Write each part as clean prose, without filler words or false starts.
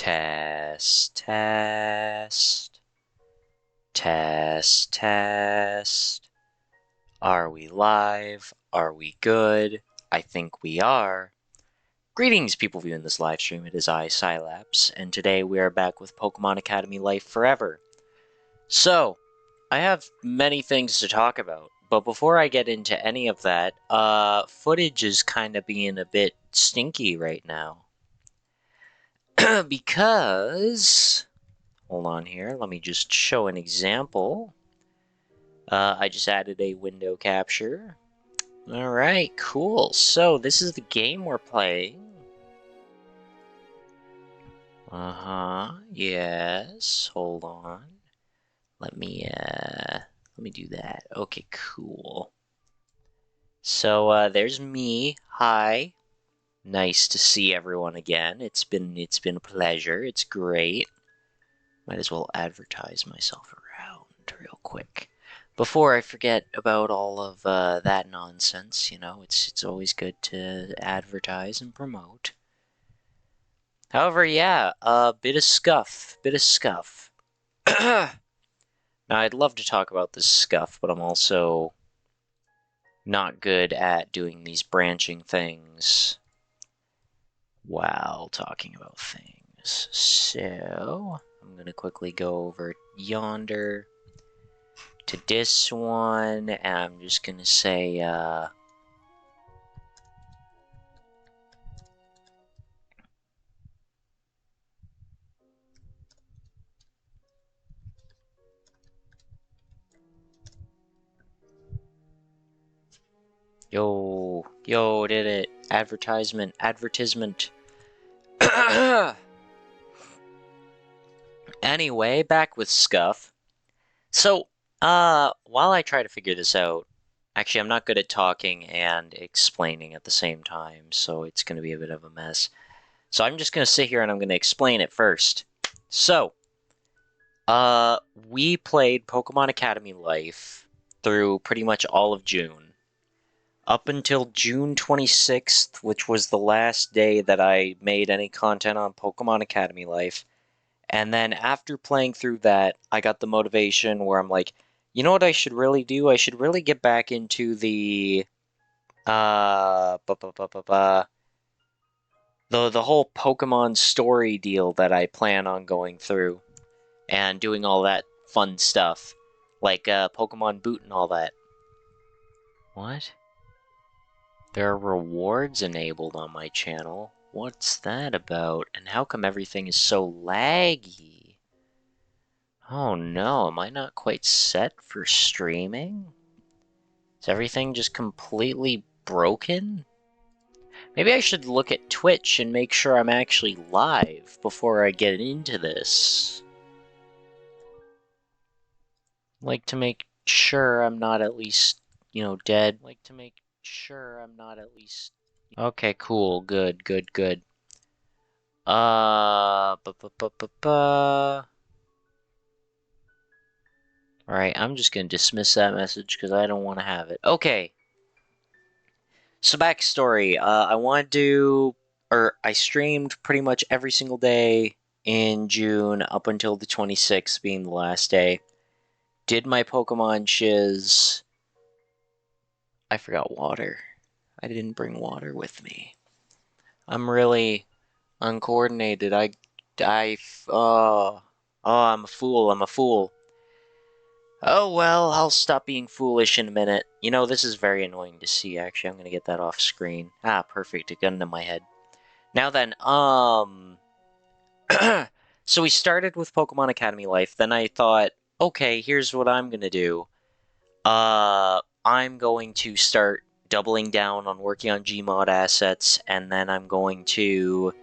Test, test. Test, test. Are we live? Are we good? I think we are. Greetings, people viewing this live stream. It is I, Scylapse, and today we are back with Pokemon Academy Life Forever. So, I have many things to talk about, but before I get into any of that, footage is kind of being a bit stinky right now. Because... Hold on here, let me just show an example. I just added a window capture. Alright, cool. So, this is the game we're playing. Yes. Hold on. Let me do that. Okay, cool. So, there's me. Hi. Nice to see everyone again. It's been a pleasure. It's great. Might as well advertise myself around real quick. Before I forget about all of that nonsense, you know, it's always good to advertise and promote. However, yeah, bit of Scuff. Now, I'd love to talk about this Scuff, but I'm also not good at doing these branching things while talking about things. So, I'm gonna quickly go over yonder to this one, and I'm just gonna say, yo, did it. Advertisement. Anyway, back with Scuff. So, while I try to figure this out, actually, I'm not good at talking and explaining at the same time, so it's going to be a bit of a mess. So I'm just going to sit here and I'm going to explain it first. So, we played Pokemon Academy Life through pretty much all of June. Up until June 26th, which was the last day that I made any content on Pokemon Academy Life. And then after playing through that, I got the motivation where I'm like, you know what I should really do? I should really get back into the the whole Pokemon story deal that I plan on going through and doing all that fun stuff, like Pokemon Boot and all that. What? There are rewards enabled on my channel. What's that about? And how come everything is so laggy? Oh no, am I not quite set for streaming? Is everything just completely broken? Maybe I should look at Twitch and make sure I'm actually live before I get into this. Like to make sure I'm not at least, you know, dead. Like to make sure I'm not at least... Okay, cool, good. Alright, I'm just gonna dismiss that message because I don't want to have it. Okay. So backstory, I streamed pretty much every single day in June up until the 26th being the last day. Did my Pokemon shiz. I forgot water. I didn't bring water with me. I'm really uncoordinated. I'm a fool. Oh well, I'll stop being foolish in a minute. You know, this is very annoying to see, actually. I'm gonna get that off screen. Ah, perfect. It got into my head. Now then, so we started with Pokemon Academy Life. Then I thought, okay, here's what I'm gonna do. I'm going to start doubling down on working on Gmod assets, and then I'm going to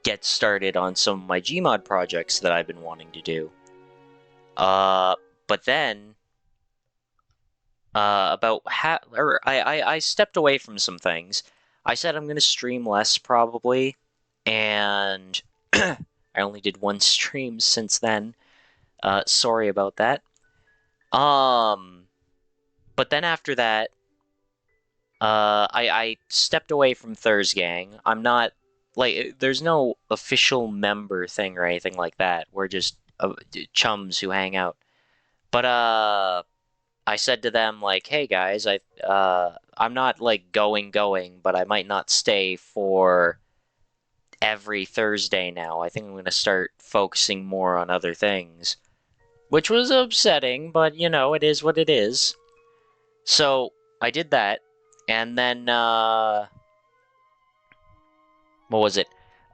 get started on some of my Gmod projects that I've been wanting to do. But then, I stepped away from some things. I said I'm gonna stream less probably, and I only did one stream since then. Sorry about that. But then after that, I stepped away from Thursgang. I'm not like, there's no official member thing or anything like that. We're just chums who hang out. But I said to them like, "Hey guys, I'm not like going, but I might not stay for every Thursday now. I think I'm going to start focusing more on other things." Which was upsetting, but you know, it is what it is. So I did that, and then what was it?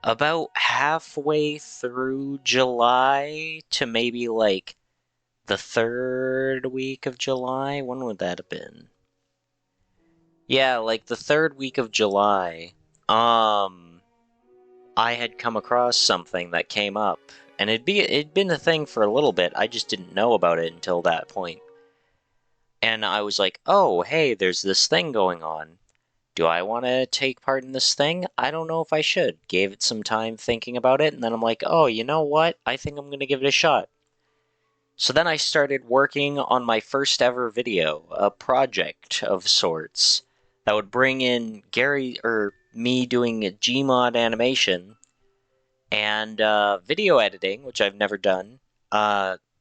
About halfway through July to maybe like the third week of July. When would that have been? Yeah, like the third week of July. I had come across something that came up, and it'd been a thing for a little bit. I just didn't know about it until that point. And I was like, "Oh, hey, there's this thing going on. Do I want to take part in this thing? I don't know if I should." Gave it some time thinking about it, and then I'm like, "Oh, you know what? I think I'm going to give it a shot." So then I started working on my first ever video, a project of sorts that would bring in Gary or me doing a Gmod animation and video editing, which I've never done,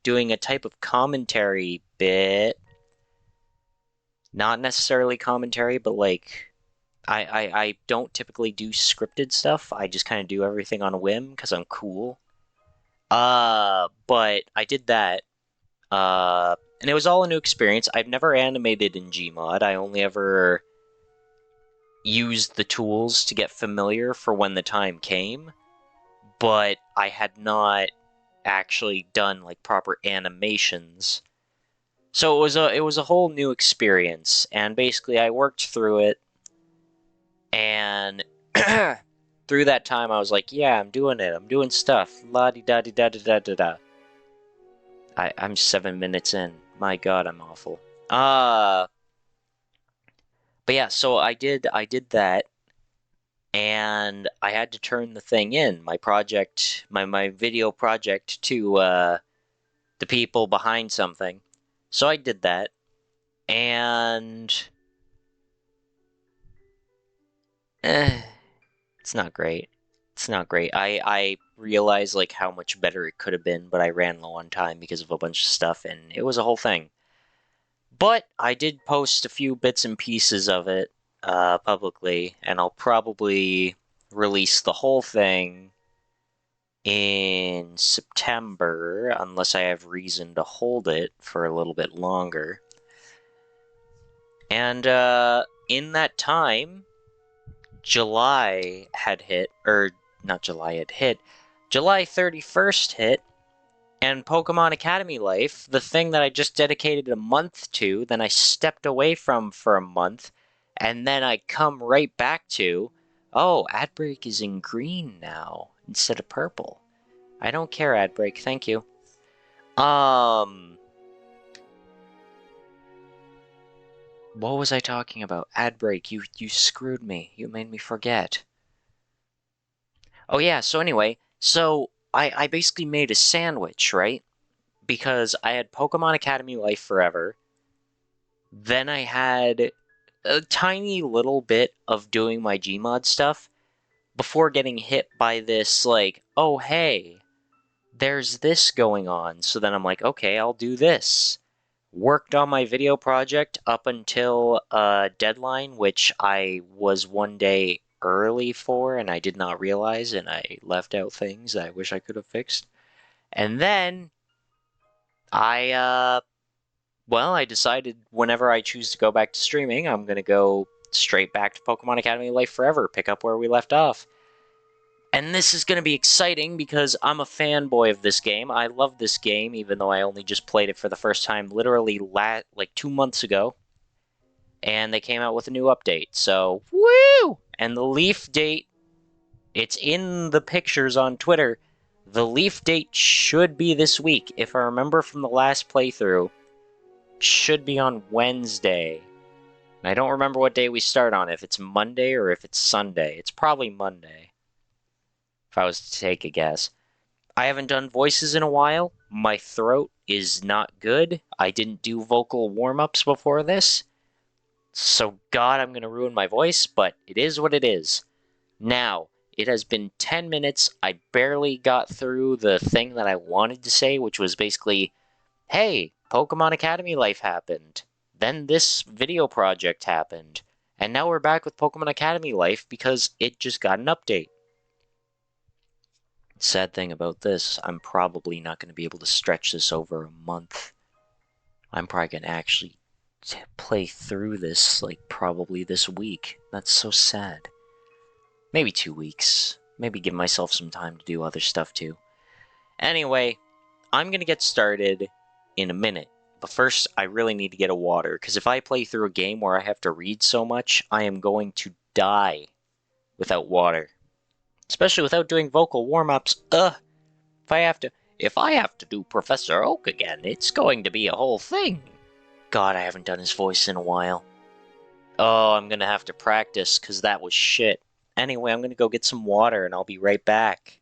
doing a type of commentary bit, not necessarily commentary, but like I don't typically do scripted stuff. I just kind of do everything on a whim because I'm cool. But I did that. And it was all a new experience. I've never animated in Gmod. I only ever used the tools to get familiar for when the time came. But I had not actually done like proper animations. So it was a whole new experience, and basically I worked through it, and through that time I was like, yeah, I'm doing it. I'm doing stuff. La di da di da da da da da. I'm 7 minutes in. My God, I'm awful. But yeah, so I did that, and I had to turn the thing in, my project, my video project, to the people behind something. So I did that, and it's not great. It's not great. I realized like how much better it could have been, but I ran low on time because of a bunch of stuff, and it was a whole thing. But I did post a few bits and pieces of it publicly, and I'll probably release the whole thing in September, unless I have reason to hold it for a little bit longer. And in that time, July had hit, or not July had hit, July 31st hit, and Pokemon Academy Life, the thing that I just dedicated a month to, then I stepped away from for a month, and then I come right back to, oh, ad break is in green now instead of purple. I don't care, ad break, thank you. What was I talking about? Ad break, you screwed me. You made me forget. Oh yeah, so anyway, so I basically made a sandwich, right? Because I had Pokemon Academy Life Forever. Then I had a tiny little bit of doing my Gmod stuff before getting hit by this, like, oh hey, there's this going on. So then I'm like, okay, I'll do this. Worked on my video project up until a deadline, which I was one day early for, and I did not realize, and I left out things I wish I could have fixed. And then I decided whenever I choose to go back to streaming, I'm going to go straight back to Pokemon Academy Life Forever, pick up where we left off. And this is going to be exciting because I'm a fanboy of this game. I love this game, even though I only just played it for the first time literally like 2 months ago. And they came out with a new update, so woo! And the Leaf date, it's in the pictures on Twitter. The Leaf date should be this week. If I remember from the last playthrough, should be on Wednesday. And I don't remember what day we start on, if it's Monday or if it's Sunday. It's probably Monday, if I was to take a guess. I haven't done voices in a while. My throat is not good. I didn't do vocal warm-ups before this. So God, I'm going to ruin my voice, but it is what it is. Now, It has been 10 minutes. I barely got through the thing that I wanted to say, which was basically, hey, Pokemon Academy Life happened. Then this video project happened. And now we're back with Pokemon Academy Life because it just got an update. Sad thing about this, I'm probably not going to be able to stretch this over a month. I'm probably going to actually play through this, like, probably this week. That's so sad. Maybe 2 weeks. Maybe give myself some time to do other stuff too. Anyway, I'm gonna get started in a minute. But first, I really need to get a water, because if I play through a game where I have to read so much, I am going to die without water. Especially without doing vocal warm-ups. If I have to do Professor Oak again, it's going to be a whole thing. God, I haven't done his voice in a while. Oh, I'm gonna have to practice, because that was shit. Anyway, I'm gonna go get some water, and I'll be right back.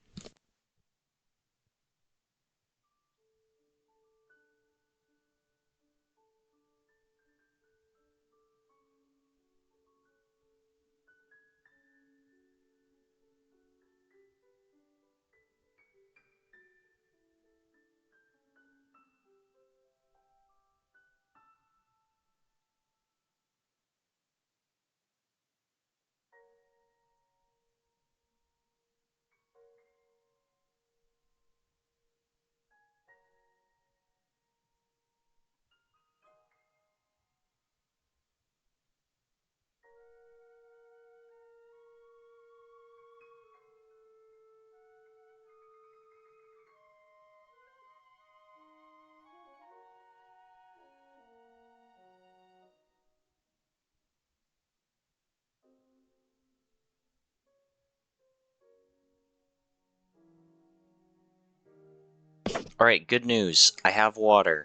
Alright, good news. I have water.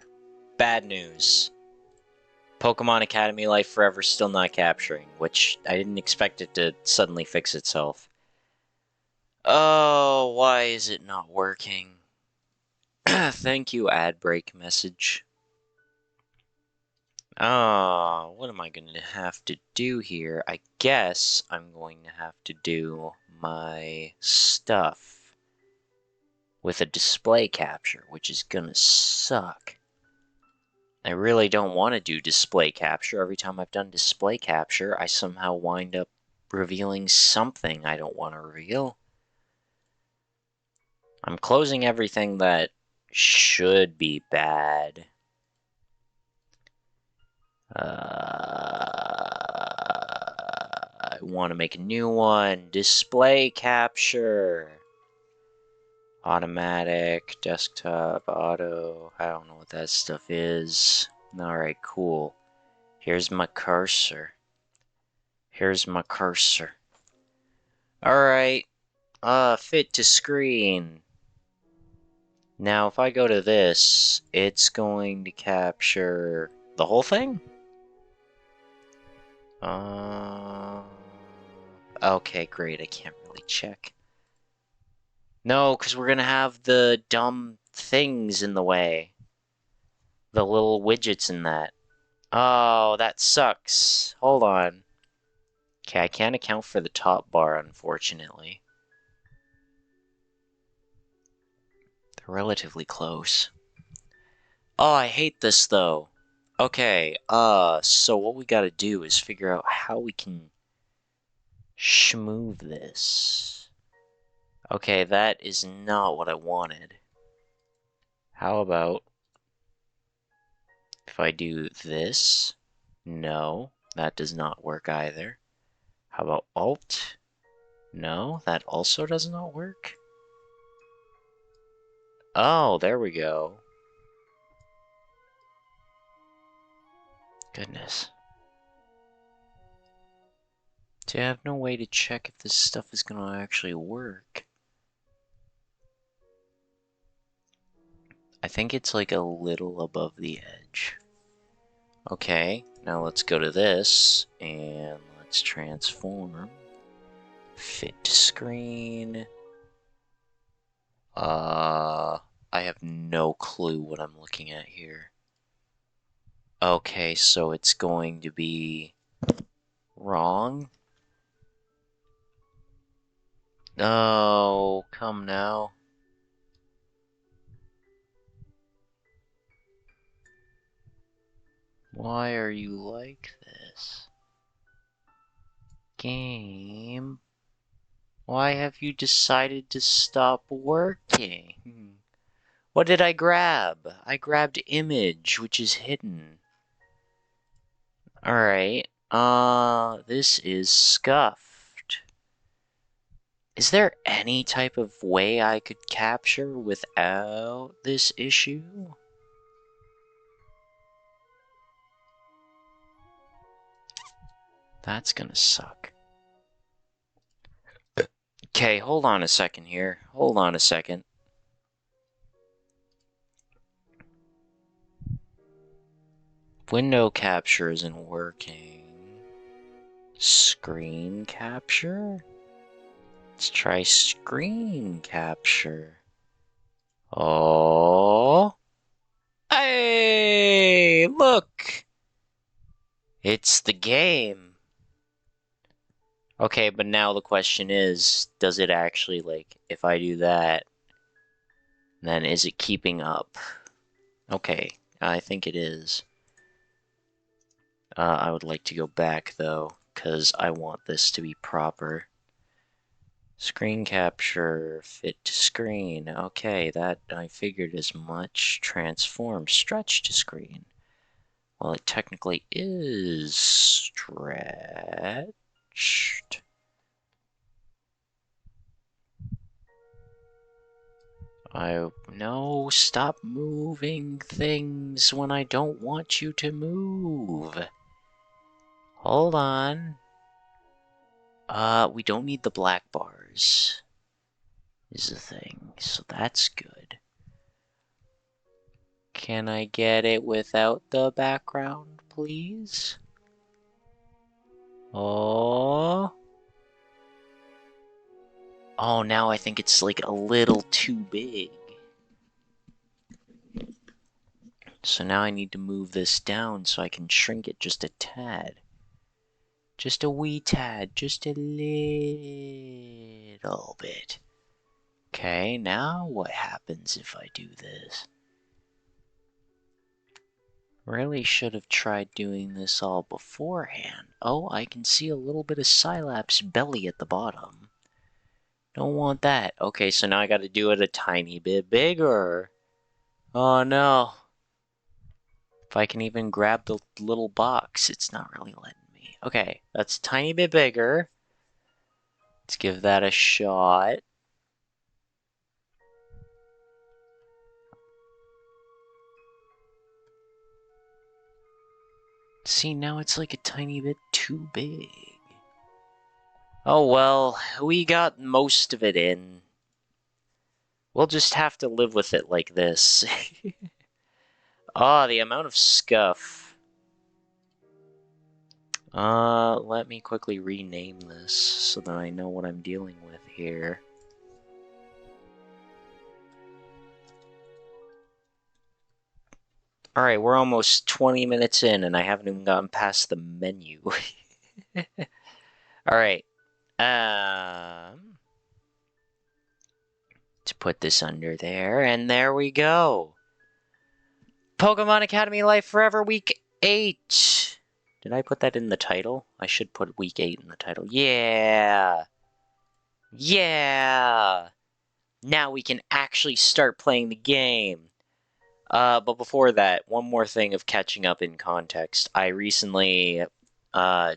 Bad news. Pokemon Academy Life Forever still not capturing, which I didn't expect it to suddenly fix itself. Oh, why is it not working? Thank you, ad break message. Oh, what am I going to have to do here? I guess I'm going to have to do my stuff with a display capture, which is gonna suck. I really don't want to do display capture. Every time I've done display capture, I somehow wind up revealing something I don't want to reveal. I'm closing everything that should be bad. I want to make a new one. Display capture. Automatic, desktop, auto. I don't know what that stuff is. Alright, cool. Here's my cursor. Alright. Fit to screen. Now, if I go to this, it's going to capture the whole thing? Okay, great. I can't really check. No, because we're gonna have the dumb things in the way. The little widgets in that. Oh, that sucks. Hold on. Okay, I can't account for the top bar, unfortunately. They're relatively close. Oh, I hate this, though. Okay, so what we gotta do is figure out how we can schmoove this. Okay, that is not what I wanted. How about if I do this? No, that does not work either. How about Alt? No, that also does not work. Oh, there we go. Goodness. Do I have no way to check if this stuff is gonna actually work? I think it's like a little above the edge. Okay, now let's go to this, and let's transform. Fit to screen. I have no clue what I'm looking at here. Okay, so it's going to be wrong. Oh, come now. Why are you like this? Game, why have you decided to stop working? What did I grab? I grabbed image, which is hidden. Alright, this is scuffed. Is there any type of way I could capture without this issue? That's gonna suck. Okay, hold on a second here. Hold on a second. Window capture isn't working. Screen capture? Let's try screen capture. Oh. Hey, look! It's the game. Okay, but now the question is, does it actually, like, if I do that, then is it keeping up? Okay, I think it is. I would like to go back, though, because I want this to be proper. Screen capture, fit to screen. Okay, that I figured as much. Transform, stretch to screen. Well, it technically is stretched. No, stop moving things when I don't want you to move. Hold on. We don't need the black bars, is the thing, so that's good. Can I get it without the background, please? Oh. Oh, now I think it's like a little too big. So now I need to move this down so I can shrink it just a tad. Just a wee tad, just a little bit. Okay, now what happens if I do this? Really should have tried doing this all beforehand. Oh, I can see a little bit of Scilap's belly at the bottom. Don't want that. Okay, so now I gotta do it a tiny bit bigger. Oh no. If I can even grab the little box, it's not really letting me. Okay, that's a tiny bit bigger. Let's give that a shot. See, now it's like a tiny bit too big. Oh well, we got most of it in. We'll just have to live with it like this. Ah, the amount of scuff. Let me quickly rename this so that I know what I'm dealing with here. Alright, we're almost 20 minutes in and I haven't even gotten past the menu. Alright. To put this under there, and there we go. Pokemon Academy Life Forever Week 8. Did I put that in the title? I should put Week 8 in the title. Yeah! Yeah! Now we can actually start playing the game. But before that, one more thing of catching up in context. I recently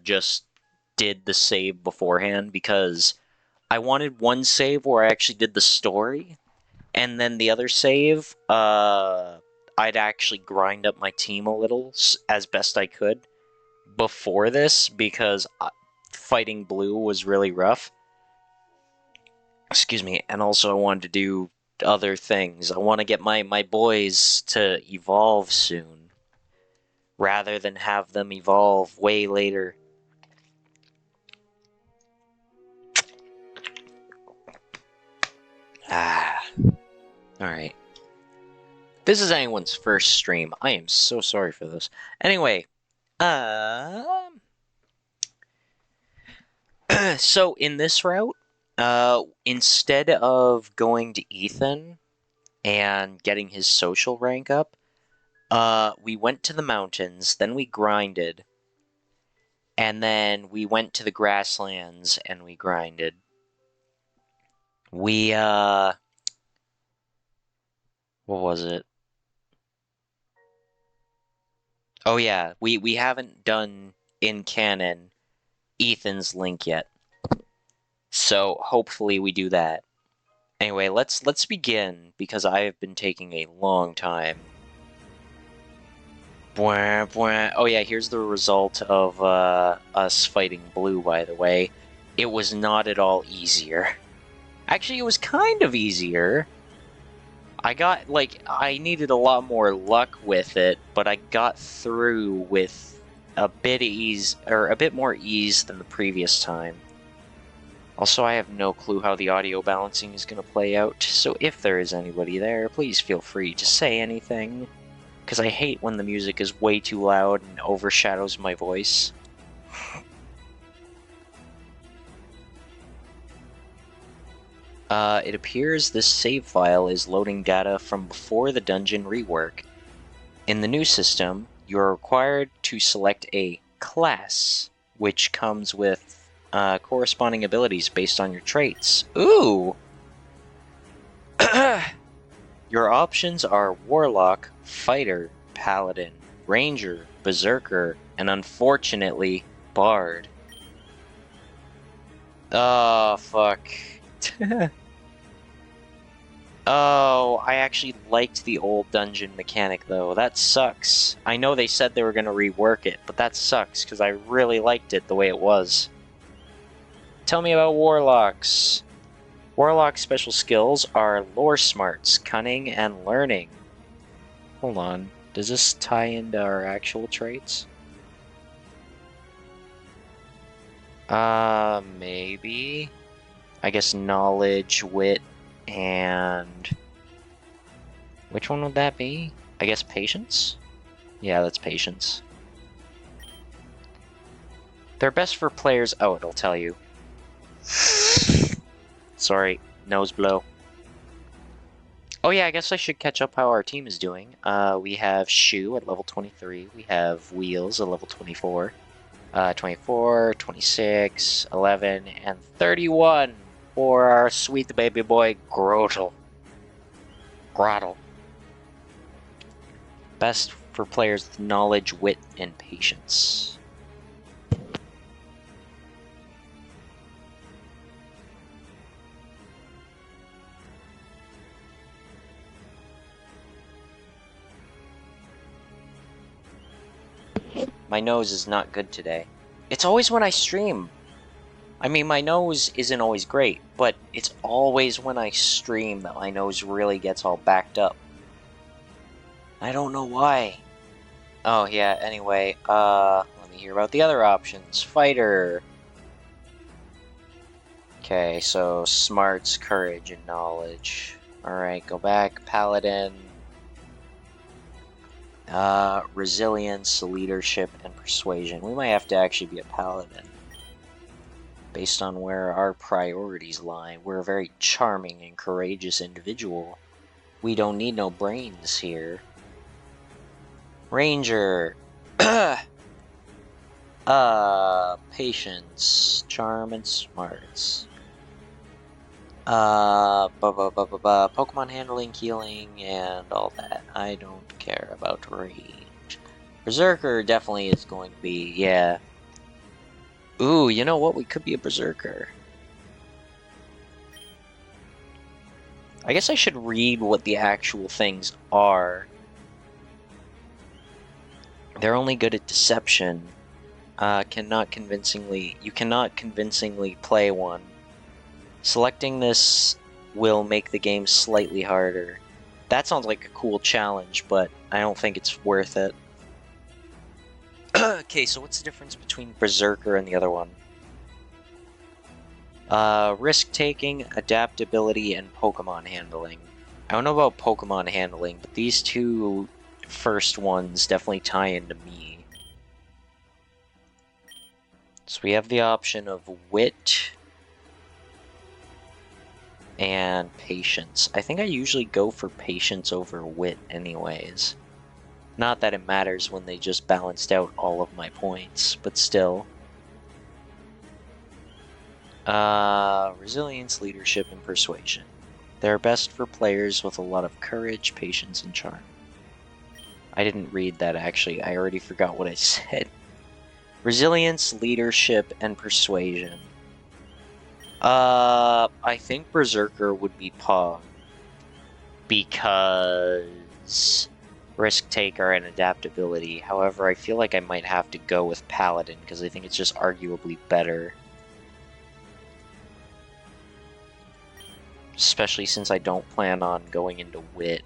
just did the save beforehand because I wanted one save where I actually did the story, and then the other save, I'd actually grind up my team a little as best I could before this because fighting blue was really rough. Excuse me, and also I wanted to do other things. I want to get my boys to evolve soon, rather than have them evolve way later. Ah. Alright. This is anyone's first stream. I am so sorry for this. Anyway, so in this route, Instead of going to Ethan and getting his social rank up, we went to the mountains, then we grinded, and then we went to the grasslands and we grinded. We, what was it? Oh yeah, we haven't done in canon Ethan's link yet. So hopefully we do that. Anyway, let's begin because I have been taking a long time. Oh yeah, here's the result of us fighting Blue, by the way. It was not at all easier. Actually, it was kind of easier. I needed a lot more luck with it, but I got through with a bit more ease than the previous time. Also, I have no clue how the audio balancing is going to play out, so if there is anybody there, please feel free to say anything, because I hate when the music is way too loud and overshadows my voice. It appears this save file is loading data from before the dungeon rework. In the new system, you are required to select a class, which comes with corresponding abilities based on your traits. Ooh! Your options are Warlock, Fighter, Paladin, Ranger, Berserker, and unfortunately, Bard. Oh, fuck. Oh, I actually liked the old dungeon mechanic, though. That sucks. I know they said they were going to rework it, but that sucks, because I really liked it the way it was. Tell me about Warlocks. Warlock's special skills are Lore Smarts, Cunning, and Learning. Hold on. Does this tie into our actual traits? Maybe. I guess Knowledge, Wit, and... which one would that be? I guess Patience? Yeah, that's Patience. They're best for players... oh, it'll tell you. Sorry, nose blow. Oh yeah, I guess I should catch up how our team is doing. We have Shu at level 23. We have Wheels at level 24. 24, 26, 11, and 31 for our sweet baby boy Grottle. Best for players with knowledge, wit, and patience. My nose is not good today. It's always when I stream. I mean, my nose isn't always great, but it's always when I stream that my nose really gets all backed up. I don't know why. Oh, yeah, anyway, let me hear about the other options. Fighter. Okay, so smarts, courage, and knowledge. Alright, go back. Paladin. Resilience, leadership, and persuasion. We might have to actually be a paladin. Based on where our priorities lie. We're a very charming and courageous individual. We don't need no brains here. Ranger. Patience, charm, and smarts. Pokemon handling, healing, and all that. I don't care about range. Berserker definitely is going to be, yeah. Ooh, you know what? We could be a Berserker. I guess I should read what the actual things are. They're only good at deception. You cannot convincingly play one. Selecting this will make the game slightly harder. That sounds like a cool challenge, but I don't think it's worth it. Okay, so what's the difference between Berserker and the other one? Risk-taking, adaptability, and Pokemon handling. I don't know about Pokemon handling, but these two first ones definitely tie into me. So we have the option of Wit, and patience. I think I usually go for patience over wit anyways. Not that it matters when they just balanced out all of my points, but still. Resilience, leadership, and persuasion. They're best for players with a lot of courage, patience, and charm. I didn't read that actually. I already forgot what I said. Resilience, leadership, and persuasion. I think Berserker would be Pog. Because risk taker and adaptability. However, I feel like I might have to go with Paladin because I think it's just arguably better. Especially since I don't plan on going into wit.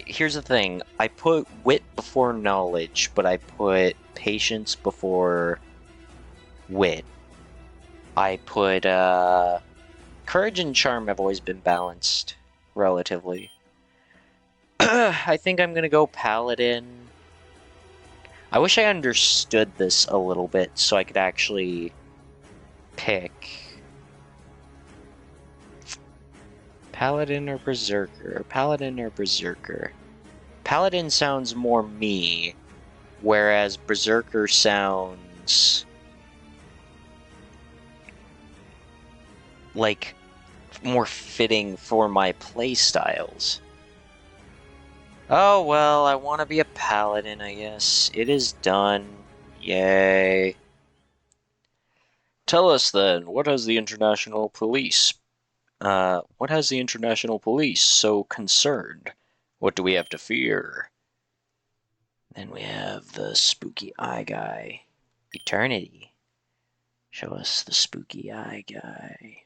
Here's the thing, I put wit before knowledge, but I put patience before wit. I put courage and charm have always been balanced, relatively. I think I'm gonna go Paladin. I wish I understood this a little bit so I could actually pick Paladin or Berserker. Paladin or Berserker. Paladin sounds more me, whereas Berserker sounds like more fitting for my playstyles. Oh well, I want to be a paladin, I guess. It is done. Yay. Tell us then, what has the international police so concerned? What do we have to fear? Then we have the spooky eye guy. Eternity. Show us the spooky eye guy.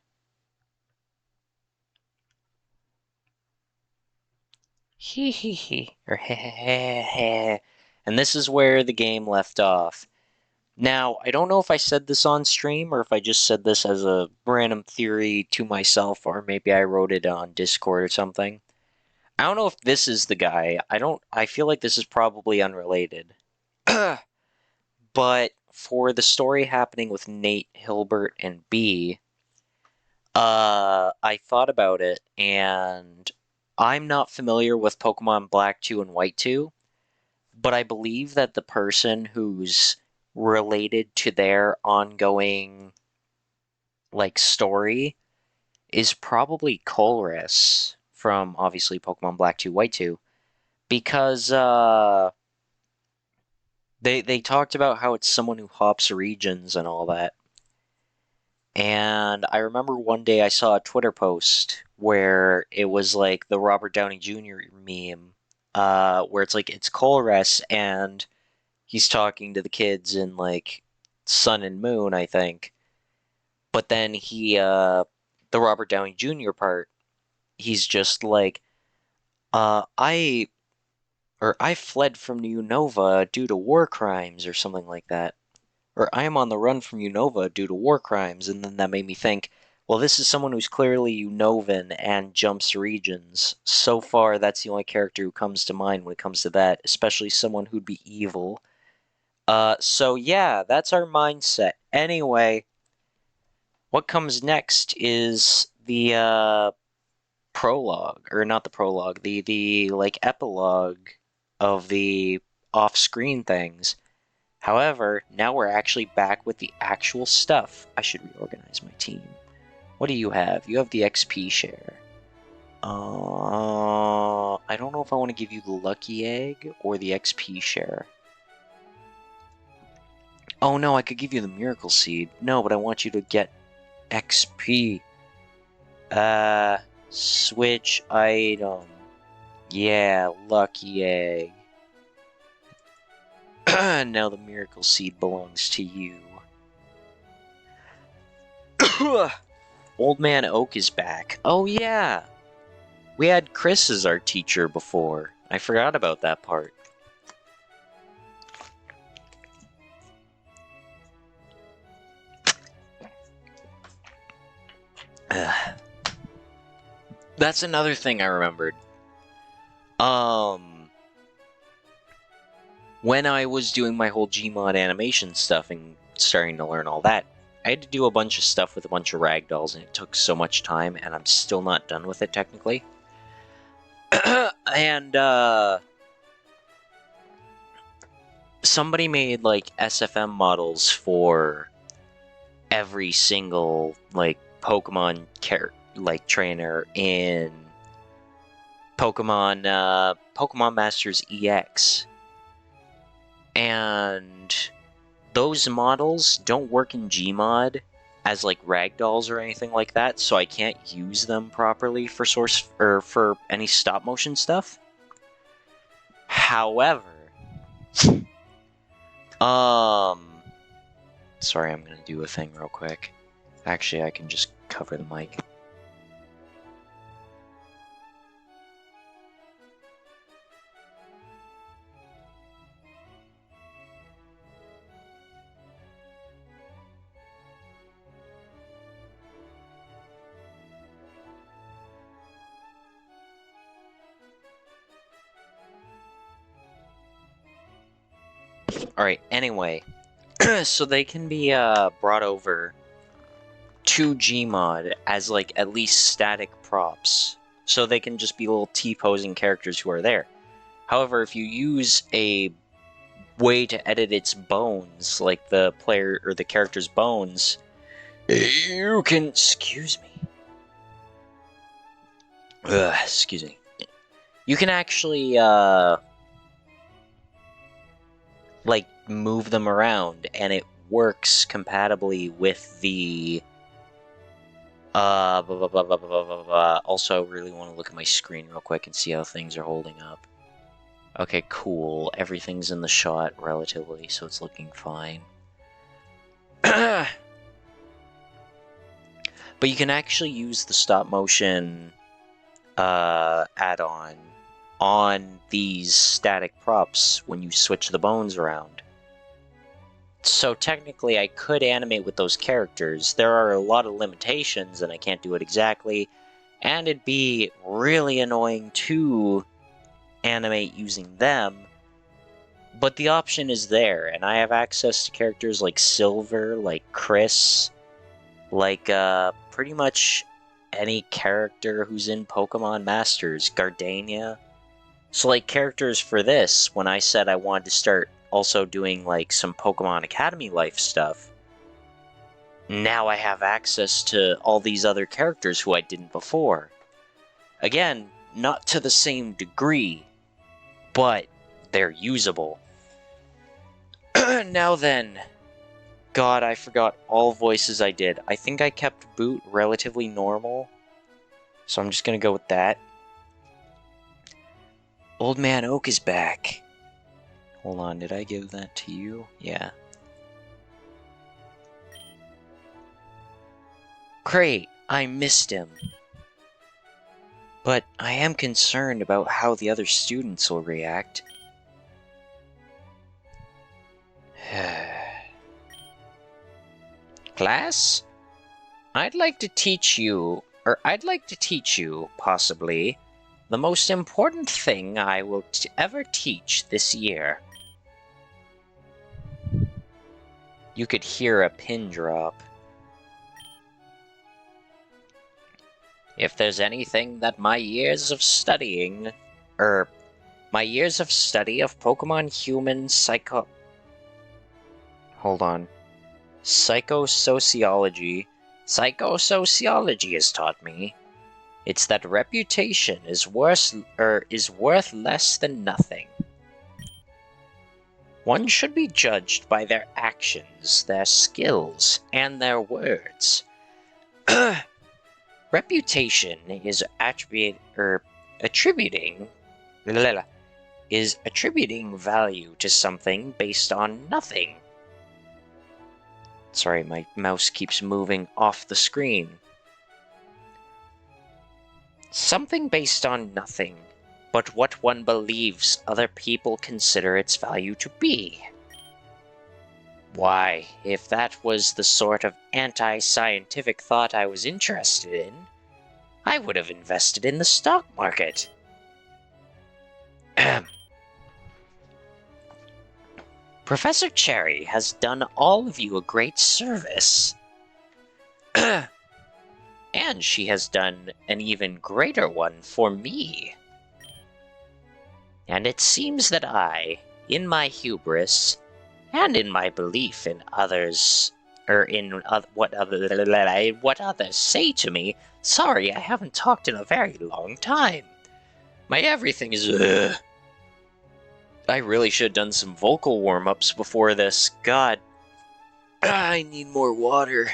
Hee hee hee. Or heh heh heh heh. And this is where the game left off. Now, I don't know if I said this on stream or if I just said this as a random theory to myself, or maybe I wrote it on Discord or something. I don't know if this is the guy. I feel like this is probably unrelated. But for the story happening with Nate, Hilbert, and B, I thought about it, and I'm not familiar with Pokemon Black 2 and White 2, but I believe that the person who's related to their ongoing story is probably Colress from obviously Pokemon Black 2, White 2, because they talked about how it's someone who hops regions and all that. And I remember one day I saw a Twitter post where it was like the Robert Downey Jr. meme, where it's like it's Colress and he's talking to the kids in like Sun and Moon, I think. But then the Robert Downey Jr. part, he's just like, I fled from Unova due to war crimes or something like that. Or I am on the run from Unova due to war crimes, and then that made me think, well, this is someone who's clearly Unovan and jumps regions. So far, that's the only character who comes to mind when it comes to that, especially someone who'd be evil. So yeah, that's our mindset. Anyway, what comes next is the prologue, or not the prologue, the like epilogue of the off-screen things. However, now we're actually back with the actual stuff. I should reorganize my team. What do you have? You have the XP share. I don't know if I want to give you the lucky egg or the XP share. Oh no, I could give you the miracle seed. No, but I want you to get XP. Switch item. Yeah, lucky egg. Now the miracle seed belongs to you. Old Man Oak is back. Oh yeah! We had Chris as our teacher before. I forgot about that part. That's another thing I remembered. When I was doing my whole Gmod animation stuff and starting to learn all that, I had to do a bunch of stuff with a bunch of ragdolls, and it took so much time, and I'm still not done with it, technically. And, somebody made, like, SFM models for every single, like, Pokemon trainer in Pokemon Masters EX. And those models don't work in Gmod as like ragdolls or anything like that, so I can't use them properly for for any stop motion stuff. However, sorry, I'm gonna do a thing real quick. Actually, I can just cover the mic. Alright, anyway. So they can be brought over to Gmod as like at least static props. So they can just be little T-posing characters who are there. However, if you use a way to edit its bones, like the player or the character's bones, you can... Excuse me. Excuse me. You can actually, like, move them around, and it works compatibly with the... Also, I really want to look at my screen real quick and see how things are holding up. Okay, cool. Everything's in the shot relatively, so it's looking fine. But you can actually use the stop motion add-on on these static props when you switch the bones around. So technically I could animate with those characters. There are a lot of limitations and I can't do it exactly, and it'd be really annoying to animate using them, but the option is there, and I have access to characters like Silver, like Chris, like pretty much any character who's in Pokemon Masters, Gardenia. So like characters for this, when I said I wanted to start also doing like some Pokemon Academy life stuff, now I have access to all these other characters who I didn't before. Again, not to the same degree, but they're usable. Now then, God, I forgot all voices I did. I think I kept Boot relatively normal, so I'm just gonna go with that. Old Man Oak is back. Hold on, did I give that to you? Yeah. Great, I missed him. But I am concerned about how the other students will react. Class? I'd like to teach you, possibly, the most important thing I will ever teach this year. You could hear a pin drop. If there's anything that my years of study of Pokemon human psychosociology has taught me, it's that reputation is worth less than nothing. One should be judged by their actions, their skills, and their words. Reputation is attributing value to something based on nothing. Sorry, my mouse keeps moving off the screen. Something based on nothing, but what one believes other people consider its value to be. Why, if that was the sort of anti-scientific thought I was interested in, I would have invested in the stock market. Professor Cherry has done all of you a great service. And she has done an even greater one for me. And it seems that I, in my hubris, and in my belief in others, what others say to me, sorry, I haven't talked in a very long time. My everything is I really should have done some vocal warm-ups before this. God, I need more water.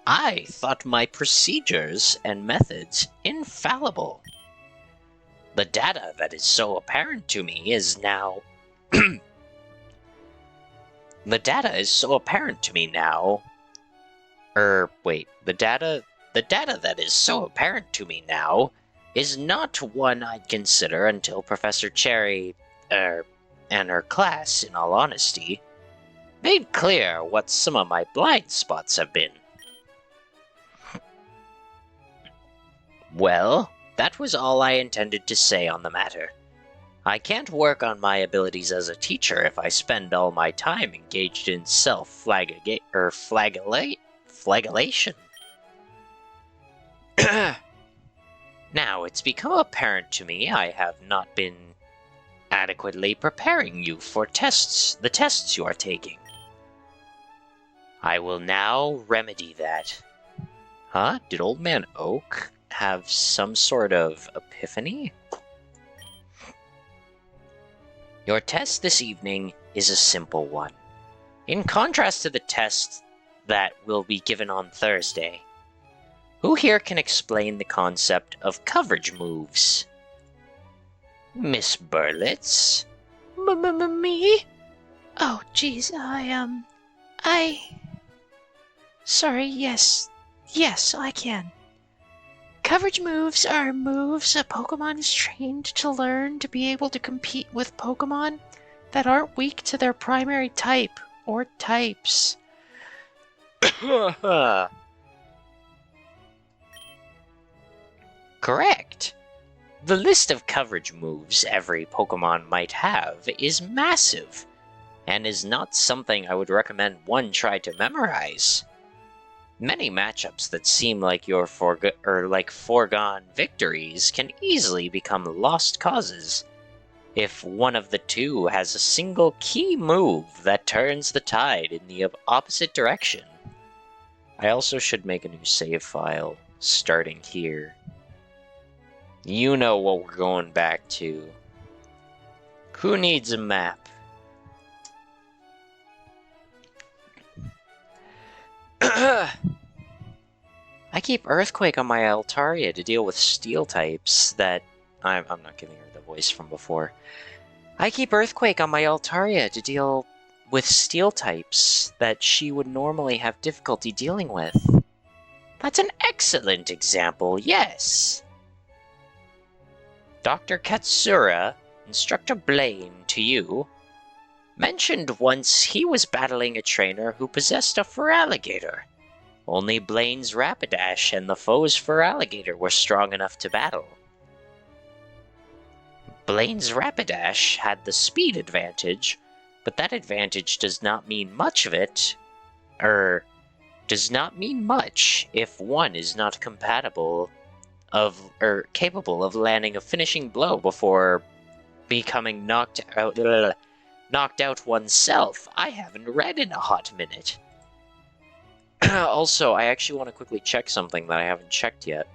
I thought my procedures and methods infallible. The data that is so apparent to me is now... The data is so apparent to me now... the data that is so apparent to me now is not one I'd consider until Professor Cherry, and her class, in all honesty, made clear what some of my blind spots have been. Well, that was all I intended to say on the matter. I can't work on my abilities as a teacher if I spend all my time engaged in flagellation. Now, it's become apparent to me I have not been adequately preparing you for the tests you are taking. I will now remedy that. Huh? Did Old Man Oak have some sort of epiphany? Your test this evening is a simple one. In contrast to the test that will be given on Thursday, who here can explain the concept of coverage moves? Miss Burlitz? Me? Oh, geez, Sorry, yes. Yes, I can. Coverage moves are moves a Pokemon is trained to learn to be able to compete with Pokemon that aren't weak to their primary type or types. Correct. The list of coverage moves every Pokemon might have is massive, and is not something I would recommend one try to memorize. Many matchups that seem like foregone victories can easily become lost causes if one of the two has a single key move that turns the tide in the opposite direction. I also should make a new save file starting here. You know what we're going back to. Who needs a map? I keep Earthquake on my Altaria to deal with steel types that... I'm not giving her the voice from before. I keep Earthquake on my Altaria to deal with steel types that she would normally have difficulty dealing with. That's an excellent example, yes! Dr. Katsura, Instructor Blaine to you, mentioned once he was battling a trainer who possessed a Feraligatr. Only Blaine's Rapidash and the foe's Feraligatr were strong enough to battle. Blaine's Rapidash had the speed advantage, but that advantage does not mean much if one is not capable of landing a finishing blow before becoming knocked out oneself. I haven't read in a hot minute. Also, I actually want to quickly check something that I haven't checked yet.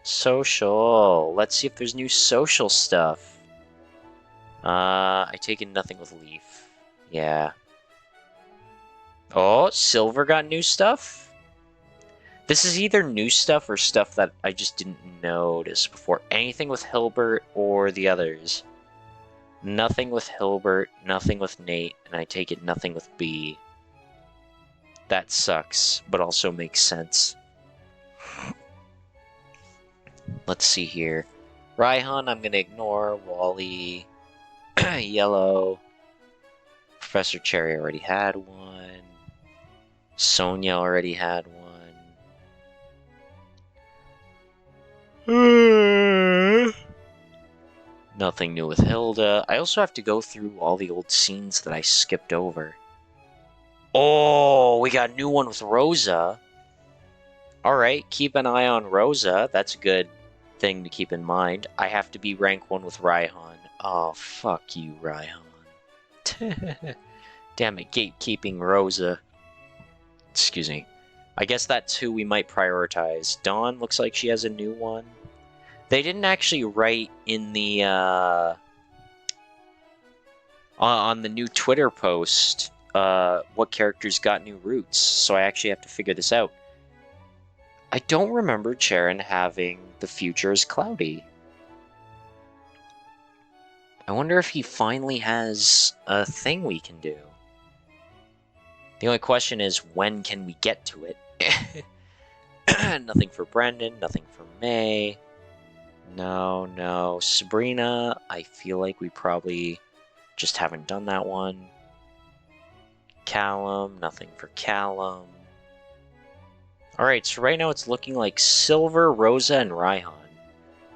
Social. Let's see if there's new social stuff. I take in nothing with Leaf. Yeah. Oh, Silver got new stuff? This is either new stuff or stuff that I just didn't notice before. Anything with Hilbert or the others. Nothing with Hilbert, nothing with Nate, and I take it nothing with B. That sucks, but also makes sense. Let's see here. Raihan, I'm gonna ignore. Wally, Yellow. Professor Cherry already had one. Sonia already had one. Nothing new with Hilda. I also have to go through all the old scenes that I skipped over. Oh, we got a new one with Rosa. Alright, keep an eye on Rosa. That's a good thing to keep in mind. I have to be rank 1 with Raihan. Oh, fuck you, Raihan. Damn it, gatekeeping Rosa. Excuse me. I guess that's who we might prioritize. Dawn looks like she has a new one. They didn't actually write in the, on the new Twitter post, what characters got new routes, so I actually have to figure this out. I don't remember Charon having the future is cloudy. I wonder if he finally has a thing we can do. The only question is, when can we get to it? Nothing for Brendan, nothing for May. No. Sabrina, I feel like we probably just haven't done that one. Callum, nothing for Callum. Alright, so right now it's looking like Silver, Rosa, and Raihan.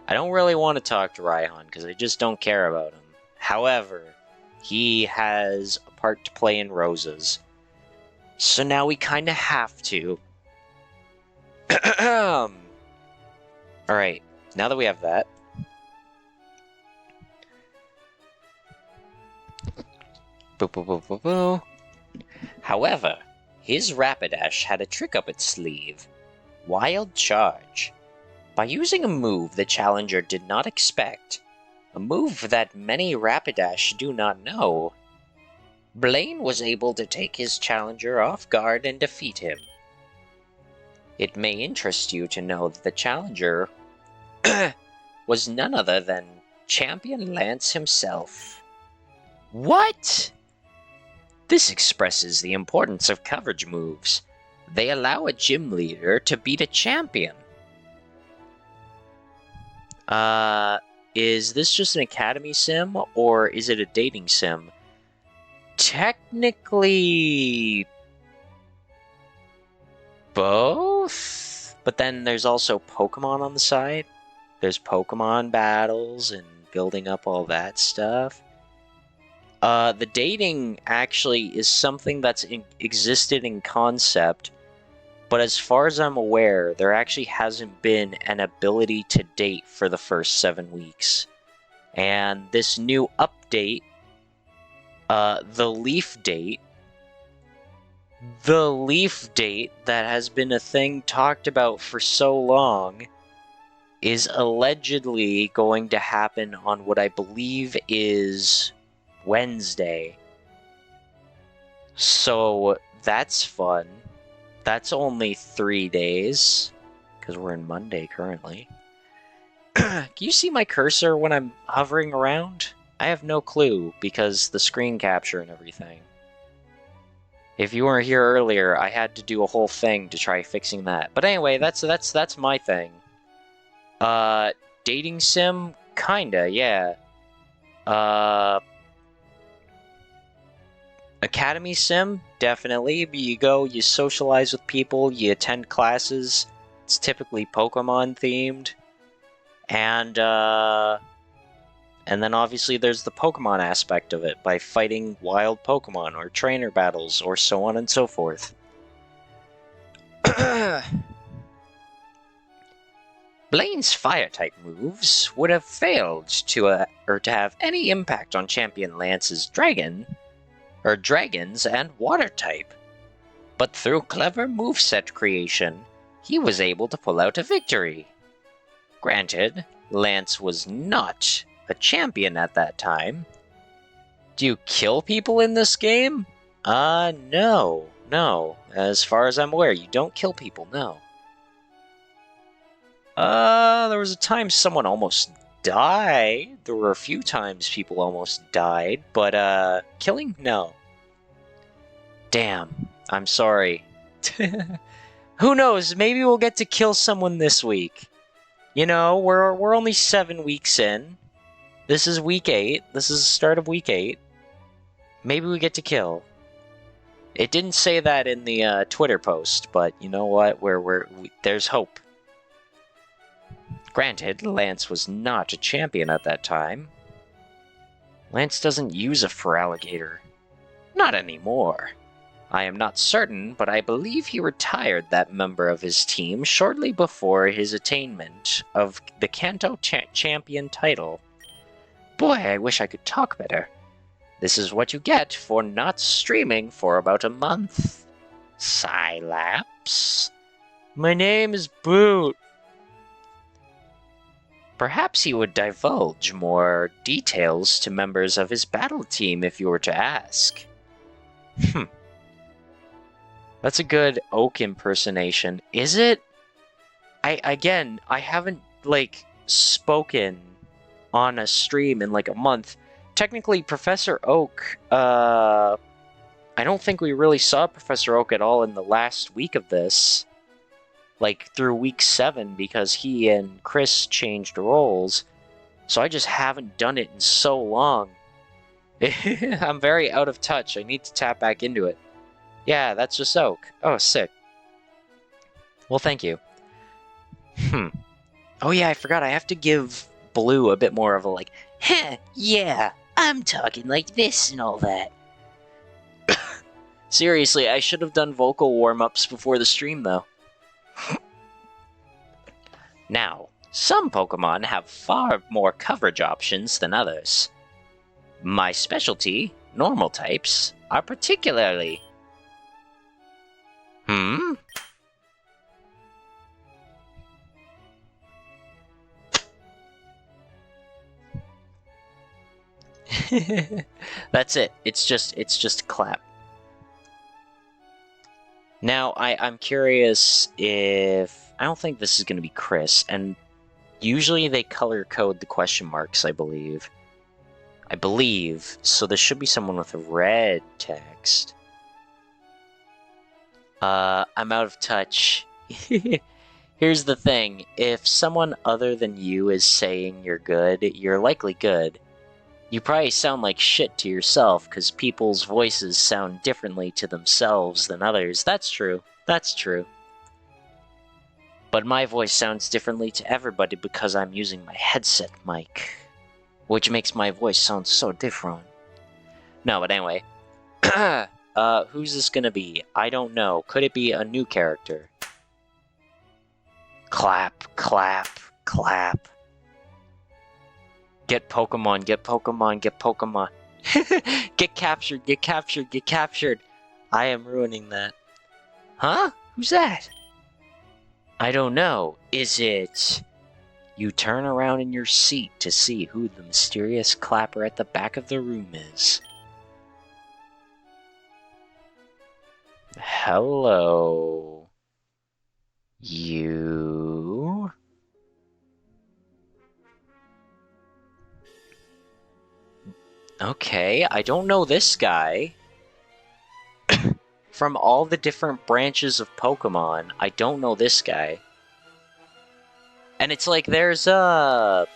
I don't really want to talk to Raihan, because I just don't care about him. However, he has a part to play in Rosa's. So now we kind of have to. Alright, now that we have that. However, his Rapidash had a trick up its sleeve. Wild Charge. By using a move the challenger did not expect, a move that many Rapidash do not know, Blaine was able to take his challenger off guard and defeat him. It may interest you to know that the challenger was none other than Champion Lance himself. What? This expresses the importance of coverage moves. They allow a gym leader to beat a champion. Is this just an academy sim, or is it a dating sim? Technically, both? But then there's also Pokemon on the side. There's Pokemon battles and building up all that stuff. The dating actually is something that's existed in concept, but as far as I'm aware, there actually hasn't been an ability to date for the first 7 weeks. And this new update, the Leaf date that has been a thing talked about for so long, is allegedly going to happen on what I believe is Wednesday. So that's fun. That's only 3 days, because we're in Monday currently. Can you see my cursor when I'm hovering around? I have no clue, because the screen capture and everything. If you weren't here earlier, I had to do a whole thing to try fixing that. But anyway, that's my thing. Dating sim? Kinda, yeah. Academy sim? Definitely. You go, you socialize with people, you attend classes. It's typically Pokemon themed. And then obviously there's the Pokemon aspect of it, by fighting wild Pokemon, or trainer battles, or so on and so forth. Blaine's Fire-type moves would have failed to have any impact on Champion Lance's dragons and Water-type. But through clever moveset creation, he was able to pull out a victory. Granted, Lance was not a champion at that time. Do you kill people in this game? No. As far as I'm aware, you don't kill people, no. There was a time someone almost died. There were a few times people almost died, but, killing? No. Damn. I'm sorry. Who knows? Maybe we'll get to kill someone this week. You know, we're only 7 weeks in. This is week 8. This is the start of week 8. Maybe we get to kill. It didn't say that in the Twitter post, but you know what? There's hope. Granted, Lance was not a champion at that time. Lance doesn't use a Feraligatr. Not anymore. I am not certain, but I believe he retired that member of his team shortly before his attainment of the Kanto champion title. Boy, I wish I could talk better. This is what you get for not streaming for about a month. Silapse. My name is Boot. Perhaps he would divulge more details to members of his battle team if you were to ask. That's a good Oak impersonation. Is it? I haven't, spoken on a stream in, a month. Technically, Professor Oak, I don't think we really saw Professor Oak at all in the last week of this. Through week 7, because he and Chris changed roles. So I just haven't done it in so long. I'm very out of touch. I need to tap back into it. Yeah, that's just Oak. Oh, sick. Well, thank you. Oh yeah, I forgot. I have to give Blue a bit more of a yeah, I'm talking like this and all that. Seriously, I should have done vocal warm-ups before the stream, though. Now, some Pokemon have far more coverage options than others. My specialty, normal types, are particularly... That's it. It's just a clap. Now, I'm curious if... I don't think this is going to be Chris, and usually they color code the question marks, I believe. So this should be someone with red text. I'm out of touch. Here's the thing. If someone other than you is saying you're good, you're likely good. You probably sound like shit to yourself, because people's voices sound differently to themselves than others. That's true. That's true. But my voice sounds differently to everybody because I'm using my headset mic, which makes my voice sound so different. No, but anyway. Who's this gonna be? I don't know. Could it be a new character? Clap, clap, clap. Get Pokemon, get Pokemon, get Pokemon. Get captured, get captured, get captured. I am ruining that. Huh? Who's that? I don't know. Is it... You turn around in your seat to see who the mysterious clapper at the back of the room is. Hello. You... Okay, I don't know this guy. From all the different branches of Pokemon, I don't know this guy. And it's like there's when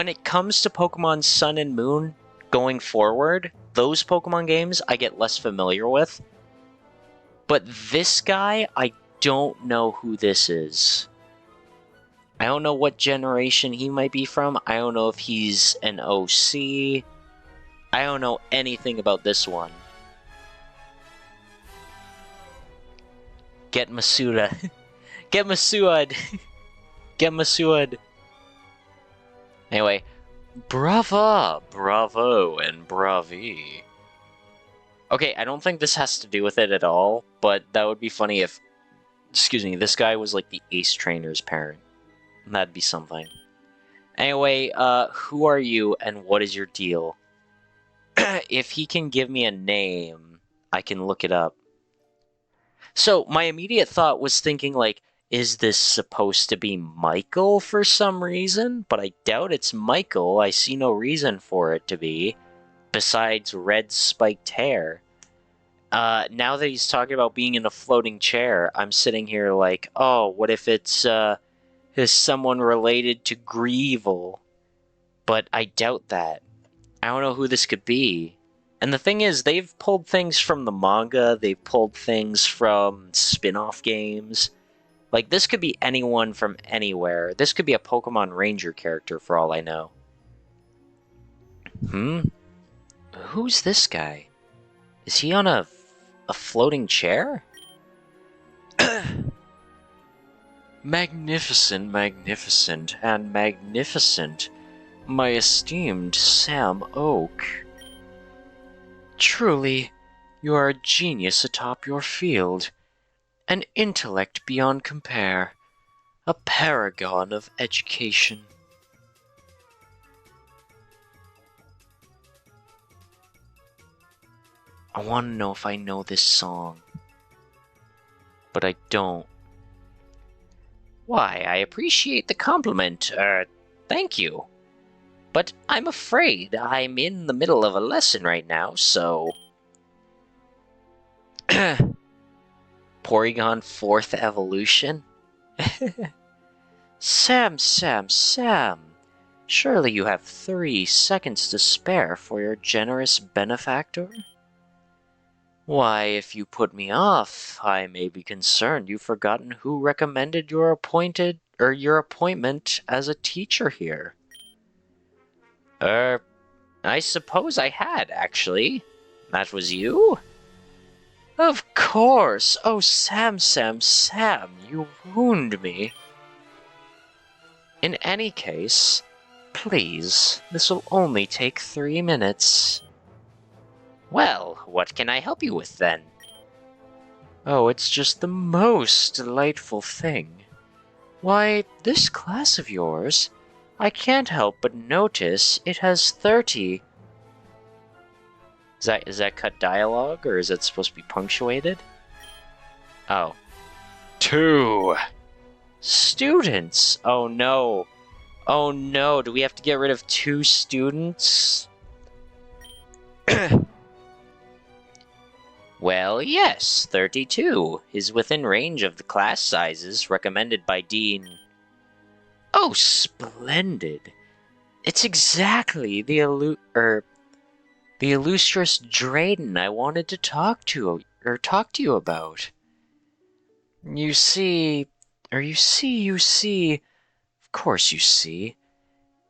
it comes to Pokemon Sun and Moon going forward, those Pokemon games I get less familiar with. But this guy, I don't know who this is. I don't know what generation he might be from. I don't know if he's an OC. I don't know anything about this one. Get Masuda. Get Masuad. Get Masuad. Anyway. Brava, bravo, and bravi. Okay, I don't think this has to do with it at all, but that would be funny if, excuse me, this guy was like the ace trainer's parent. That'd be something. Anyway, who are you and what is your deal? If he can give me a name, I can look it up. So, my immediate thought was thinking, is this supposed to be Michael for some reason? But I doubt it's Michael. I see no reason for it to be, besides red spiked hair. Now that he's talking about being in a floating chair, I'm sitting here like, oh, what if it's, is someone related to Greevil? But I doubt that. I don't know who this could be. And the thing is, they've pulled things from the manga, they've pulled things from spin-off games. Like, this could be anyone from anywhere. This could be a Pokemon Ranger character for all I know. Who's this guy? Is he on a floating chair? Magnificent, magnificent, and magnificent, my esteemed Sam Oak. Truly, you are a genius atop your field, an intellect beyond compare, a paragon of education. I want to know if I know this song, but I don't. Why, I appreciate the compliment. Thank you. But I'm afraid I'm in the middle of a lesson right now, so... Porygon 4th Evolution? Sam. Surely you have 3 seconds to spare for your generous benefactor? Why, if you put me off, I may be concerned you've forgotten who recommended your appointment as a teacher here. I suppose I had, actually. That was you? Of course! Oh, Sam, you wound me. In any case, please, this will only take 3 minutes. Well, what can I help you with, then? Oh, it's just the most delightful thing. Why, this class of yours, I can't help but notice it has 30. Is that cut dialogue, or is it supposed to be punctuated? Oh. 2 students! Oh no. Oh no, do we have to get rid of 2 students? Well, yes, 32 is within range of the class sizes recommended by Dean. Oh, splendid! It's exactly the illustrious Drayden I wanted to talk to you about. You see, of course you see.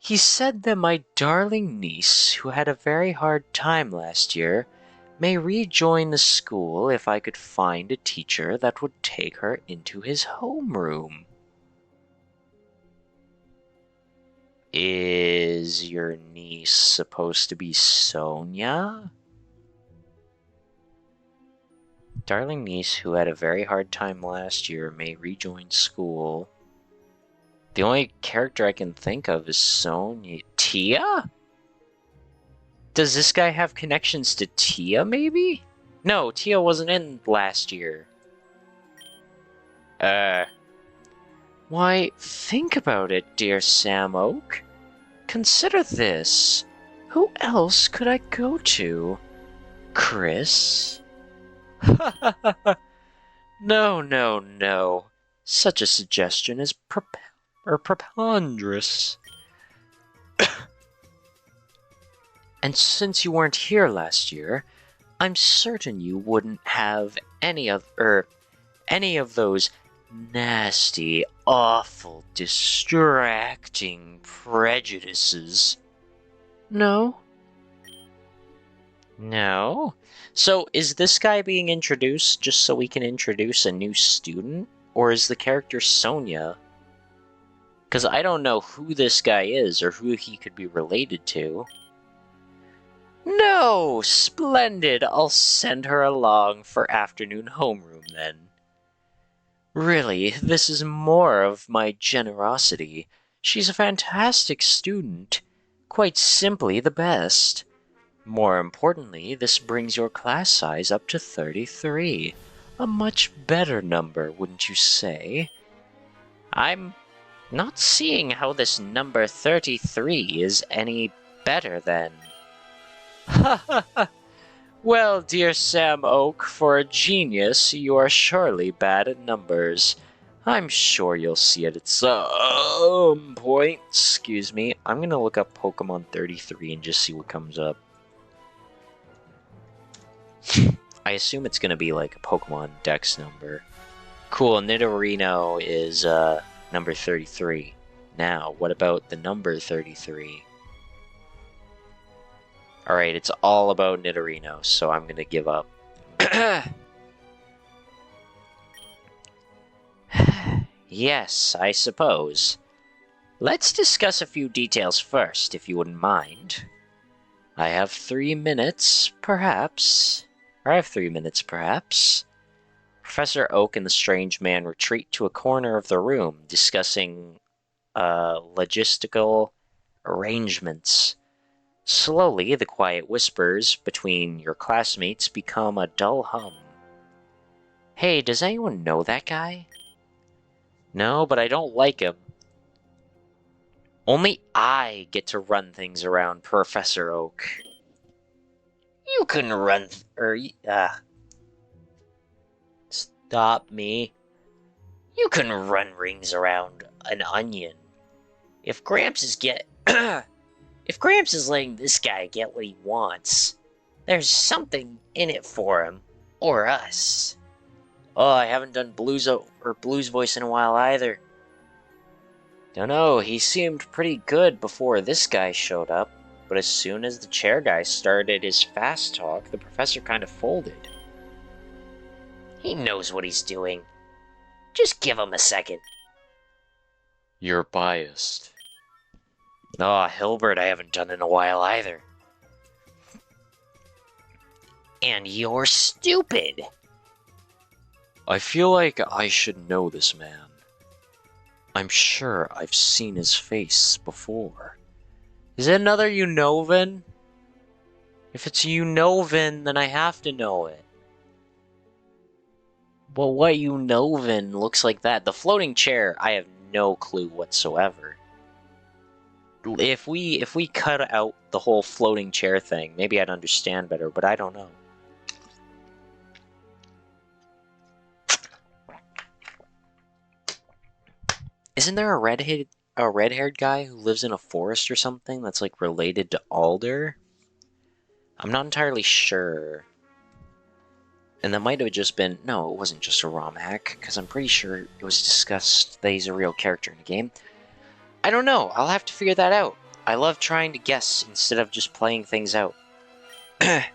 He said that my darling niece, who had a very hard time last year, may rejoin the school if I could find a teacher that would take her into his homeroom. Is your niece supposed to be Sonia? Darling niece who had a very hard time last year may rejoin school. The only character I can think of is Sonia. Tia? Does this guy have connections to Tia, maybe? No, Tia wasn't in last year. Why, think about it, dear Sam Oak. Consider this. Who else could I go to? Chris? No. Such a suggestion is preponderous. And since you weren't here last year, I'm certain you wouldn't have any of those nasty, awful, distracting prejudices. No? No? So, is this guy being introduced just so we can introduce a new student? Or is the character Sonia? Because I don't know who this guy is or who he could be related to. No! Splendid! I'll send her along for afternoon homeroom then. Really, this is more of my generosity. She's a fantastic student. Quite simply the best. More importantly, this brings your class size up to 33. A much better number, wouldn't you say? I'm not seeing how this number 33 is any better than... Well, dear Sam Oak, for a genius, you are surely bad at numbers. I'm sure you'll see it at some point. Excuse me. I'm gonna look up Pokemon 33 and just see what comes up. I assume it's gonna be like a Pokemon Dex number. Cool, Nidorino is number 33. Now, what about the number 33? Alright, it's all about Nidorino, so I'm gonna give up. Yes, I suppose. Let's discuss a few details first, if you wouldn't mind. I have 3 minutes, perhaps. Or I have 3 minutes, perhaps. Professor Oak and the strange man retreat to a corner of the room, discussing logistical arrangements. Slowly, the quiet whispers between your classmates become a dull hum. Hey, does anyone know that guy? No, but I don't like him. Only I get to run things around Professor Oak. You couldn't run, stop me. You couldn't run rings around an onion. If Gramps is if Gramps is letting this guy get what he wants, there's something in it for him. Or us. Oh, I haven't done Blue's voice in a while either. Dunno, he seemed pretty good before this guy showed up, but as soon as the chair guy started his fast talk, the professor kind of folded. He knows what he's doing. Just give him a second. You're biased. Oh, Hilbert I haven't done in a while either. And you're stupid. I feel like I should know this man. I'm sure I've seen his face before. Is it another Unovan? If it's Unovan, then I have to know it. But what Unovan looks like that? The floating chair, I have no clue whatsoever. If we cut out the whole floating chair thing, maybe I'd understand better, but I don't know. Isn't there a red-haired guy who lives in a forest or something that's like related to Alder? I'm not entirely sure. And that might have just been... No, it wasn't just a ROM hack, because I'm pretty sure it was discussed that he's a real character in the game. I don't know, I'll have to figure that out. I love trying to guess instead of just playing things out. I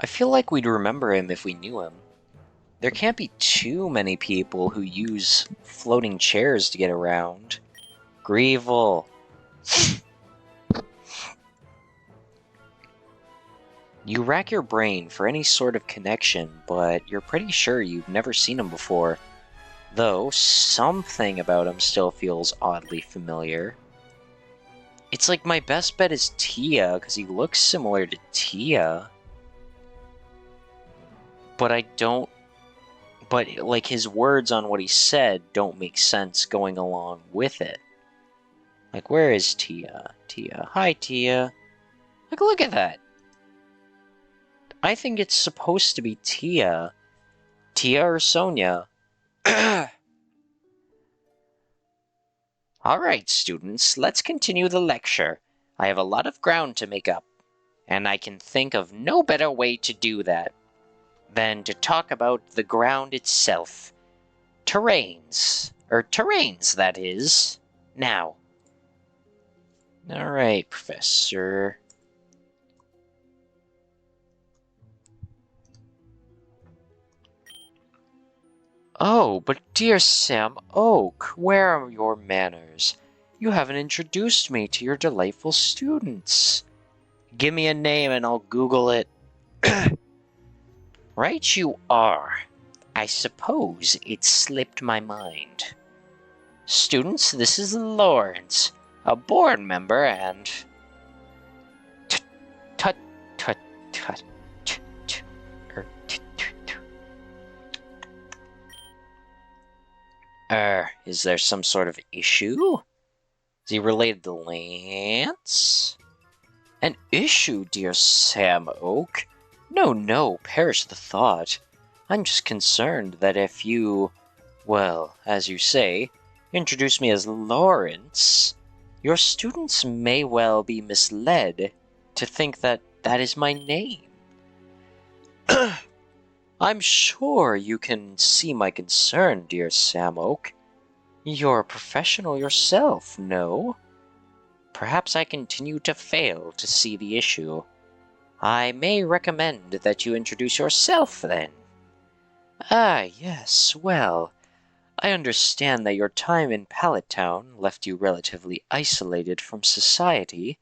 feel like we'd remember him if we knew him. There can't be too many people who use floating chairs to get around. Grievel. You rack your brain for any sort of connection, but you're pretty sure you've never seen him before. Though, something about him still feels oddly familiar. It's like my best bet is Tia, because he looks similar to Tia. But I don't... But, like, his words on what he said don't make sense going along with it. Like, where is Tia? Tia. Hi, Tia. Like, look at that. I think it's supposed to be Tia. Tia or Sonia. Alright, students, let's continue the lecture. I have a lot of ground to make up, and I can think of no better way to do that than to talk about the ground itself. Terrains, that is. Now. Alright, Professor. Oh, but dear Sam Oak, where are your manners? You haven't introduced me to your delightful students. Give me a name and I'll Google it. Right you are. I suppose it slipped my mind. Students, this is Lawrence, a board member and... Tut, tut, tut, tut, tut, tut, tut, is there some sort of issue? Is he related to Lance? An issue, dear Sam Oak? No, no, perish the thought. I'm just concerned that if you, well, as you say, introduce me as Lawrence, your students may well be misled to think that that is my name. I'm sure you can see my concern, dear Sam Oak. You're a professional yourself, no? Perhaps I continue to fail to see the issue. I may recommend that you introduce yourself, then. Ah, yes, well, I understand that your time in Pallet Town left you relatively isolated from society.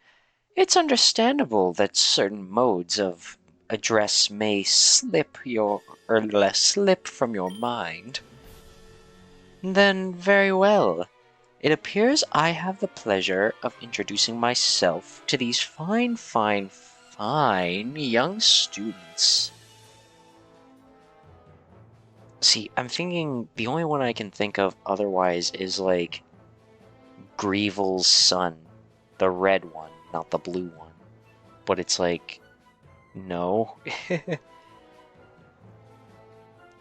It's understandable that certain modes of address may slip from your mind. Then very well. It appears I have the pleasure of introducing myself to these fine young students. See, I'm thinking the only one I can think of otherwise is like Grievel's son, the red one, not the blue one. But it's like, no.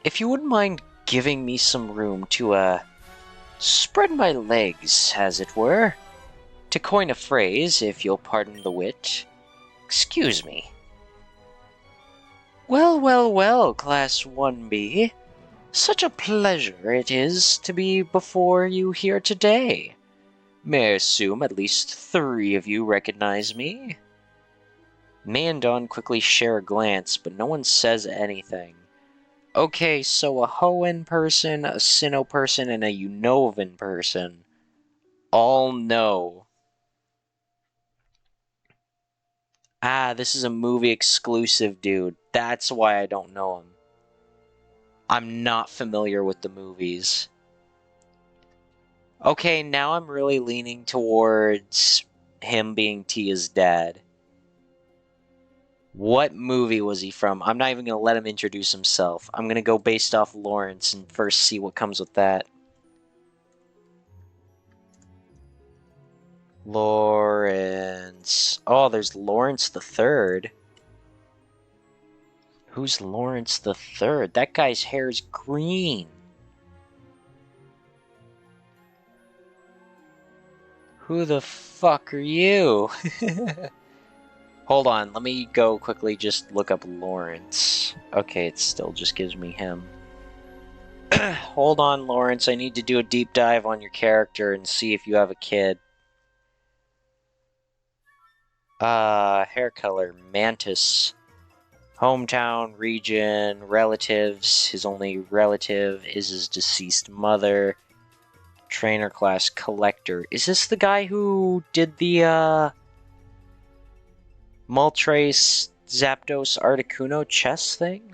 If you wouldn't mind giving me some room to, spread my legs, as it were. To coin a phrase, if you'll pardon the wit. Excuse me. Well, Class 1B. Such a pleasure it is to be before you here today. May I assume at least 3 of you recognize me? May and Dawn quickly share a glance, but no one says anything. Okay, so a Hoenn person, a Sinnoh person, and a Unnovan person all know. Ah, this is a movie exclusive, dude. That's why I don't know him. I'm not familiar with the movies. Okay, now I'm really leaning towards him being Tia's dad. What movie was he from? I'm not even going to let him introduce himself. I'm going to go based off Lawrence and first see what comes with that. Lawrence. Oh, there's Lawrence the Third. Who's Lawrence the Third? That guy's hair's green. Who the fuck are you? Hold on, let me go quickly just look up Lawrence. Okay, it still just gives me him. Hold on, Lawrence, I need to do a deep dive on your character and see if you have a kid. Hair color, Mantis. Hometown, region, relatives. His only relative is his deceased mother. Trainer class, collector. Is this the guy who did the, Moltres Zapdos Articuno chess thing?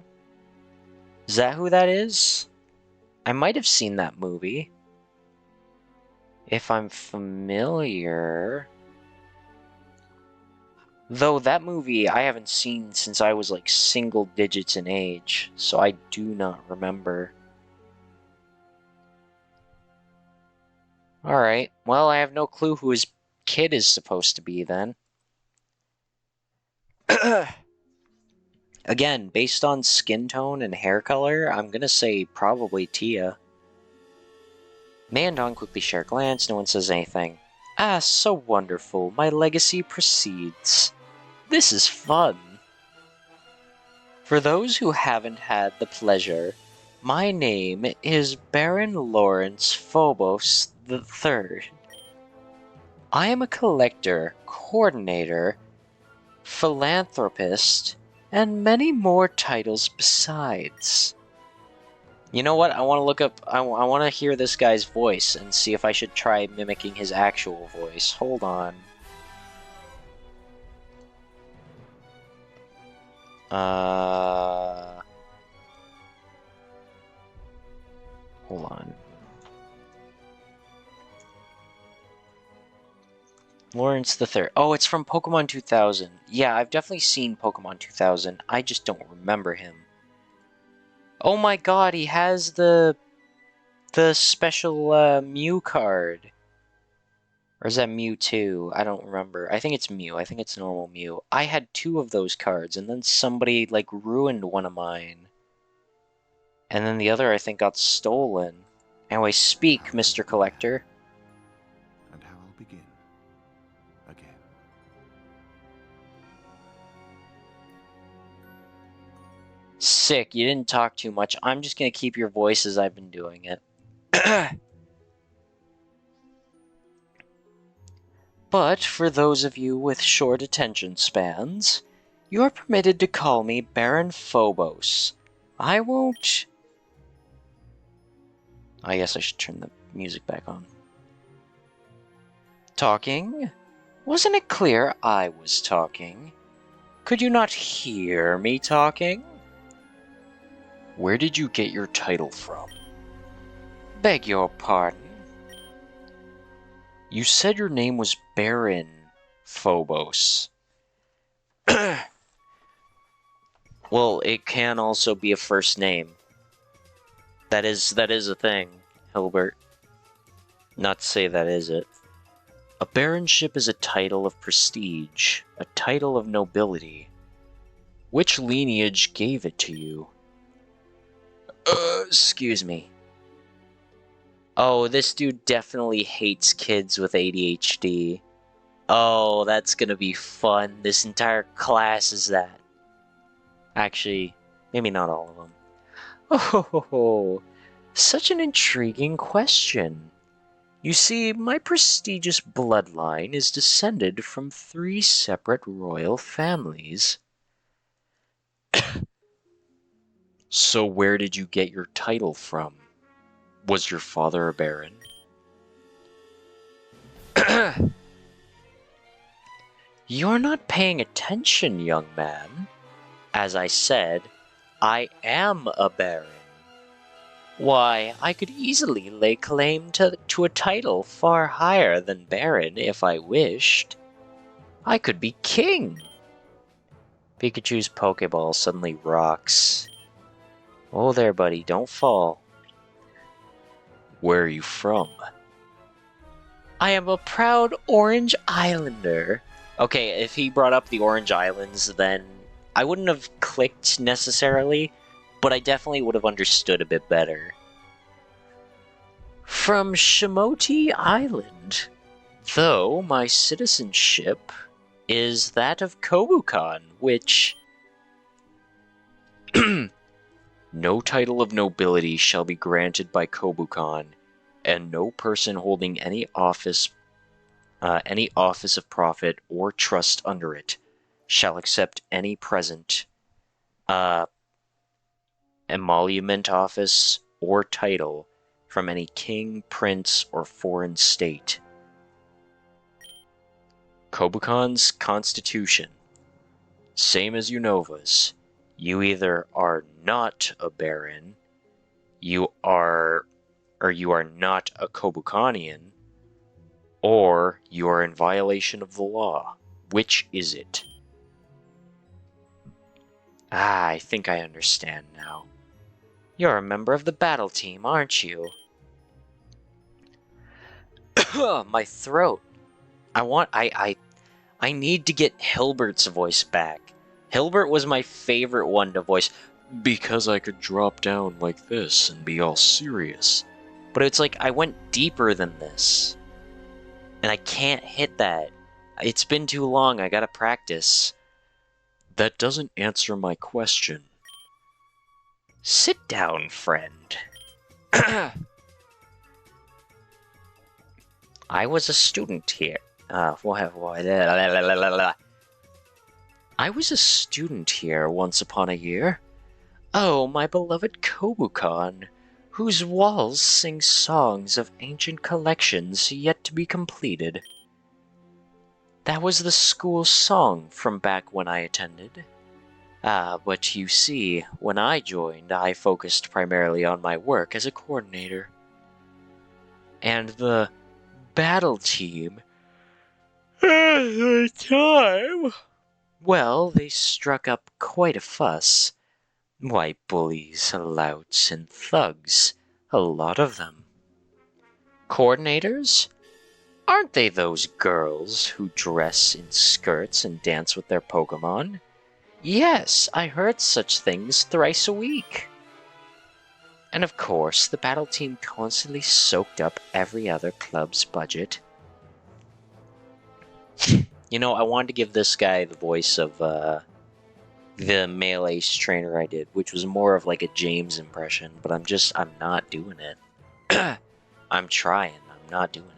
Is that who that is? I might have seen that movie. If I'm familiar. Though that movie I haven't seen since I was like single digits in age, so I do not remember. Alright, well, I have no clue who his kid is supposed to be then. Again, based on skin tone and hair color, I'm gonna say probably Tia. May and Dawn quickly share a glance, no one says anything. Ah, so wonderful, my legacy proceeds. This is fun. For those who haven't had the pleasure, my name is Baron Lawrence Phobos III. I am a collector, coordinator, philanthropist, and many more titles besides. You know what? I want to look up. I want to hear this guy's voice and see if I should try mimicking his actual voice. Hold on. Hold on. Lawrence the Third. Oh, it's from Pokemon 2000. Yeah, I've definitely seen Pokemon 2000. I just don't remember him. Oh my god, he has the special Mew card. Or is that Mewtwo? I don't remember. I think it's Mew. I think it's normal Mew. I had 2 of those cards, and then somebody, like, ruined one of mine. And then the other, I think, got stolen. Anyway, speak, Mr. Collector. And how I'll begin again. Sick, you didn't talk too much. I'm just gonna keep your voice as I've been doing it. But for those of you with short attention spans, you're permitted to call me Baron Phobos. I won't... I guess I should turn the music back on. Talking? Wasn't it clear I was talking? Could you not hear me talking? Where did you get your title from? Beg your pardon? You said your name was Baron Phobos. Well, it can also be a first name. That is a thing, Hilbert. Not to say that is it. A baronship is a title of prestige, a title of nobility. Which lineage gave it to you? Excuse me. Oh, this dude definitely hates kids with ADHD. Oh, that's gonna be fun. This entire class is that. Actually, maybe not all of them. Oh, such an intriguing question. You see, my prestigious bloodline is descended from 3 separate royal families. So where did you get your title from? Was your father a baron? You're not paying attention, young man. As I said, I am a baron. Why, I could easily lay claim to a title far higher than baron if I wished. I could be king. Pikachu's Pokeball suddenly rocks. Oh there, buddy, don't fall. Where are you from? I am a proud Orange Islander. Okay, if he brought up the Orange Islands, then I wouldn't have clicked necessarily, but I definitely would have understood a bit better. From Shimoti Island, though my citizenship is that of Kobukan, which... No title of nobility shall be granted by Kobukan, and no person holding any office of profit or trust under it shall accept any present, emolument office or title from any king, prince, or foreign state. Kobukan's constitution, same as Unova's. You either are not a baron, you are not a Kobukanian, or you are in violation of the law. Which is it? Ah, I think I understand now. You're a member of the battle team, aren't you? My throat. I need to get Hilbert's voice back. Hilbert was my favorite one to voice, because I could drop down like this and be all serious. But it's like I went deeper than this. And I can't hit that. It's been too long, I gotta practice. That doesn't answer my question. Sit down, friend. I was a student here. I was a student here once upon a year. Oh, my beloved Kobukan, whose walls sing songs of ancient collections yet to be completed. That was the school song from back when I attended. But you see, when I joined, I focused primarily on my work as a coordinator. And the battle team, at the time, well, they struck up quite a fuss. Why, bullies, louts, and thugs, a lot of them. Coordinators? Aren't they those girls who dress in skirts and dance with their Pokemon? Yes, I heard such things thrice a week. And of course, the battle team constantly soaked up every other club's budget. You know, I wanted to give this guy the voice of, the the male ace trainer I did, which was more of like a James impression, but I'm not doing it. I'm trying, I'm not doing it.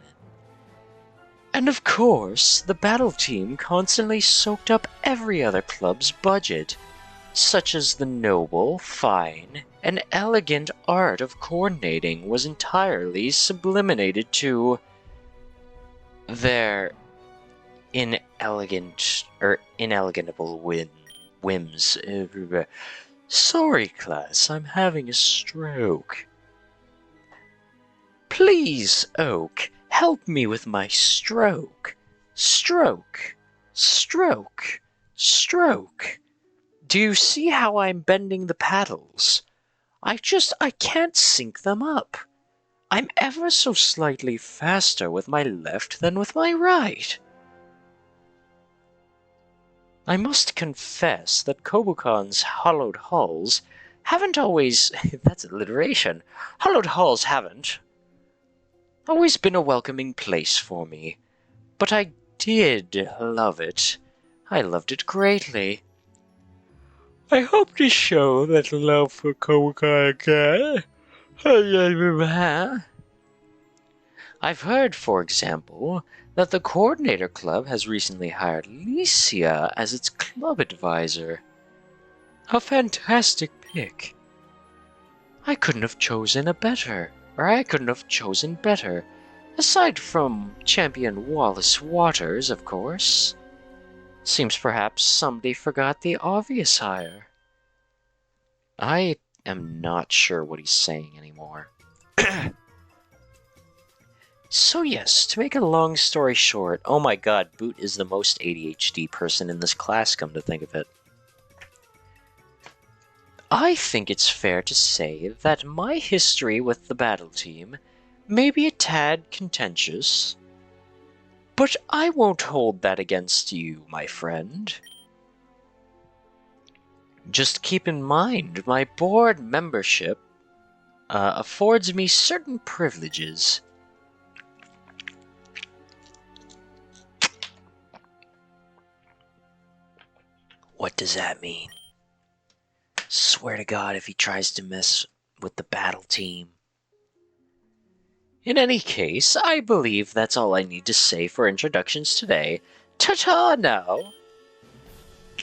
And of course, the battle team constantly soaked up every other club's budget, such as the noble, fine, and elegant art of coordinating was entirely sublimated to their inelegantable whims. Sorry, class, I'm having a stroke. Please, Oak, help me with my stroke. Stroke, stroke, stroke. Do you see how I'm bending the paddles? I can't sync them up. I'm ever so slightly faster with my left than with my right. I must confess that Kobukon's hollowed hulls haven't always... that's alliteration. Hollowed hulls haven't always been a welcoming place for me. But I did love it. I loved it greatly. I hope to show that love for Kobukon again. I've heard, for example, that the Coordinator Club has recently hired Licia as its club advisor. A fantastic pick. I couldn't have chosen better. Aside from Champion Wallace Waters, of course. Seems perhaps somebody forgot the obvious hire. I am not sure what he's saying anymore. So yes, to make a long story short, oh my god, Boot is the most ADHD person in this class, come to think of it. I think it's fair to say that my history with the battle team may be a tad contentious, but I won't hold that against you, my friend. Just keep in mind, my board membership affords me certain privileges. What does that mean? Swear to God if he tries to mess with the battle team. In any case, I believe that's all I need to say for introductions today. Ta-ta now!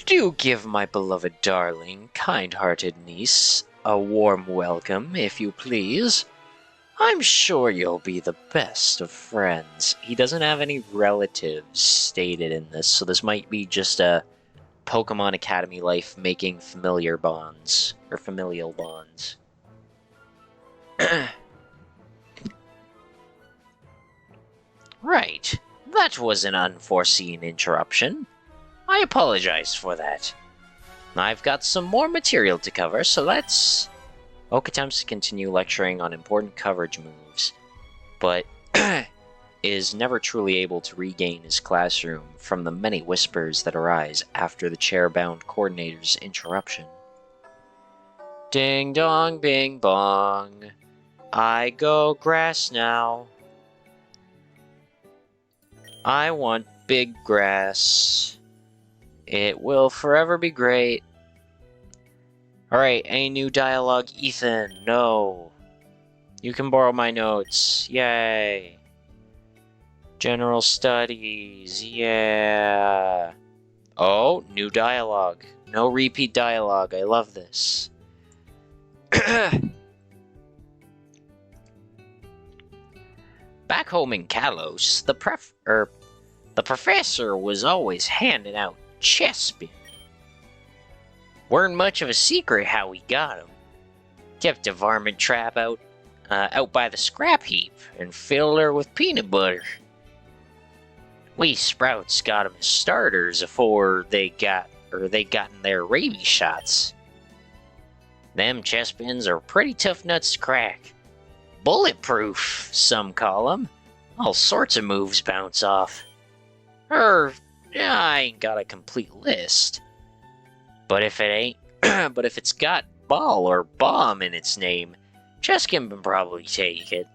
Do give my beloved darling, kind-hearted niece a warm welcome, if you please. I'm sure you'll be the best of friends. He doesn't have any relatives stated in this, so this might be just a Pokemon Academy life making familiar bonds, or familial bonds. Right, that was an unforeseen interruption. I apologize for that. I've got some more material to cover, so let's... Oak attempts to continue lecturing on important coverage moves, but is never truly able to regain his classroom from the many whispers that arise after the chair-bound coordinator's interruption. Ding dong bing bong, I go grass now. I want big grass. It will forever be great. Alright, any new dialogue, Ethan? No. You can borrow my notes. Yay. General studies. Yeah. Oh, new dialogue. No repeat dialogue. I love this. Back home in Kalos, the professor was always handing out chess spin. Weren't much of a secret how he got 'em. Kept a varmint trap out by the scrap heap and filled her with peanut butter. We Sprouts got 'em as starters afore they gotten their rabies shots. Them chess pins are pretty tough nuts to crack. Bulletproof, some call 'em. All sorts of moves bounce off. I ain't got a complete list. But if it's got ball or bomb in its name, chess can probably take it.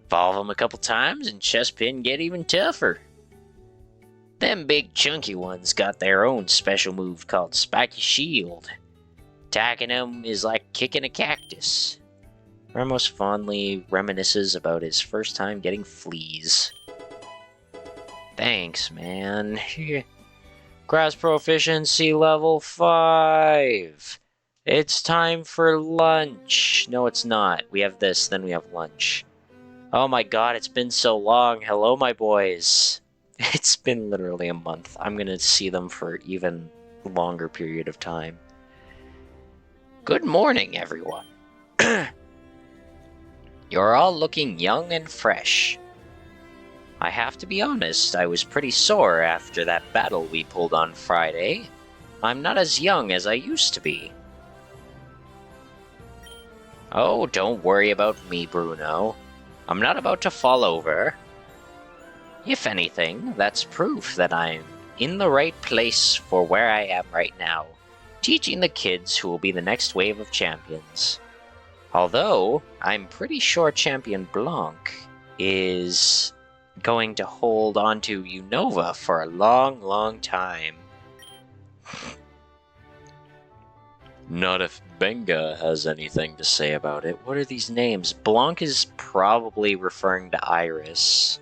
Evolve them a couple times and chess pin get even tougher. Them big chunky ones got their own special move called Spiky Shield. Attacking them is like kicking a cactus. Ramos fondly reminisces about his first time getting fleas. Thanks, man. Grass proficiency level 5. It's time for lunch. No, it's not. We have this, then we have lunch. Oh my god, it's been so long. Hello, my boys. It's been literally a month. I'm gonna see them for even longer period of time. Good morning, everyone. You're all looking young and fresh. I have to be honest, I was pretty sore after that battle we pulled on Friday. I'm not as young as I used to be. Oh, don't worry about me, Bruno. I'm not about to fall over. If anything, that's proof that I'm in the right place for where I am right now, teaching the kids who will be the next wave of champions. Although, I'm pretty sure Champion Blanc is going to hold on to Unova for a long, long time. Not if Benga has anything to say about it. What are these names? Blanc is probably referring to Iris.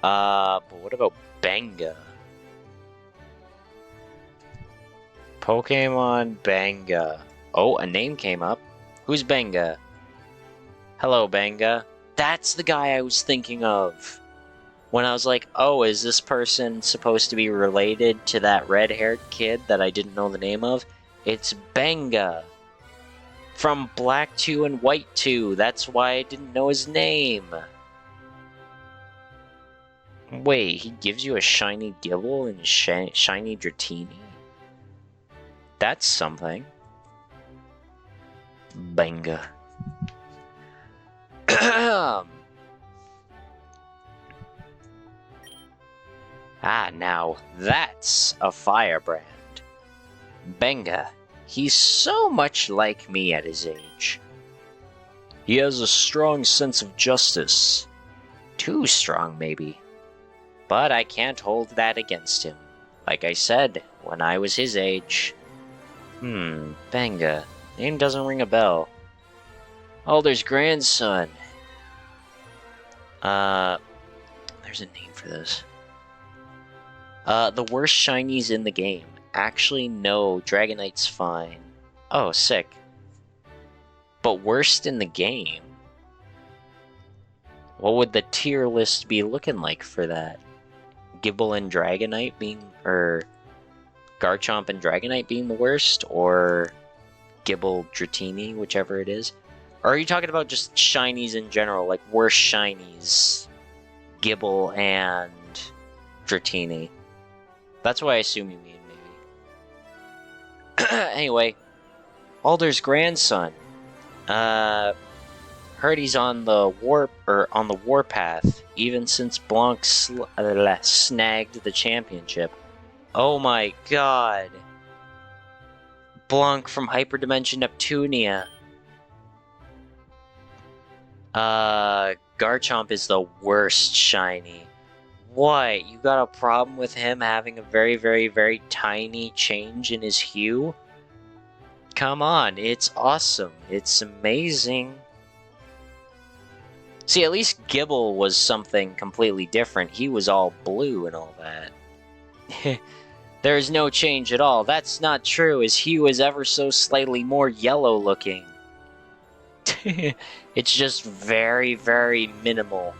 But what about Benga? Pokemon Benga. Oh, a name came up. Who's Benga? Hello, Benga. That's the guy I was thinking of. When I was like, oh, is this person supposed to be related to that red-haired kid that I didn't know the name of? It's Benga. From Black 2 and White 2. That's why I didn't know his name. Wait, he gives you a shiny Gibble and shiny Dratini? That's something. Benga. Now that's a firebrand. Benga. He's so much like me at his age. He has a strong sense of justice. Too strong, maybe. But I can't hold that against him. Like I said, when I was his age. Benga. Name doesn't ring a bell. Alder's grandson. There's a name for this. The worst shinies in the game. Actually, no, Dragonite's fine. Oh, sick. But worst in the game? What would the tier list be looking like for that? Gibble and Dragonite being, or Garchomp and Dragonite being the worst, or Gibble, Dratini, whichever it is? Or are you talking about just shinies in general, like worst shinies? Gibble and Dratini. That's what I assume you mean, maybe. Anyway, Alder's grandson. Heard he's on the warpath, even since Blanc snagged the championship. Oh my god. Blanc from Hyperdimension Neptunia. Garchomp is the worst shiny. What? You got a problem with him having a very, very, very tiny change in his hue? Come on, it's awesome. It's amazing. See, at least Gibble was something completely different. He was all blue and all that. There is no change at all. That's not true. His hue is ever so slightly more yellow looking. It's just very, very minimal.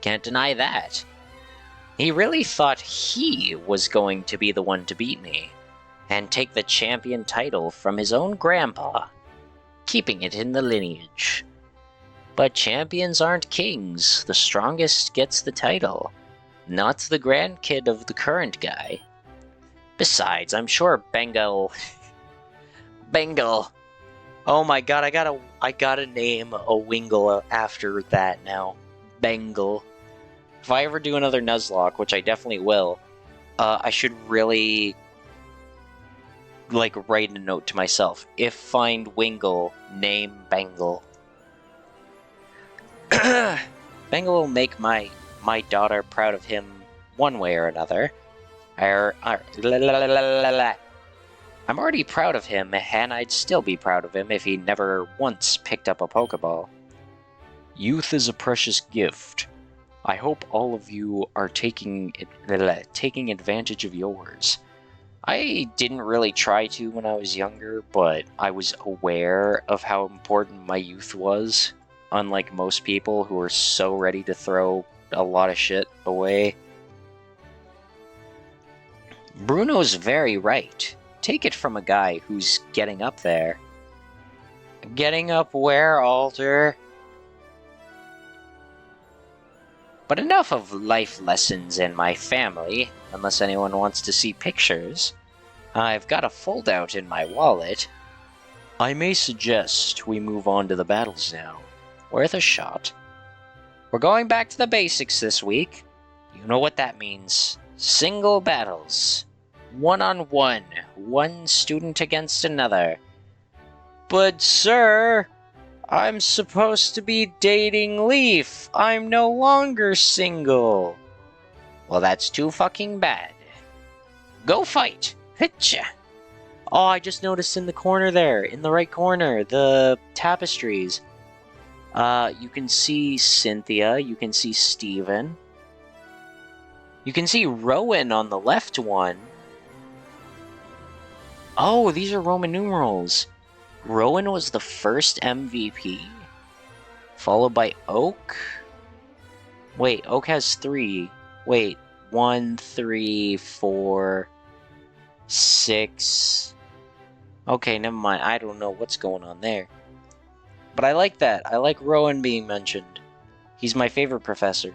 Can't deny that. He really thought he was going to be the one to beat me, and take the champion title from his own grandpa, keeping it in the lineage. But champions aren't kings. The strongest gets the title, not the grandkid of the current guy. Besides, I'm sure Bengal... Oh my god, I gotta name a Wingle after that now. Bengal. If I ever do another Nuzlocke, which I definitely will, I should really, write a note to myself. If find Wingle, name Bengal. Bengal will make my daughter proud of him one way or another. I'm already proud of him, and I'd still be proud of him if he never once picked up a Pokeball. Youth is a precious gift. I hope all of you are taking advantage of yours. I didn't really try to when I was younger, but I was aware of how important my youth was, unlike most people who are so ready to throw a lot of shit away. Bruno's very right. Take it from a guy who's getting up there. Getting up where, Alter? But enough of life lessons and my family, unless anyone wants to see pictures. I've got a foldout in my wallet. I may suggest we move on to the battles now. Worth a shot. We're going back to the basics this week. You know what that means. Single battles. One-on-one. One student against another. But, sir, I'm supposed to be dating Leaf. I'm no longer single. Well, that's too fucking bad. Go fight. Hitcha. Oh, I just noticed in the corner there, in the right corner, the tapestries. You can see Cynthia, you can see Steven. You can see Rowan on the left one. Oh, these are Roman numerals. Rowan was the first MVP, followed by Oak. Wait, Oak has 3. Wait, 1, 3, 4, 6. Okay, never mind. I don't know what's going on there. But I like that. I like Rowan being mentioned. He's my favorite professor.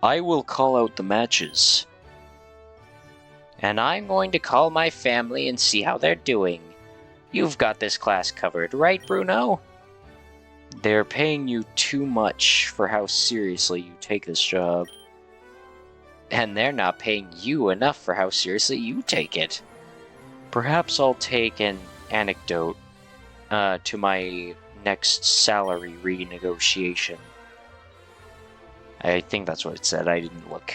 I will call out the matches. And I'm going to call my family and see how they're doing. You've got this class covered, right, Bruno? They're paying you too much for how seriously you take this job. And they're not paying you enough for how seriously you take it. Perhaps I'll take an anecdote to my next salary renegotiation. I think that's what it said. I didn't look.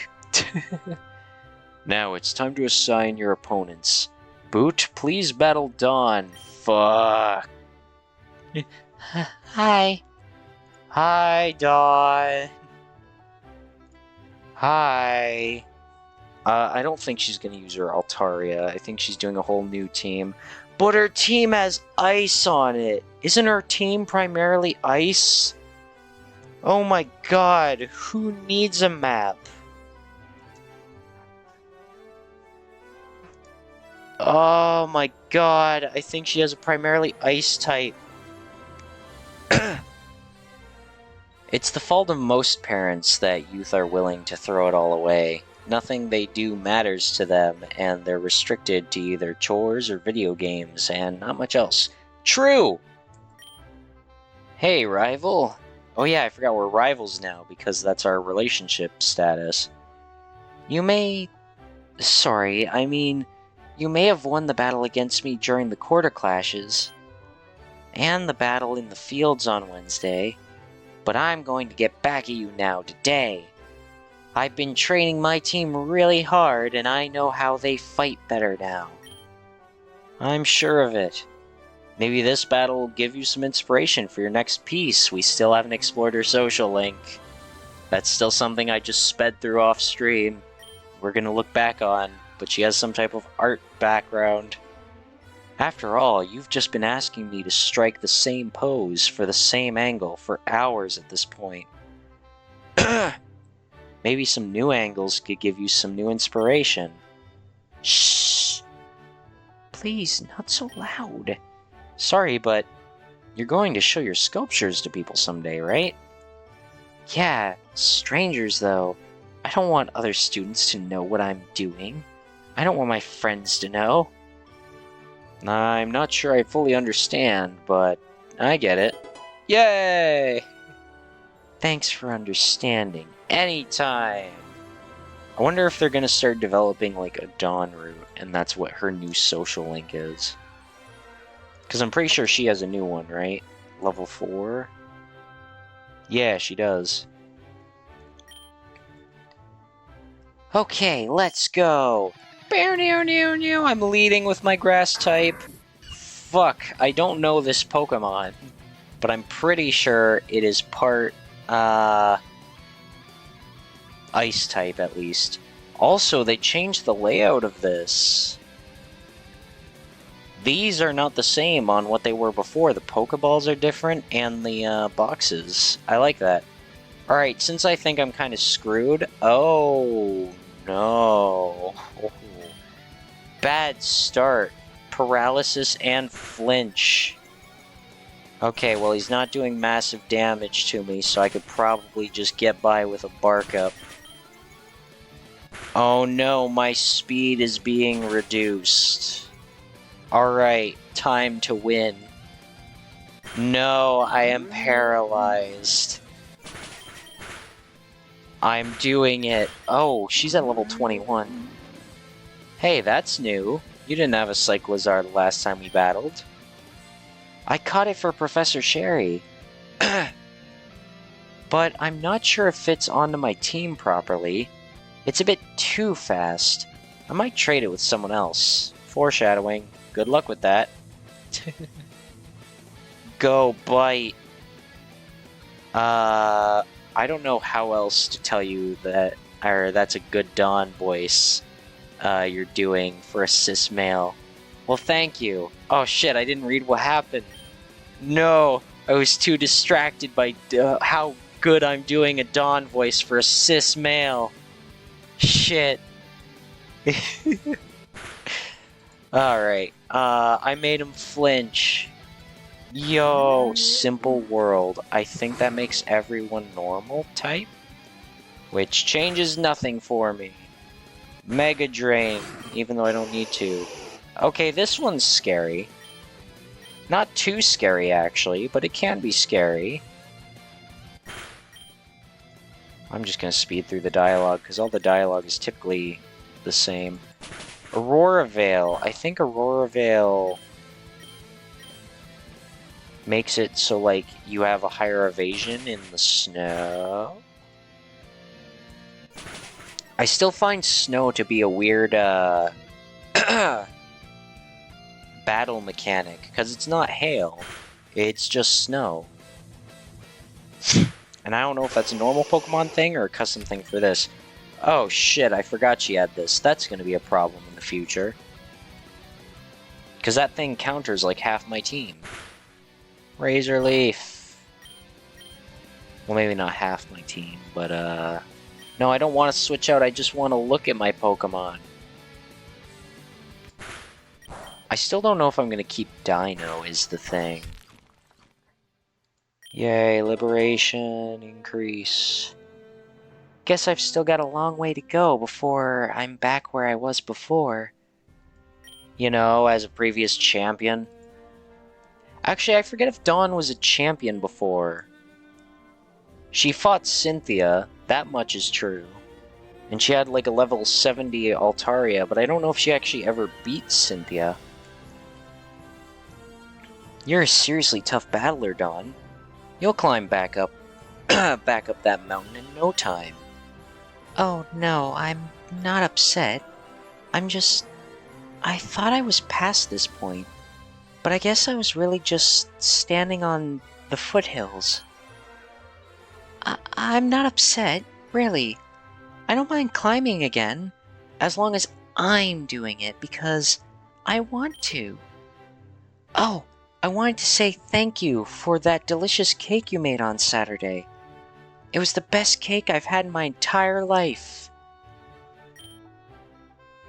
Now it's time to assign your opponents. Boot, please battle Dawn. Fuck. Hi. Hi, Dawn. Hi. I don't think she's gonna use her Altaria. I think she's doing a whole new team. But her team has ice on it. Isn't her team primarily ice? Oh my god, who needs a map? Oh my god, I think she has a primarily ice type. It's the fault of most parents that youth are willing to throw it all away. Nothing they do matters to them, and they're restricted to either chores or video games, and not much else. True! Hey, rival. Oh yeah, I forgot we're rivals now, because that's our relationship status. You may have won the battle against me during the quarter clashes, and the battle in the fields on Wednesday, but I'm going to get back at you now today. I've been training my team really hard, and I know how they fight better now. I'm sure of it. Maybe this battle will give you some inspiration for your next piece. We still haven't explored her social link. That's still something I just sped through off stream. We're gonna look back on, but she has some type of art background. After all, you've just been asking me to strike the same pose for the same angle for hours at this point. Maybe some new angles could give you some new inspiration. Shh! Please, not so loud. Sorry, but you're going to show your sculptures to people someday, right? Yeah, strangers though. I don't want other students to know what I'm doing. I don't want my friends to know. I'm not sure I fully understand, but I get it. Yay! Thanks for understanding. Anytime! I wonder if they're gonna start developing like a Dawn route, and that's what her new social link is. Because I'm pretty sure she has a new one, right? Level 4? Yeah, she does. Okay, let's go! I'm leading with my grass type. Fuck, I don't know this Pokemon, but I'm pretty sure it is part, ice type at least. Also, they changed the layout of this. These are not the same on what they were before. The Pokeballs are different, and the boxes. I like that. Alright, since I think I'm kind of screwed... Oh, no. Bad start. Paralysis and flinch. Okay, well he's not doing massive damage to me, so I could probably just get by with a Bark Up. Oh no, my speed is being reduced. Alright, time to win. No, I am paralyzed. I'm doing it. Oh, she's at level 21. Hey, that's new. You didn't have a Cyclizar the last time we battled. I caught it for Professor Sherry. But I'm not sure it fits onto my team properly. It's a bit too fast. I might trade it with someone else. Foreshadowing. Good luck with that. Go bite. I don't know how else to tell you that, or that's a good Dawn voice you're doing for a cis male. Well, thank you. Oh shit, I didn't read what happened. No, I was too distracted by how good I'm doing a Dawn voice for a cis male. Shit. Alright, I made him flinch. Yo, simple world. I think that makes everyone normal type? Which changes nothing for me. Mega Drain, even though I don't need to. Okay, this one's scary. Not too scary, actually, but it can be scary. I'm just gonna speed through the dialogue, because all the dialogue is typically the same. Aurora Veil. I think Aurora Veil makes it so, like, you have a higher evasion in the snow. I still find snow to be a weird, battle mechanic, because it's not hail, it's just snow. And I don't know if that's a normal Pokemon thing or a custom thing for this. Oh shit, I forgot she had this. That's gonna be a problem in the future. Because that thing counters like half my team. Razor Leaf. Well, maybe not half my team, but no, I don't want to switch out, I just want to look at my Pokemon. I still don't know if I'm going to keep Dino is the thing. Yay, liberation, increase. Guess I've still got a long way to go before I'm back where I was before. You know, as a previous champion. Actually, I forget if Dawn was a champion before. She fought Cynthia, that much is true. And she had like a level 70 Altaria, but I don't know if she actually ever beat Cynthia. You're a seriously tough battler, Dawn. You'll climb back up back up that mountain in no time. Oh no, I'm not upset. I thought I was past this point. But I guess I was really just standing on the foothills. I'm not upset, really. I don't mind climbing again, as long as I'm doing it, because I want to. Oh, I wanted to say thank you for that delicious cake you made on Saturday. It was the best cake I've had in my entire life.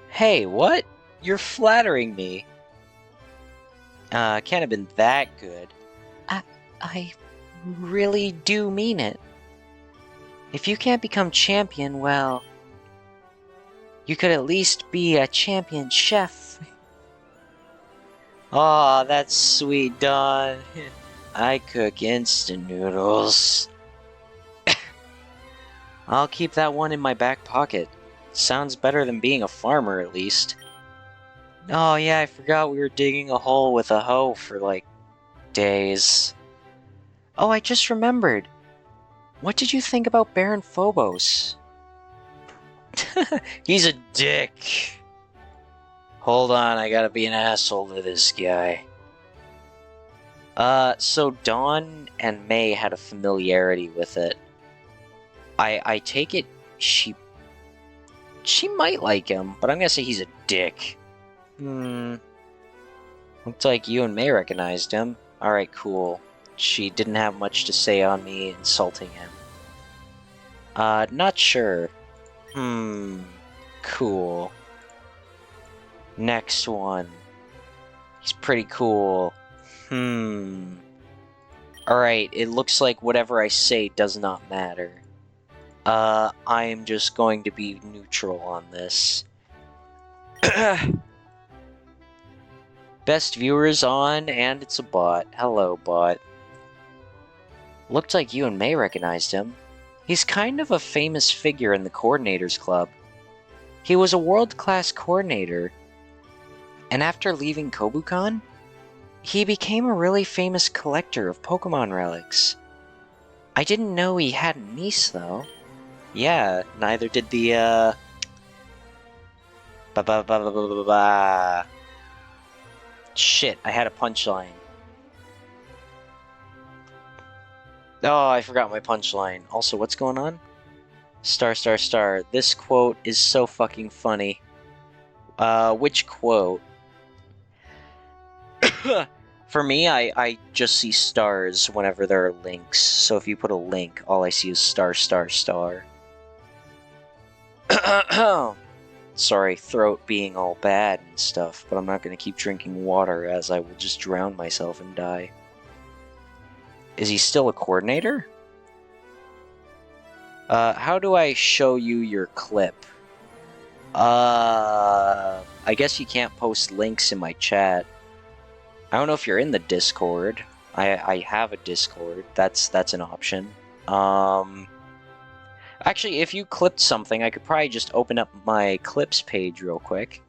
Hey, what? You're flattering me. Can't have been that good. I really do mean it. If you can't become champion, well, you could at least be a champion chef. Aw, that's sweet, Dawn. I cook instant noodles. I'll keep that one in my back pocket. Sounds better than being a farmer, at least. Oh yeah, I forgot we were digging a hole with a hoe for, like, days. Oh, I just remembered. What did you think about Baron Phobos? He's a dick. Hold on, I gotta be an asshole to this guy. So Dawn and May had a familiarity with it. I take it she might like him, but I'm gonna say he's a dick. Looks like you and May recognized him. Alright, cool. She didn't have much to say on me insulting him. Not sure. Cool. Next one. He's pretty cool. Alright, it looks like whatever I say does not matter. I am just going to be neutral on this. Best viewers on, and it's a bot. Hello, bot. Looked like you and May recognized him. He's kind of a famous figure in the Coordinators Club. He was a world-class coordinator, and after leaving Kobukan, he became a really famous collector of Pokemon relics. I didn't know he had a niece, though. Yeah, neither did the, Shit, I had a punchline. Oh, I forgot my punchline. Also, what's going on? Star, star, star. This quote is so fucking funny. Which quote? For me, I just see stars whenever there are links. So if you put a link, all I see is star, star, star. Sorry, throat being all bad and stuff, but I'm not going to keep drinking water as I will just drown myself and die. Is he still a coordinator? How do I show you your clip? I guess you can't post links in my chat. I don't know if you're in the Discord. I have a Discord. That's an option. Actually, if you clipped something, I could probably just open up my clips page real quick.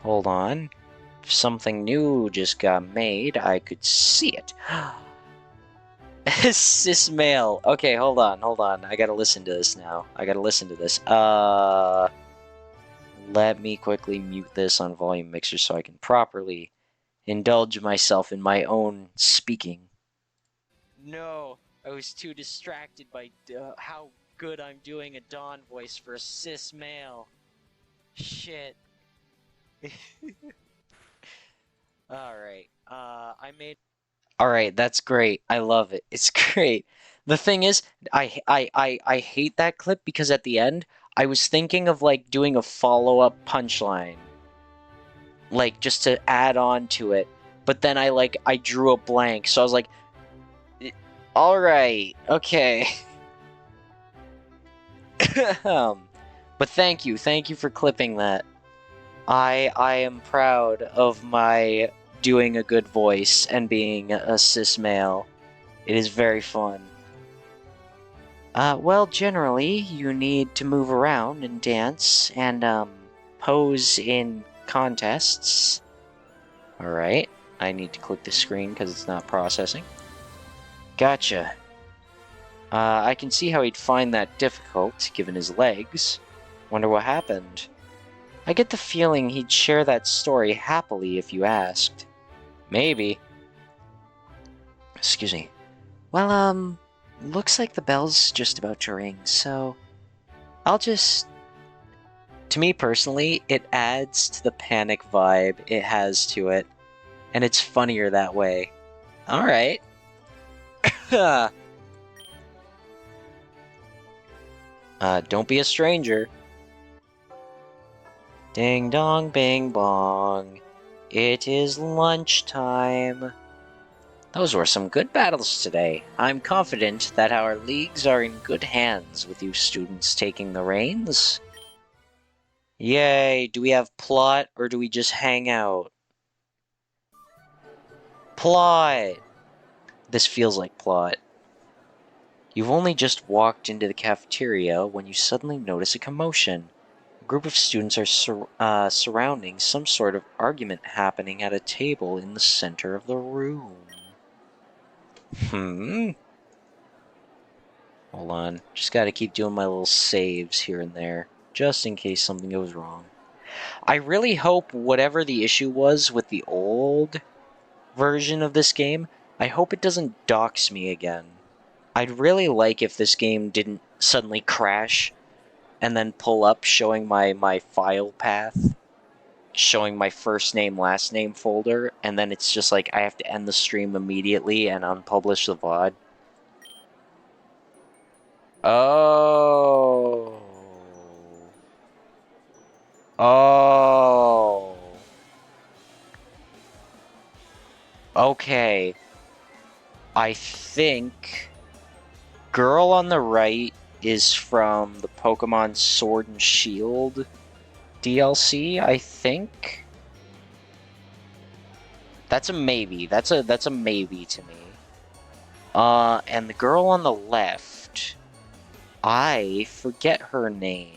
Hold on. If something new just got made, I could see it. Cis male. Okay, hold on. I gotta listen to this now. Let me quickly mute this on volume mixer so I can properly indulge myself in my own speaking. No, I was too distracted by how good I'm doing a Dawn voice for a cis male. Shit. Alright, I made... Alright, that's great. I love it. It's great. The thing is, I hate that clip because at the end, I was thinking of, like, doing a follow-up punchline. Like, just to add on to it. But then I drew a blank, so I was like, alright, okay. But thank you for clipping that. I am proud of my doing a good voice and being a cis male. It is very fun. Well, generally, you need to move around and dance and, pose in contests. Alright, I need to click the screen because it's not processing. Gotcha. I can see how he'd find that difficult, given his legs. Wonder what happened. I get the feeling he'd share that story happily if you asked. Maybe. Excuse me. Well, looks like the bell's just about to ring, so I'll just... To me personally, it adds to the panic vibe it has to it, and it's funnier that way. Alright. Don't be a stranger. Ding dong bing bong. It is lunchtime. Those were some good battles today. I'm confident that our leagues are in good hands with you students taking the reins. Yay, do we have plot or do we just hang out? Plot! This feels like plot. You've only just walked into the cafeteria when you suddenly notice a commotion. A group of students are surrounding some sort of argument happening at a table in the center of the room. Hmm. Hold on. Just gotta keep doing my little saves here and there, just in case something goes wrong. I really hope whatever the issue was with the old version of this game, I hope it doesn't dox me again. I'd really like if this game didn't suddenly crash and then pull up showing my file path, showing my first name, last name folder, and then it's just like I have to end the stream immediately and unpublish the VOD. Oh. Oh. Okay. I think girl on the right is from the Pokemon Sword and Shield DLC, I think. That's a maybe. That's a maybe to me. And the girl on the left, I forget her name.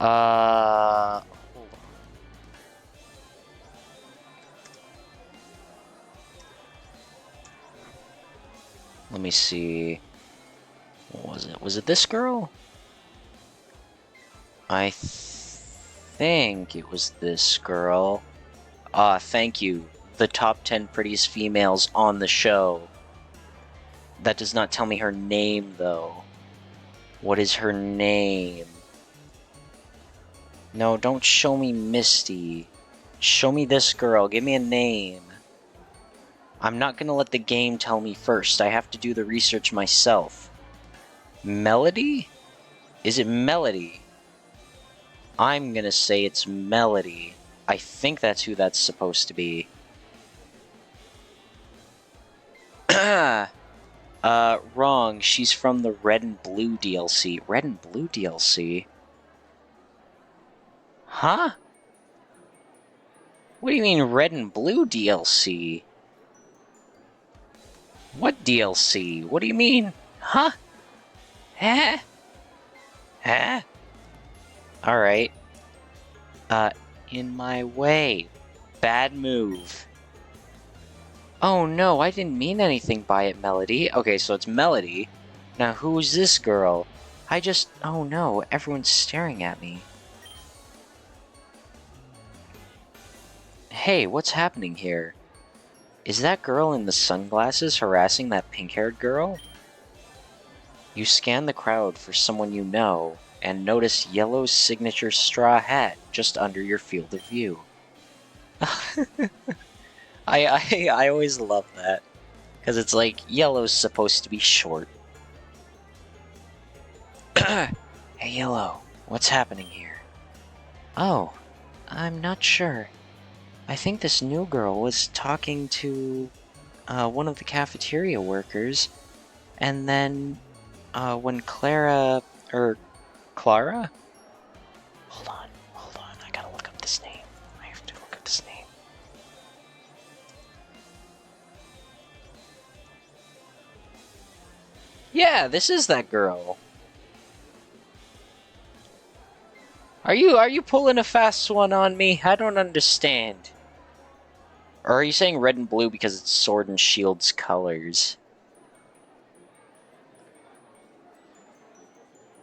Hold on. Let me see. What was it? Was it this girl? I think it was this girl. Thank you. The top 10 prettiest females on the show. That does not tell me her name, though. What is her name? No, don't show me Misty. Show me this girl. Give me a name. I'm not gonna let the game tell me first. I have to do the research myself. Melody? Is it Melody? I'm gonna say it's Melody. I think that's who that's supposed to be. Wrong. She's from the Red and Blue DLC. Red and Blue DLC? Huh? What do you mean Red and Blue DLC? What DLC? What do you mean? Huh? Huh? Huh? Alright. In my way. Bad move. Oh no, I didn't mean anything by it, Melody. Okay, so it's Melody. Now who's this girl? Oh no, everyone's staring at me. Hey, what's happening here? Is that girl in the sunglasses harassing that pink-haired girl? You scan the crowd for someone you know, and notice Yellow's signature straw hat just under your field of view. I always love that. Because it's like, Yellow's supposed to be short. Hey, Yellow, what's happening here? Oh, I'm not sure. I think this new girl was talking to one of the cafeteria workers, and then when Clara... Clara? Hold on, I gotta look up this name. I have to look up this name. Yeah, this is that girl. Are you pulling a fast one on me? I don't understand. Or are you saying red and blue because it's Sword and Shield's colors?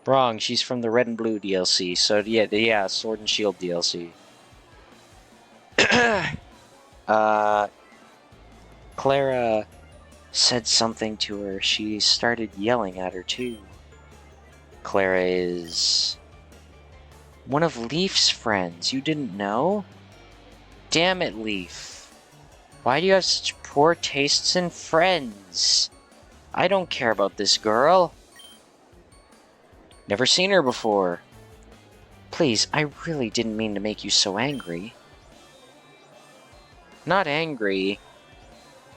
Wrong, she's from the Red and Blue DLC, so yeah, Sword and Shield DLC. Clara said something to her. She started yelling at her, too. Clara is... one of Leaf's friends. You didn't know? Damn it, Leaf. Why do you have such poor tastes in friends? I don't care about this girl. Never seen her before. Please, I really didn't mean to make you so angry. Not angry.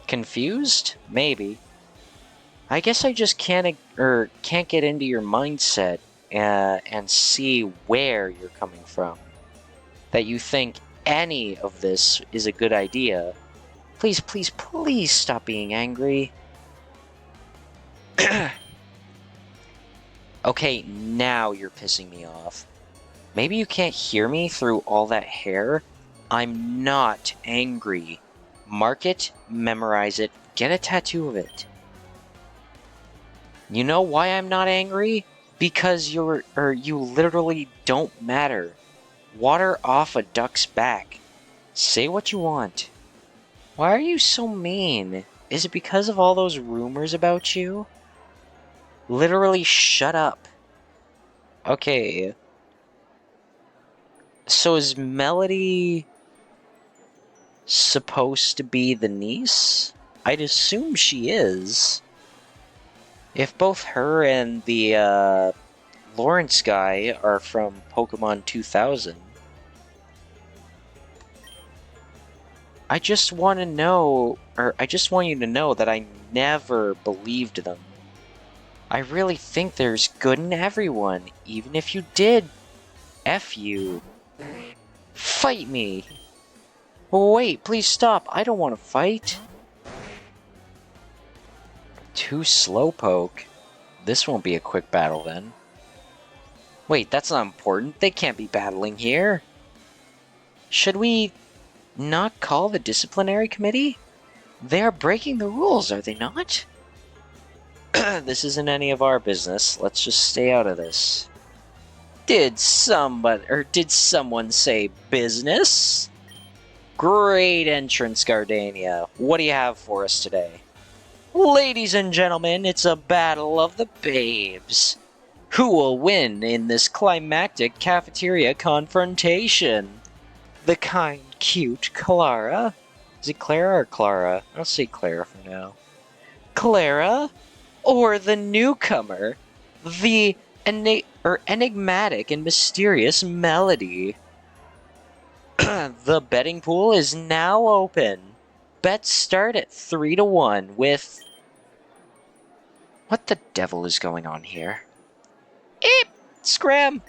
Confused? Maybe. I guess I just can't get into your mindset and see where you're coming from. That you think any of this is a good idea. Please, please, please stop being angry. Okay, now you're pissing me off. Maybe you can't hear me through all that hair? I'm not angry. Mark it, memorize it, Get a tattoo of it. You know why I'm not angry? Because you literally don't matter. Water off a duck's back. Say what you want. Why are you so mean? Is it because of all those rumors about you? Literally shut up. Okay. So is Melody supposed to be the niece? I'd assume she is. If both her and the Lawrence guy are from Pokemon 2000. I just want to know, or I just want you to know that I never believed them. I really think there's good in everyone, even if you did. F you. Fight me. Wait, please stop. I don't want to fight. Too slowpoke. This won't be a quick battle then. Wait, that's not important. They can't be battling here. Should we not call the disciplinary committee? They are breaking the rules, are they not? This isn't any of our business. Let's just stay out of this. Did someone say business? Great entrance, Gardania. What do you have for us today? Ladies and gentlemen, it's a battle of the babes. Who will win in this climactic cafeteria confrontation? The kind, cute Clara? Is it Clara or Clara? I'll say Clara for now. Clara? Or the newcomer? The enigmatic and mysterious Melody? The betting pool is now open. Bets start at 3-1 with... What the devil is going on here? Eep! Scram!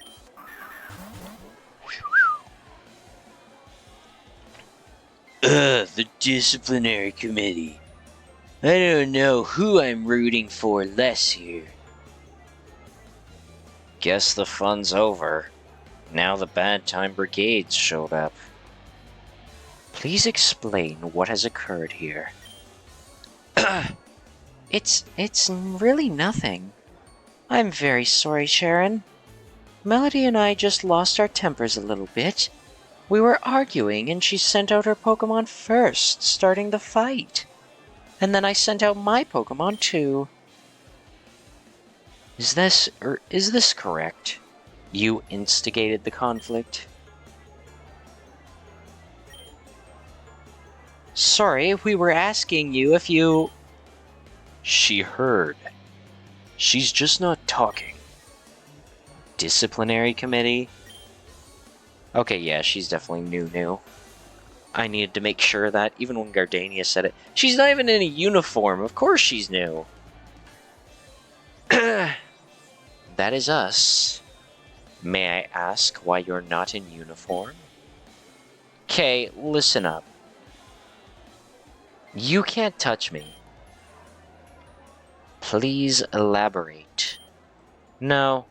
The disciplinary committee. I don't know who I'm rooting for less here. Guess the fun's over. Now the bad time brigades showed up. Please explain what has occurred here. It's really nothing. I'm very sorry, Sharon. Melody and I just lost our tempers a little bit. We were arguing and she sent out her Pokemon first, starting the fight. And then I sent out my Pokemon too. Is this correct? You instigated the conflict? Sorry, we were asking you if you... She heard. She's just not talking. Disciplinary committee? Okay, yeah, she's definitely new. I needed to make sure of that, even when Gardania said it. She's not even in a uniform, of course she's new. That is us. May I ask why you're not in uniform? Okay, listen up. You can't touch me. Please elaborate. No.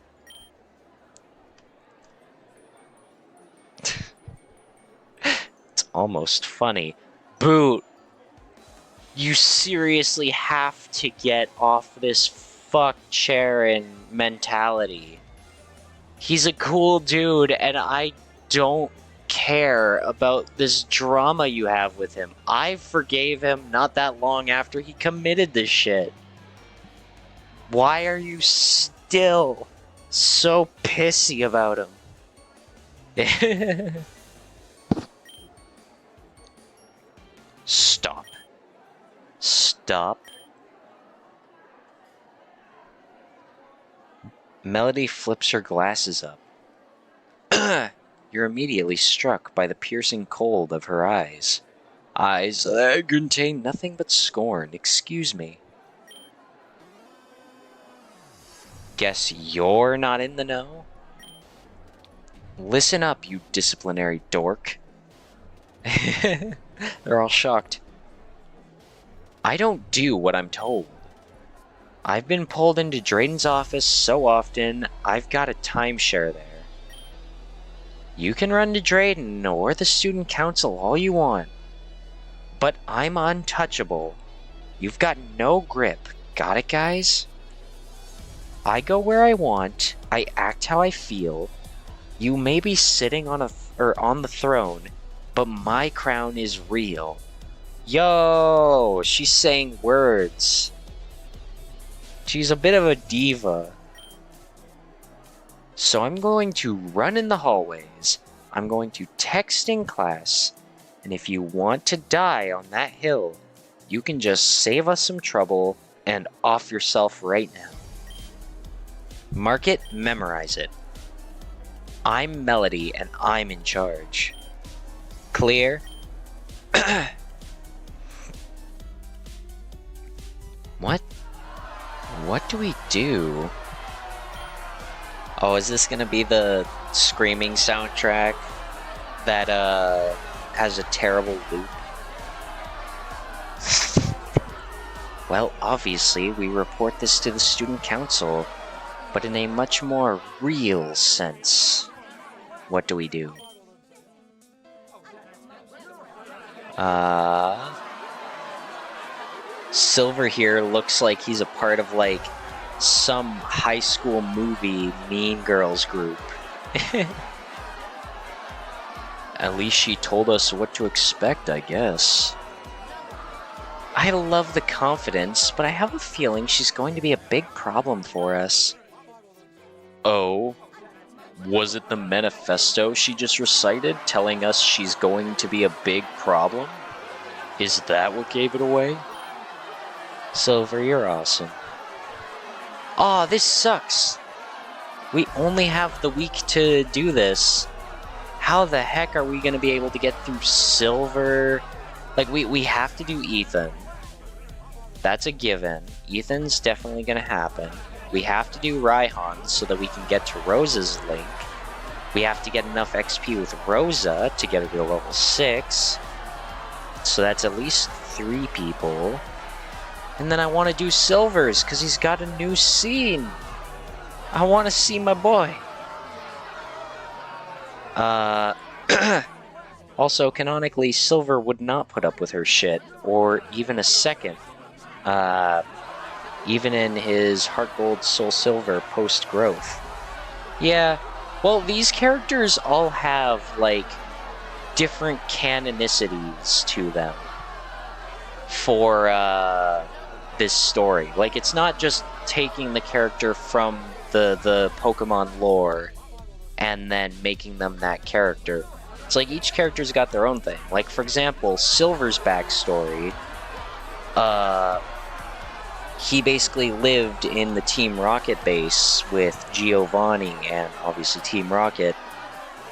It's almost funny. Boot, you seriously have to get off this fuck Charon mentality. He's a cool dude, and I don't care about this drama you have with him. I forgave him not that long after he committed this shit. Why are you still so pissy about him? Stop. Stop. Melody flips her glasses up. You're immediately struck by the piercing cold of her eyes. Eyes that contain nothing but scorn. Excuse me. Guess you're not in the know? Listen up, you disciplinary dork. They're all shocked. I don't do what I'm told. I've been pulled into Drayden's office so often, I've got a timeshare there. You can run to Drayden or the student council all you want, but I'm untouchable. You've got no grip. Got it, guys? I go where I want. I act how I feel. You may be sitting on on the throne, but my crown is real. Yo, she's saying words. She's a bit of a diva. So I'm going to run in the hallways. I'm going to text in class. And if you want to die on that hill, you can just save us some trouble and off yourself right now. Mark it, memorize it. I'm Melody and I'm in charge. Clear? What? What do we do? Oh, is this gonna be the screaming soundtrack that has a terrible loop? Well, obviously, we report this to the student council, but in a much more real sense. What do we do? Silver here looks like he's a part of, like, some high school movie Mean Girls group. At least she told us what to expect, I guess. I love the confidence, but I have a feeling she's going to be a big problem for us. Oh? Was it the manifesto she just recited telling us she's going to be a big problem? Is that what gave it away? Silver, you're awesome. Aw, this sucks. We only have the week to do this. How the heck are we going to be able to get through Silver? Like, we have to do Ethan. That's a given. Ethan's definitely going to happen. We have to do Raihan so that we can get to Rosa's link. We have to get enough XP with Rosa to get her to level 6. So that's at least 3 people. And then I want to do Silver's because he's got a new scene. I want to see my boy. Also, canonically, Silver would not put up with her shit, or even a second. Even in his Heart Gold Soul Silver post-growth. Yeah, well, these characters all have, like, different canonicities to them for, this story. Like, it's not just taking the character from the Pokemon lore and then making them that character. It's like each character's got their own thing. Like, for example, Silver's backstory, he basically lived in the Team Rocket base with Giovanni and obviously Team Rocket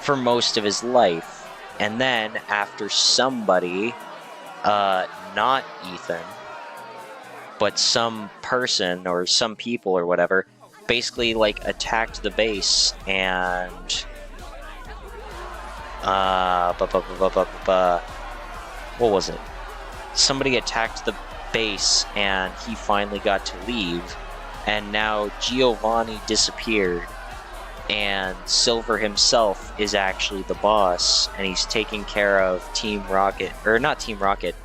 for most of his life. And then after somebody, not Ethan, but some person or some people or whatever, basically, like, attacked the base and what was it? Somebody attacked the base and he finally got to leave, and now Giovanni disappeared and Silver himself is actually the boss, and he's taking care of Team Rocket, or not Team Rocket,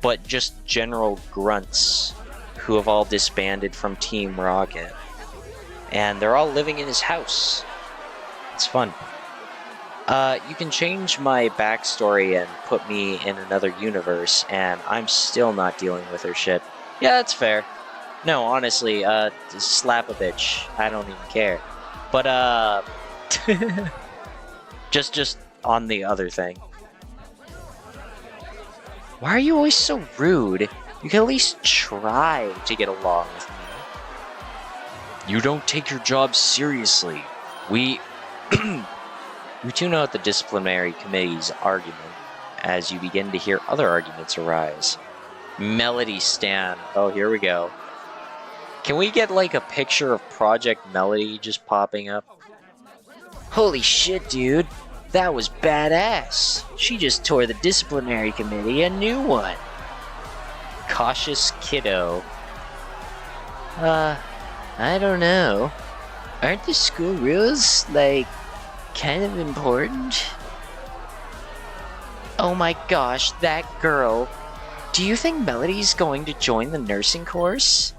but just general grunts who have all disbanded from Team Rocket. And they're all living in his house. It's fun. You can change my backstory and put me in another universe, and I'm still not dealing with her shit. Yeah, that's fair. No, honestly, just slap a bitch. I don't even care. But, just on the other thing. Why are you always so rude? You can at least try to get along with me. You don't take your job seriously. We tune out the disciplinary committee's argument as you begin to hear other arguments arise. Melody Stan. Oh, here we go. Can we get, like, a picture of Project Melody just popping up? Holy shit, dude. That was badass. She just tore the disciplinary committee a new one. Cautious kiddo. I don't know. Aren't the school rules, like, kind of important? Oh my gosh, that girl. Do you think Melody's going to join the nursing course?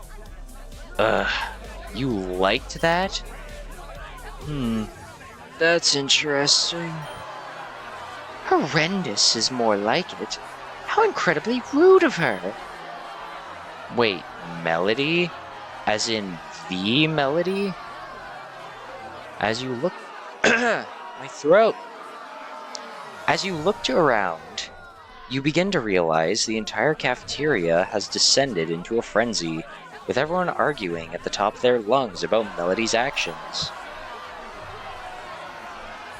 You liked that? That's interesting. Horrendous is more like it. How incredibly rude of her. Wait, Melody? As in the Melody? As you look... My throat! As you looked around, you begin to realize the entire cafeteria has descended into a frenzy, with everyone arguing at the top of their lungs about Melody's actions.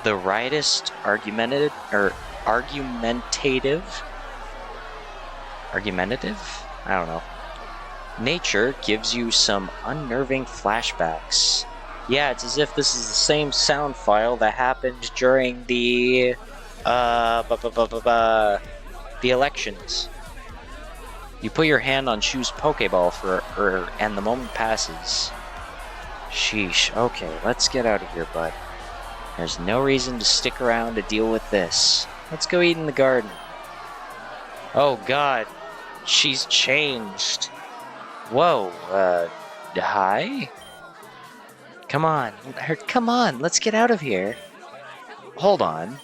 The riotous, argumentative? I don't know. Nature gives you some unnerving flashbacks. Yeah, it's as if this is the same sound file that happened during the elections. You put your hand on Shu's Pokeball and the moment passes. Sheesh, okay, let's get out of here, bud. There's no reason to stick around to deal with this. Let's go eat in the garden. Oh god, she's changed. Whoa, hi? Come on, let's get out of here. Hold on.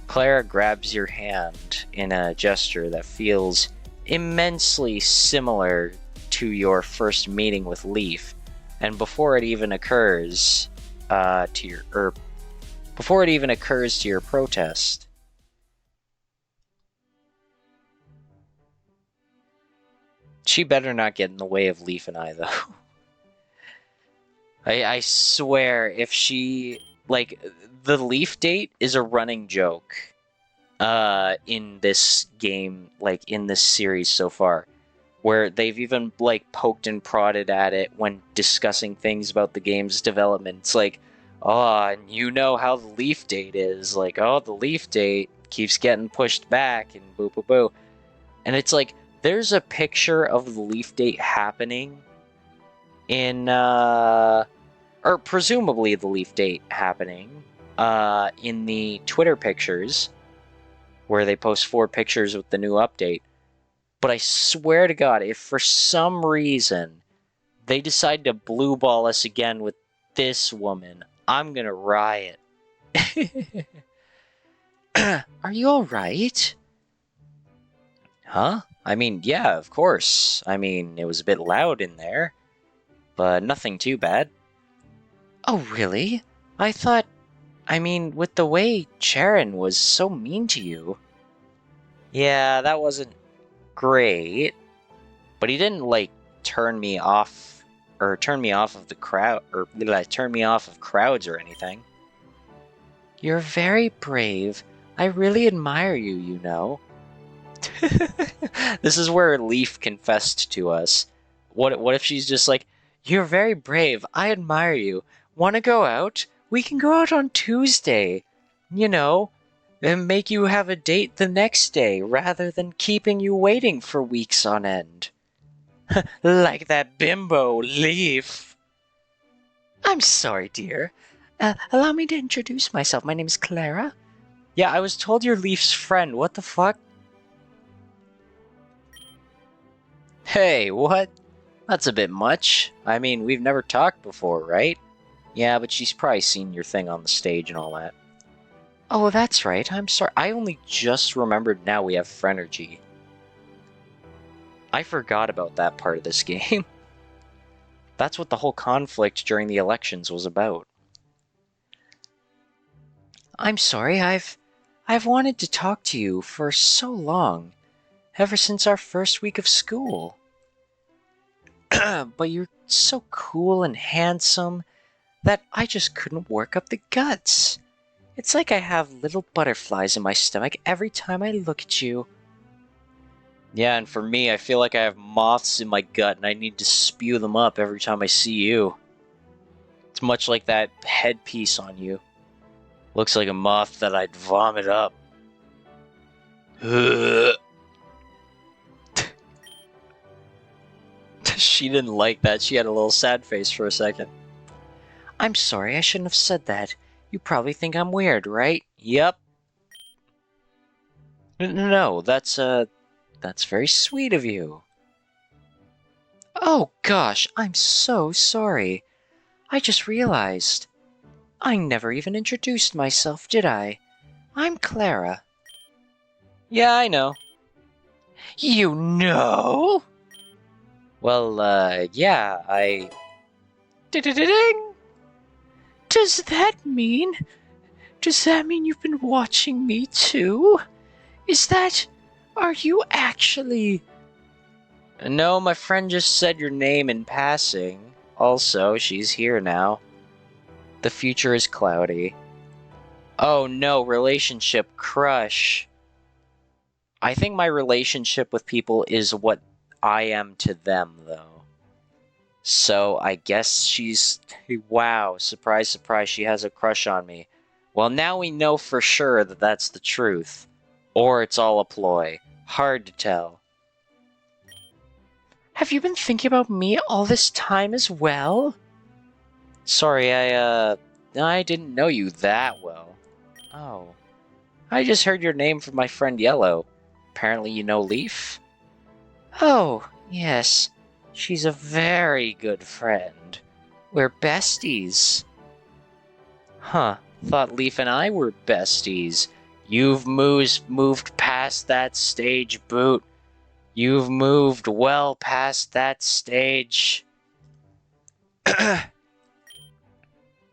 Clara grabs your hand in a gesture that feels immensely similar to your first meeting with Leaf, and before it even occurs to your protest. She better not get in the way of Leaf and I, though. I swear, if she... Like, the Leaf date is a running joke in this game, like, in this series so far. Where they've even, like, poked and prodded at it when discussing things about the game's development. It's like, oh, and you know how the Leaf date is. Like, oh, the Leaf date keeps getting pushed back, and boo boo boo. And it's like, there's a picture of the Leaf date happening in, or presumably the Leaf date happening, in the Twitter pictures, where they post 4 pictures with the new update. But I swear to God, if for some reason they decide to blue ball us again with this woman, I'm gonna riot. Are you alright? Huh? I mean, yeah, of course. I mean, it was a bit loud in there, but nothing too bad. Oh, really? With the way Charon was so mean to you. Yeah, that wasn't great, but he didn't, like, turn me off of the crowd, or turn me off of crowds or anything. You're very brave. I really admire you, you know. This is where Leaf confessed to us. What if she's just like, you're very brave, I admire you. Wanna go out? We can go out on Tuesday. You know, and make you have a date the next day, rather than keeping you waiting for weeks on end. Like that bimbo, Leaf. I'm sorry, dear. Allow me to introduce myself. My name is Clara. Yeah, I was told you're Leaf's friend. What the fuck? Hey, what? That's a bit much. I mean, we've never talked before, right? Yeah, but she's probably seen your thing on the stage and all that. Oh, that's right. I'm sorry. I only just remembered now we have Phrenergy. I forgot about that part of this game. That's what the whole conflict during the elections was about. I'm sorry, I've wanted to talk to you for so long. Ever since our first week of school. But you're so cool and handsome that I just couldn't work up the guts. It's like I have little butterflies in my stomach every time I look at you. Yeah, and for me, I feel like I have moths in my gut and I need to spew them up every time I see you. It's much like that headpiece on you. Looks like a moth that I'd vomit up. She didn't like that. She had a little sad face for a second. I'm sorry, I shouldn't have said that. You probably think I'm weird, right? Yep. No, that's That's very sweet of you. Oh gosh, I'm so sorry. I just realized. I never even introduced myself, did I? I'm Clara. Yeah, I know. You know? Well, yeah, Ding! Does that mean you've been watching me too? Are you actually... No, my friend just said your name in passing. Also, she's here now. The future is cloudy. Oh no, relationship crush. I think my relationship with people is what I am to them, though. So I guess she's... Wow, surprise, surprise, she has a crush on me. Well, now we know for sure that that's the truth. Or it's all a ploy. Hard to tell. Have you been thinking about me all this time as well? Sorry, I didn't know you that well. Oh. I just heard your name from my friend Yellow. Apparently you know Leaf? Oh, yes. She's a very good friend. We're besties. Huh. Thought Leaf and I were besties. You've moved past that stage, Boot. You've moved well past that stage.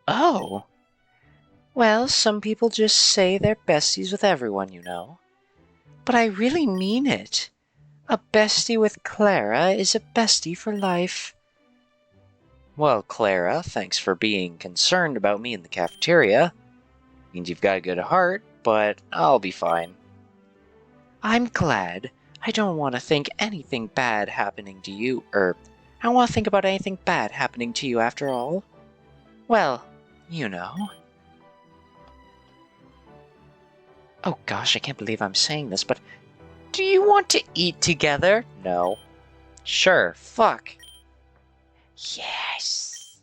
Oh. Well, some people just say they're besties with everyone, you know. But I really mean it. A bestie with Clara is a bestie for life. Well, Clara, thanks for being concerned about me in the cafeteria. Means you've got a good heart, but I'll be fine. I'm glad. I don't want to think anything bad happening to you, I don't want to think about anything bad happening to you after all. Well, you know. Oh gosh, I can't believe I'm saying this, but do you want to eat together? No. Sure, fuck. Yes.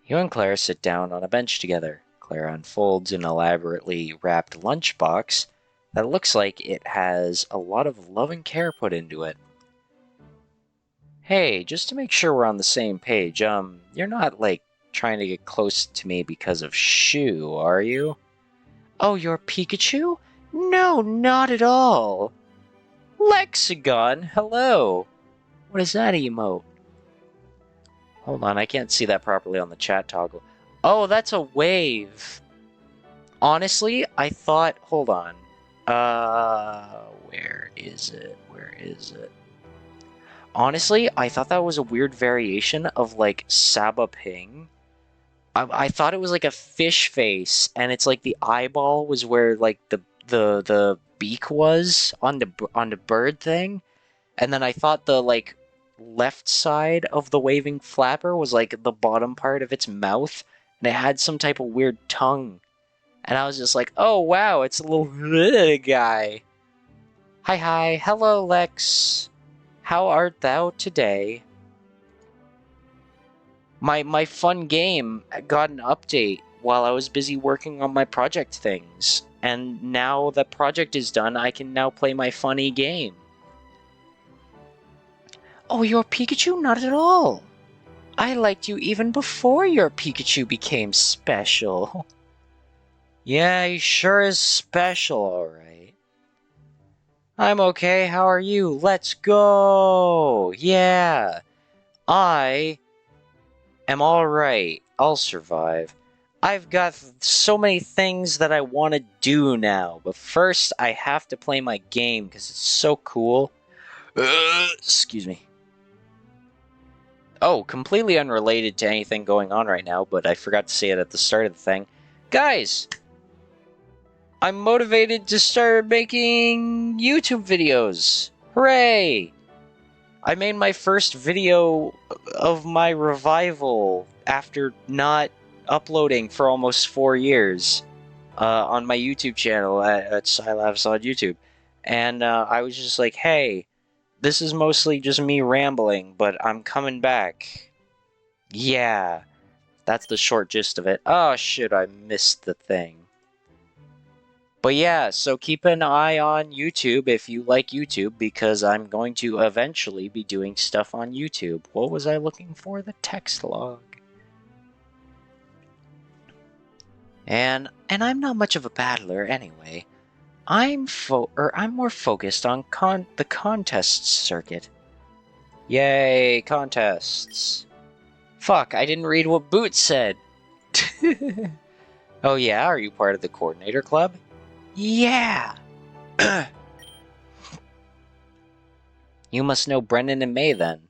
You and Clara sit down on a bench together. Clara unfolds an elaborately wrapped lunchbox that looks like it has a lot of love and care put into it. Hey, just to make sure we're on the same page, you're not, like, trying to get close to me because of Shu, are you? Oh, you're Pikachu? No, not at all. Lexagon, hello! What is that emote? Hold on, I can't see that properly on the chat toggle. Oh, that's a wave! Honestly, I thought... Hold on. Where is it? Where is it? Honestly, I thought that was a weird variation of, like, Saba Ping. I thought it was like a fish face, and it's like the eyeball was where, like, the beak was on the bird thing. And then I thought the, like, left side of the waving flapper was, like, the bottom part of its mouth, and it had some type of weird tongue. And I was just like, oh, wow, it's a little guy. Hi, hello, Lex. How art thou today? My fun game got an update while I was busy working on my project things. And now that project is done, I can now play my funny game. Oh, you're Pikachu? Not at all. I liked you even before your Pikachu became special. Yeah, he sure is special, alright. I'm okay, how are you? Let's go! Yeah! I am alright. I'll survive. I've got so many things that I want to do now, but first I have to play my game because it's so cool. Excuse me. Oh, completely unrelated to anything going on right now, but I forgot to say it at the start of the thing. Guys! I'm motivated to start making YouTube videos! Hooray! I made my first video of my revival after not uploading for almost 4 years on my YouTube channel at Silabs on YouTube. And I was just like, hey, this is mostly just me rambling, but I'm coming back. Yeah, that's the short gist of it. Oh shit, I missed the thing. But yeah, so keep an eye on YouTube if you like YouTube, because I'm going to eventually be doing stuff on YouTube. What was I looking for? The text log. And I'm not much of a battler anyway. I'm more focused on the contests circuit. Yay, contests. Fuck, I didn't read what Boots said. Oh yeah, are you part of the coordinator club? Yeah. You must know Brendan and May then.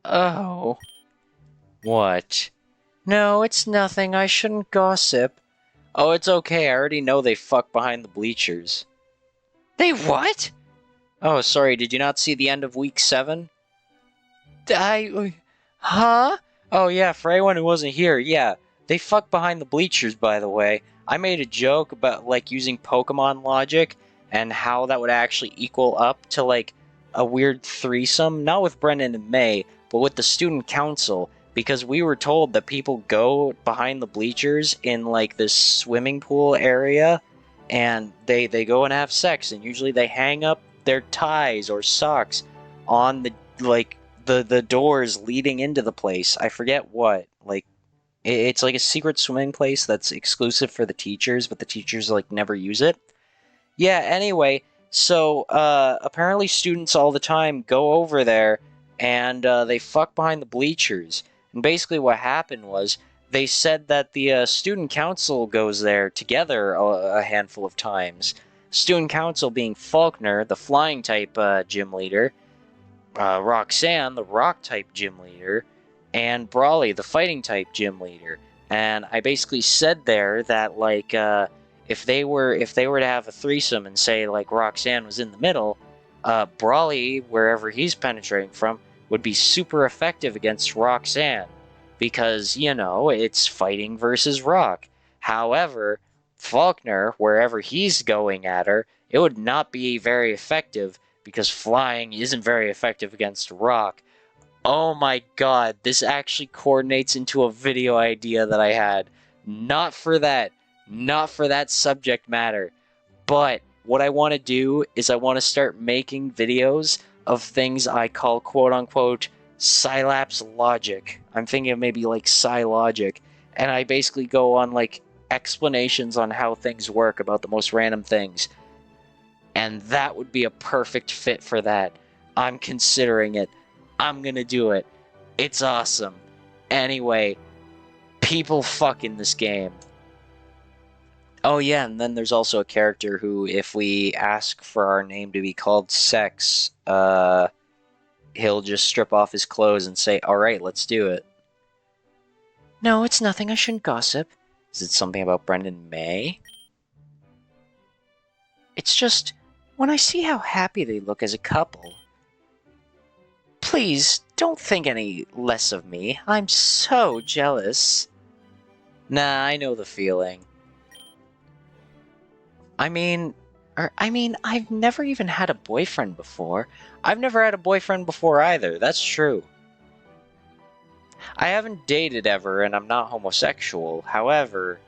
Oh. What? No, it's nothing. I shouldn't gossip. Oh, it's okay. I already know they fuck behind the bleachers. They what? Oh, sorry. Did you not see the end of week 7? Huh? Oh, yeah, for anyone who wasn't here, yeah. They fuck behind the bleachers, by the way. I made a joke about, like, using Pokemon logic and how that would actually equal up to, like, a weird threesome. Not with Brendan and May, but with the student council. Because we were told that people go behind the bleachers in, like, this swimming pool area, and they go and have sex, and usually they hang up their ties or socks on the, like, the doors leading into the place. I forget what. Like, it's like a secret swimming place that's exclusive for the teachers, but the teachers, like, never use it. Yeah, anyway, so apparently students all the time go over there and they fuck behind the bleachers. And basically what happened was they said that the student council goes there together a handful of times. Student council being Faulkner, the flying type gym leader, Roxanne, the rock type gym leader, and Brawly, the fighting type gym leader. And I basically said there that, like, if they were to have a threesome and say, like, Roxanne was in the middle, Brawly, wherever he's penetrating from, would be super effective against Roxanne, because, you know, it's fighting versus rock. However, Faulkner, wherever he's going at her, it would not be very effective, because flying isn't very effective against rock. Oh my god, this actually coordinates into a video idea that I had. Not for that subject matter. But what I want to do is I want to start making videos of things I call quote-unquote Scilap's logic. I'm thinking of maybe like Logic, and I basically go on like explanations on how things work about the most random things. And that would be a perfect fit for that. I'm considering it. I'm gonna do it. It's awesome. Anyway, people fuck in this game. Oh yeah, and then there's also a character who, if we ask for our name to be called Sex, he'll just strip off his clothes and say, alright, let's do it. No, it's nothing. I shouldn't gossip. Is it something about Brendan May? It's just, when I see how happy they look as a couple... Please, don't think any less of me. I'm so jealous. Nah, I know the feeling. I mean, I've never even had a boyfriend before. I've never had a boyfriend before either, that's true. I haven't dated ever, and I'm not homosexual. However,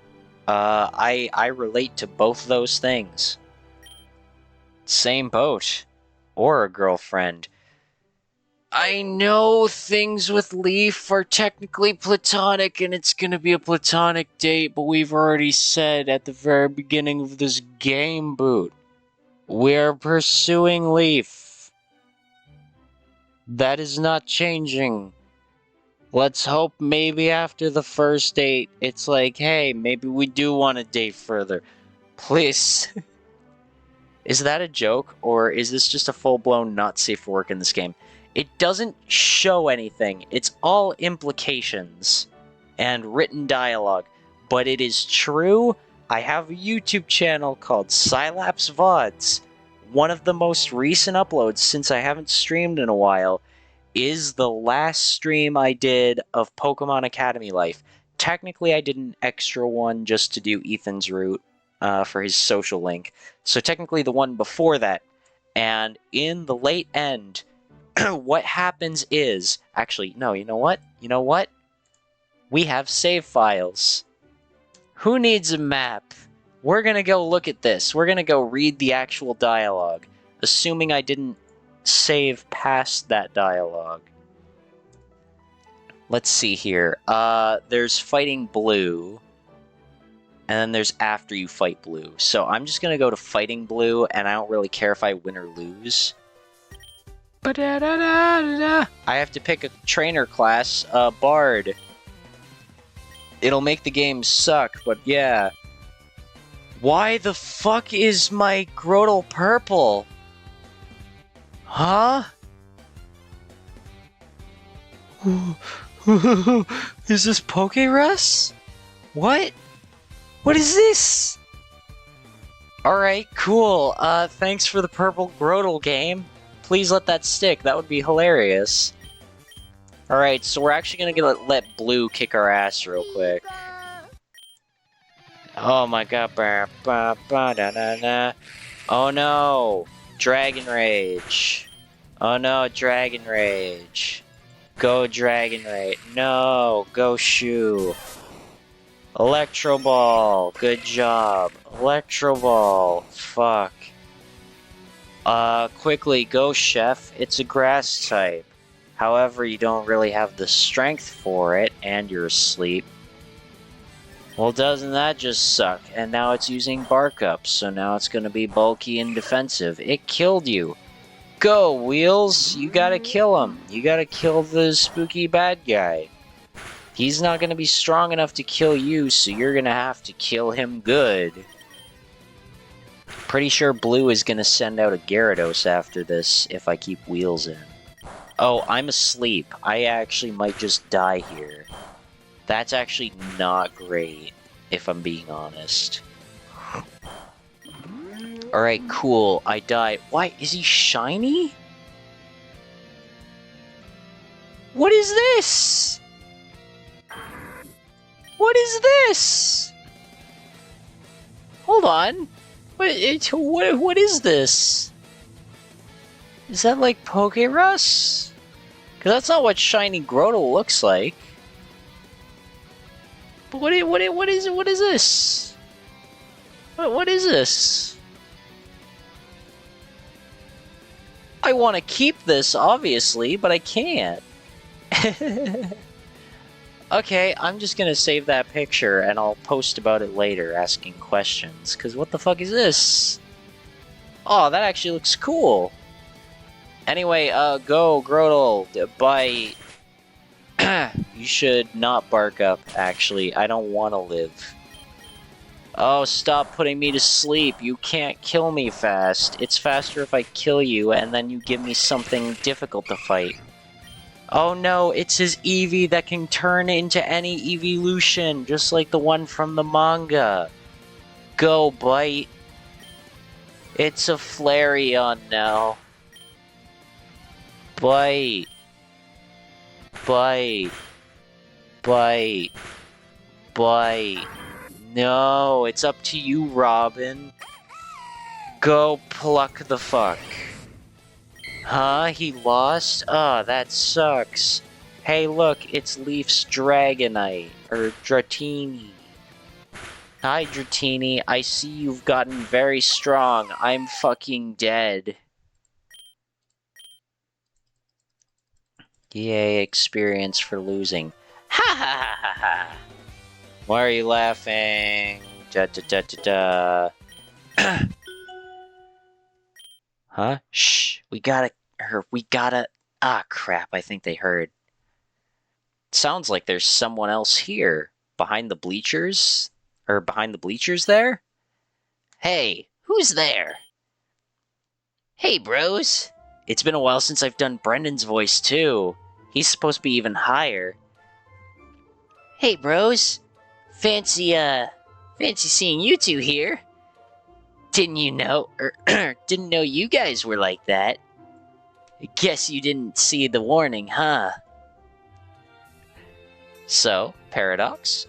I relate to both those things. Same boat. Or a girlfriend. I know things with Leaf are technically platonic, and it's gonna be a platonic date, but we've already said at the very beginning of this game, Boot, we're pursuing Leaf. That is not changing. Let's hope maybe after the first date, it's like, hey, maybe we do want to date further. Please. Is that a joke, or is this just a full-blown not safe for work in this game? It doesn't show anything. It's all implications and written dialogue. But it is true. I have a YouTube channel called Scilap's VODs. One of the most recent uploads, since I haven't streamed in a while, is the last stream I did of Pokemon Academy Life. Technically, I did an extra one just to do Ethan's route for his social link. So technically the one before that. And in the late end... what happens is... Actually, no, you know what? You know what? We have save files. Who needs a map We're gonna go look at this. We're gonna go read the actual dialogue. Assuming I didn't save past that dialogue. Let's see here. There's fighting blue. And then there's after you fight blue. So I'm just gonna go to fighting blue, and I don't really care if I win or lose. I have to pick a trainer class, Bard. It'll make the game suck, but yeah. Why the fuck is my Grotle purple? Huh? Is this Pokerus? What? What is this? Alright, cool. Thanks for the purple Grotle game. Please let that stick. That would be hilarious. Alright, so we're actually gonna let blue kick our ass real quick. Oh my god. Oh no. Dragon Rage. Oh no, Dragon Rage. Go Dragon Rage. No, go Shoe. Electro Ball. Good job. Electro Ball. Fuck. Quickly, go Chef. It's a grass type. However, you don't really have the strength for it, and you're asleep. Well, doesn't that just suck? And now it's using Bark Up, so now it's gonna be bulky and defensive. It killed you. Go, Wheels! You gotta kill him. You gotta kill the spooky bad guy. He's not gonna be strong enough to kill you, so you're gonna have to kill him good. Pretty sure Blue is gonna send out a Gyarados after this if I keep Wheels in. Oh, I'm asleep. I actually might just die here. That's actually not great, if I'm being honest. Alright, cool. I died. Why? Is he shiny? What is this? What is this? Hold on. What is this? Is that like Pokerus? Because that's not what shiny Grotle looks like. But what is this? What is this? I want to keep this, obviously, but I can't. Okay, I'm just gonna save that picture and I'll post about it later, asking questions. Because what the fuck is this? Oh, that actually looks cool. Anyway, go, Grotle, bite. You should not bark up, actually. I don't want to live. Oh, stop putting me to sleep. You can't kill me fast. It's faster if I kill you, and then you give me something difficult to fight. Oh no, it's his Eevee that can turn into any evolution, just like the one from the manga. Go, bite. It's a Flareon now. Bite. Bite. Bite. Bite. No, it's up to you, Robin. Go pluck the fuck. Huh? He lost? Oh, that sucks. Hey, look, it's Leaf's Dragonite. Or Dratini. Hi, Dratini. I see you've gotten very strong. I'm fucking dead. Yay, experience for losing. Ha ha ha ha ha! Why are you laughing? Da da da da da. Huh? Shh! We gotta... Ah, crap, I think they heard. Sounds like there's someone else here. Behind the bleachers? Or behind the bleachers there? Hey, who's there? Hey, bros! It's been a while since I've done Brendan's voice, too. He's supposed to be even higher. Hey, bros. Fancy seeing you two here. Didn't know you guys were like that. Guess you didn't see the warning, huh? So, Paradox,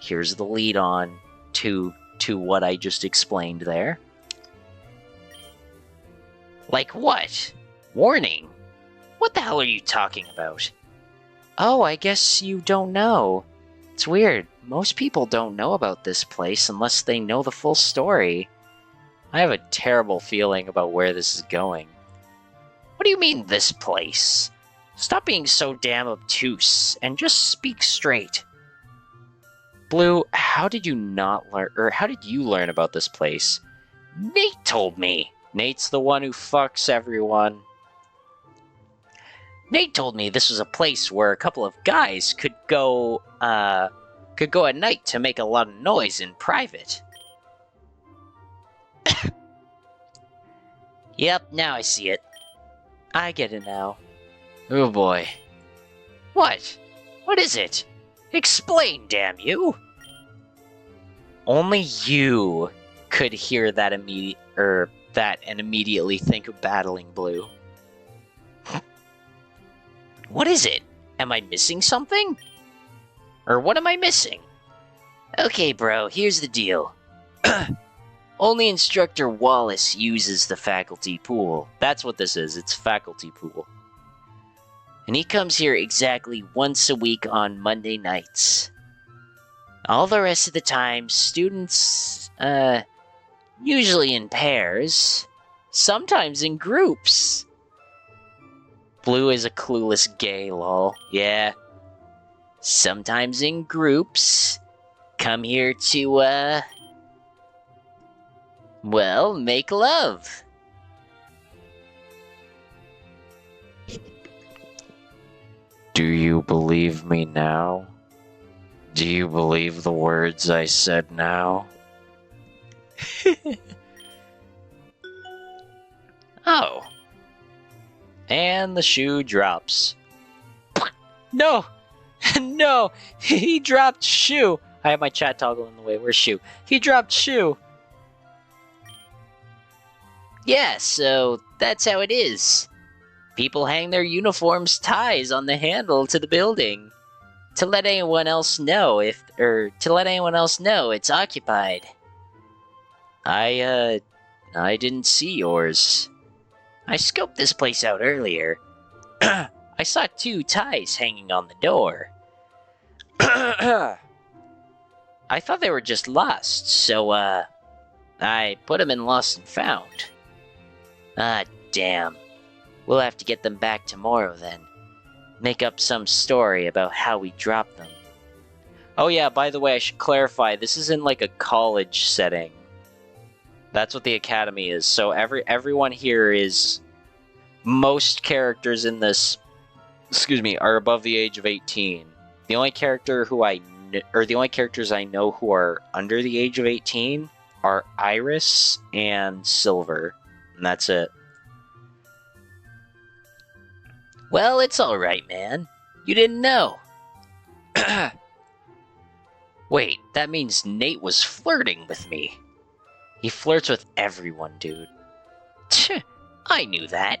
here's the lead on to what I just explained there. Like what? Warning? What the hell are you talking about? Oh, I guess you don't know. It's weird. Most people don't know about this place unless they know the full story. I have a terrible feeling about where this is going. What do you mean, this place? Stop being so damn obtuse and just speak straight. Blue, how did you learn about this place? Nate told me. Nate's the one who fucks everyone. Nate told me this was a place where a couple of guys could go at night to make a lot of noise in private. Yep, now I see it. I get it now. Oh boy. What? What is it? Explain, damn you! Only you could hear that and immediately think of battling Blue. What is it? Am I missing something? Or what am I missing? Okay, bro, here's the deal. Only Instructor Wallace uses the faculty pool. That's what this is, it's faculty pool. And he comes here exactly once a week on Monday nights. All the rest of the time, students, usually in pairs, sometimes in groups. Blue is a clueless gay, lol. Yeah. Sometimes in groups. Come here to, well, make love. Do you believe me now? Do you believe the words I said now? Oh. And the shoe drops. No! No! He dropped shoe! I have my chat toggle in the way. Where's shoe? He dropped shoe! Yeah, so that's how it is. People hang their uniforms' ties on the handle to the building to let anyone else know it's occupied. I didn't see yours. I scoped this place out earlier. I saw 2 ties hanging on the door. I thought they were just lost, so, I put them in Lost and Found. Ah, damn. We'll have to get them back tomorrow, then. Make up some story about how we dropped them. Oh yeah, by the way, I should clarify, this is in, like, a college setting. That's what the academy is, so everyone here is... Most characters in this, are above the age of 18. The only characters I know who are under the age of 18 are Iris and Silver, and that's it. Well, it's alright, man. You didn't know. Wait, that means Nate was flirting with me. He flirts with everyone, dude. I knew that.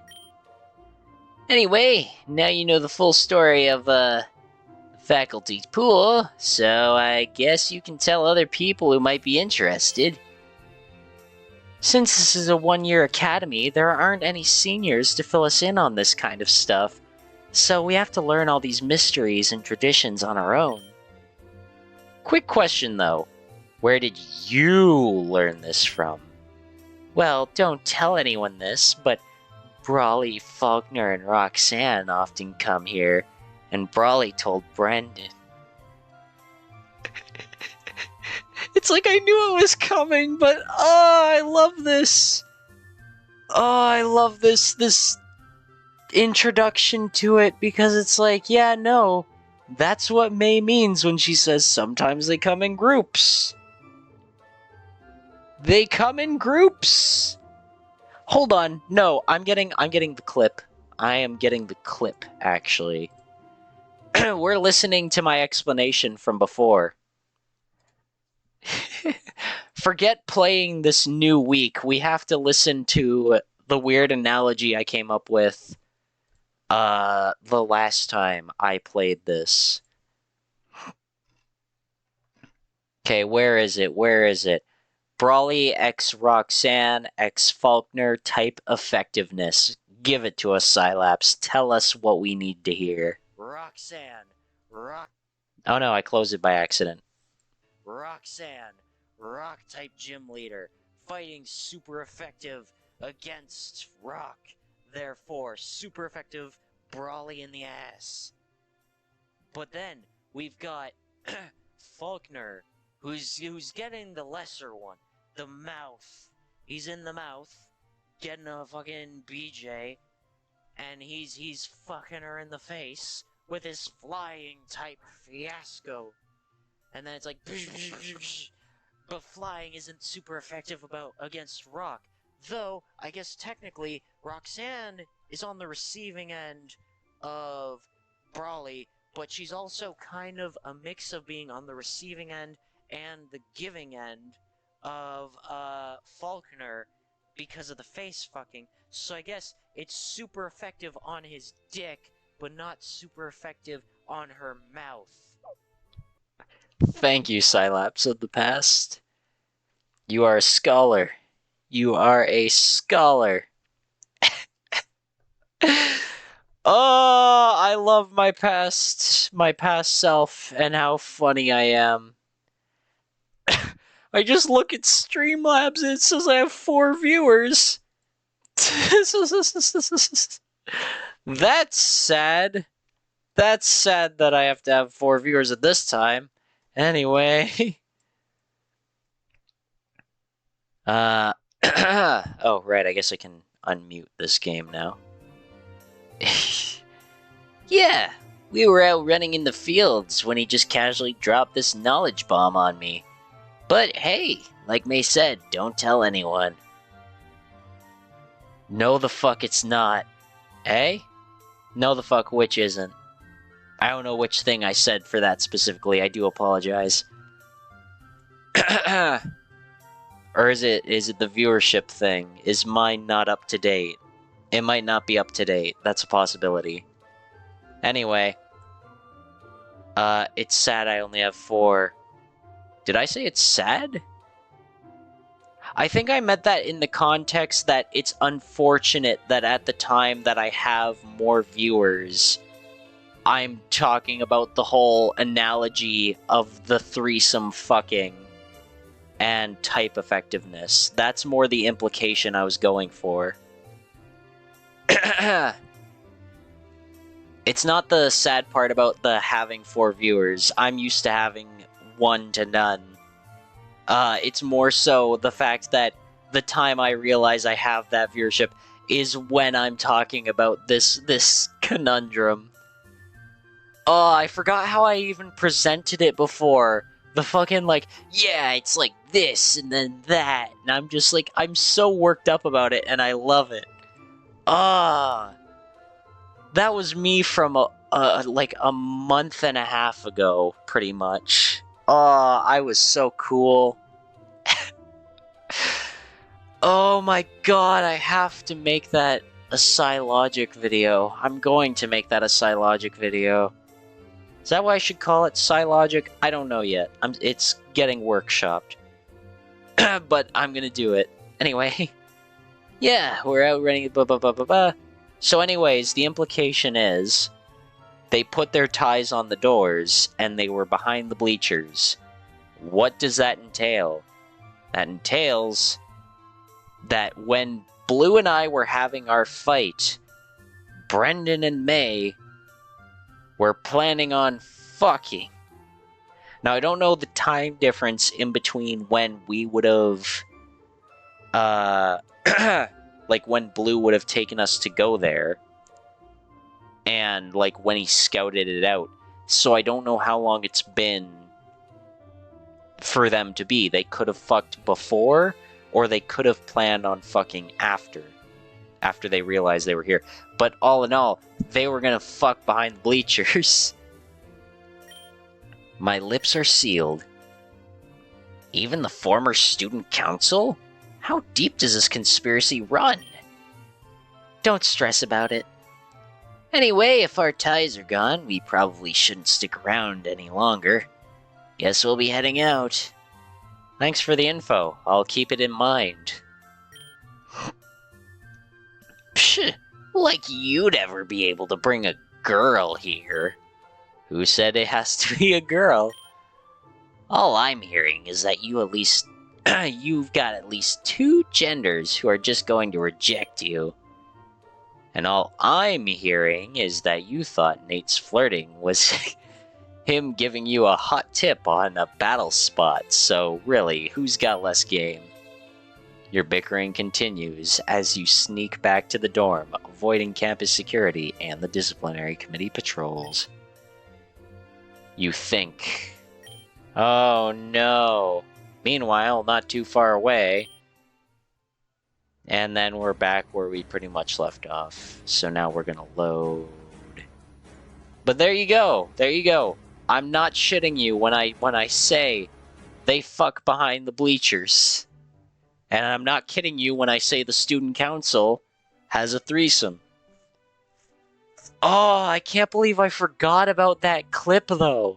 Anyway, now you know the full story of, faculty pool, so I guess you can tell other people who might be interested. Since this is a one-year academy, there aren't any seniors to fill us in on this kind of stuff, so we have to learn all these mysteries and traditions on our own. Quick question, though. Where did you learn this from? Well, don't tell anyone this, but Brawley, Faulkner, and Roxanne often come here, and Brawley told Brendan. It's like I knew it was coming, but I love this. I love this introduction to it, because it's like, yeah, no, that's what May means when she says sometimes they come in groups. They come in groups. Hold on, no, I'm getting the clip. I am getting the clip, actually. We're listening to my explanation from before. Forget playing this new week. We have to listen to the weird analogy I came up with the last time I played this. Okay, where is it? Where is it? Brawley x Roxanne x Faulkner type effectiveness. Give it to us, Sylaps. Tell us what we need to hear. Roxanne. Oh no, I closed it by accident. Roxanne, Rock-type gym leader, fighting super effective against Rock. Therefore, super effective Brawly in the ass. But then we've got Faulkner, who's getting the lesser one, the mouth. He's in the mouth, getting a fucking BJ, and he's fucking her in the face with his flying type fiasco. And then it's like, but flying isn't super effective against Rock. Though, I guess technically, Roxanne is on the receiving end of Brawly, but she's also kind of a mix of being on the receiving end and the giving end of Faulkner because of the face fucking. So I guess it's super effective on his dick, but not super effective on her mouth. Thank you, Cylaps of the past. You are a scholar. You are a scholar. Oh, I love my past self and how funny I am. I just look at Streamlabs and it says I have 4 viewers. That's sad. That's sad that I have to have 4 viewers at this time. Anyway. Oh, right, I guess I can unmute this game now. Yeah, we were out running in the fields when he just casually dropped this knowledge bomb on me. But hey, like May said, don't tell anyone. No the fuck it's not. Eh? No the fuck which isn't. I don't know which thing I said for that specifically, I do apologize. Or is it the viewership thing? Is mine not up to date? It might not be up to date. That's a possibility. Anyway. It's sad I only have 4. Did I say it's sad? I think I meant that in the context that it's unfortunate that at the time that I have more viewers, I'm talking about the whole analogy of the threesome fucking and type effectiveness. That's more the implication I was going for. It's not the sad part about the having 4 viewers. I'm used to having 1 to none. It's more so the fact that the time I realize I have that viewership is when I'm talking about this conundrum. Oh, I forgot how I even presented it before. The fucking, like, yeah, it's like this and then that. And I'm just like, I'm so worked up about it and I love it. That was me from like a month and a half ago, pretty much. I was so cool. Oh my god, I have to make that a Psylogic video. I'm going to make that a Psylogic video. Is that what I should call it? Psylogic? I don't know yet. It's getting workshopped. But I'm gonna do it. Anyway. Yeah, we're out running blah blah blah blah blah. So anyways, the implication is they put their ties on the doors and they were behind the bleachers. What does that entail? That entails that when Blue and I were having our fight, Brendan and May were planning on fucking. Now, I don't know the time difference in between when we would have, like when Blue would have taken us to go there, and like when he scouted it out. So I don't know how long it's been for them to be. They could have fucked before, or they could have planned on fucking after they realized they were here. But all in all, they were gonna fuck behind the bleachers. My lips are sealed. Even the former student council? How deep does this conspiracy run? Don't stress about it. Anyway, if our ties are gone, we probably shouldn't stick around any longer. Guess we'll be heading out. Thanks for the info. I'll keep it in mind. Psh, like you'd ever be able to bring a girl here. Who said it has to be a girl? All I'm hearing is that you at least you've got at least 2 genders who are just going to reject you. And all I'm hearing is that you thought Nate's flirting was him giving you a hot tip on a battle spot, so really, who's got less game? Your bickering continues as you sneak back to the dorm, avoiding campus security and the disciplinary committee patrols. You think, oh no. Meanwhile, not too far away, and then we're back where we pretty much left off. So now we're gonna load. But there you go. There you go. I'm not shitting you when I say they fuck behind the bleachers. And I'm not kidding you when I say the student council has a threesome. Oh, I can't believe I forgot about that clip though.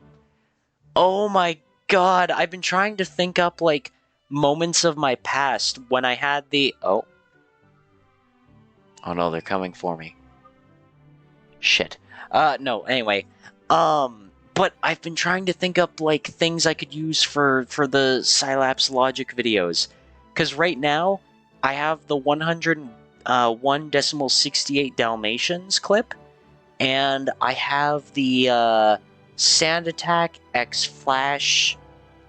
Oh my god, I've been trying to think up like moments of my past when I had the oh no, they're coming for me. Shit. No, anyway. But I've been trying to think up, like, things I could use for the Scilapse logic videos. Because right now, I have the 101.68 Dalmatians clip, and I have the, Sand Attack X Flash,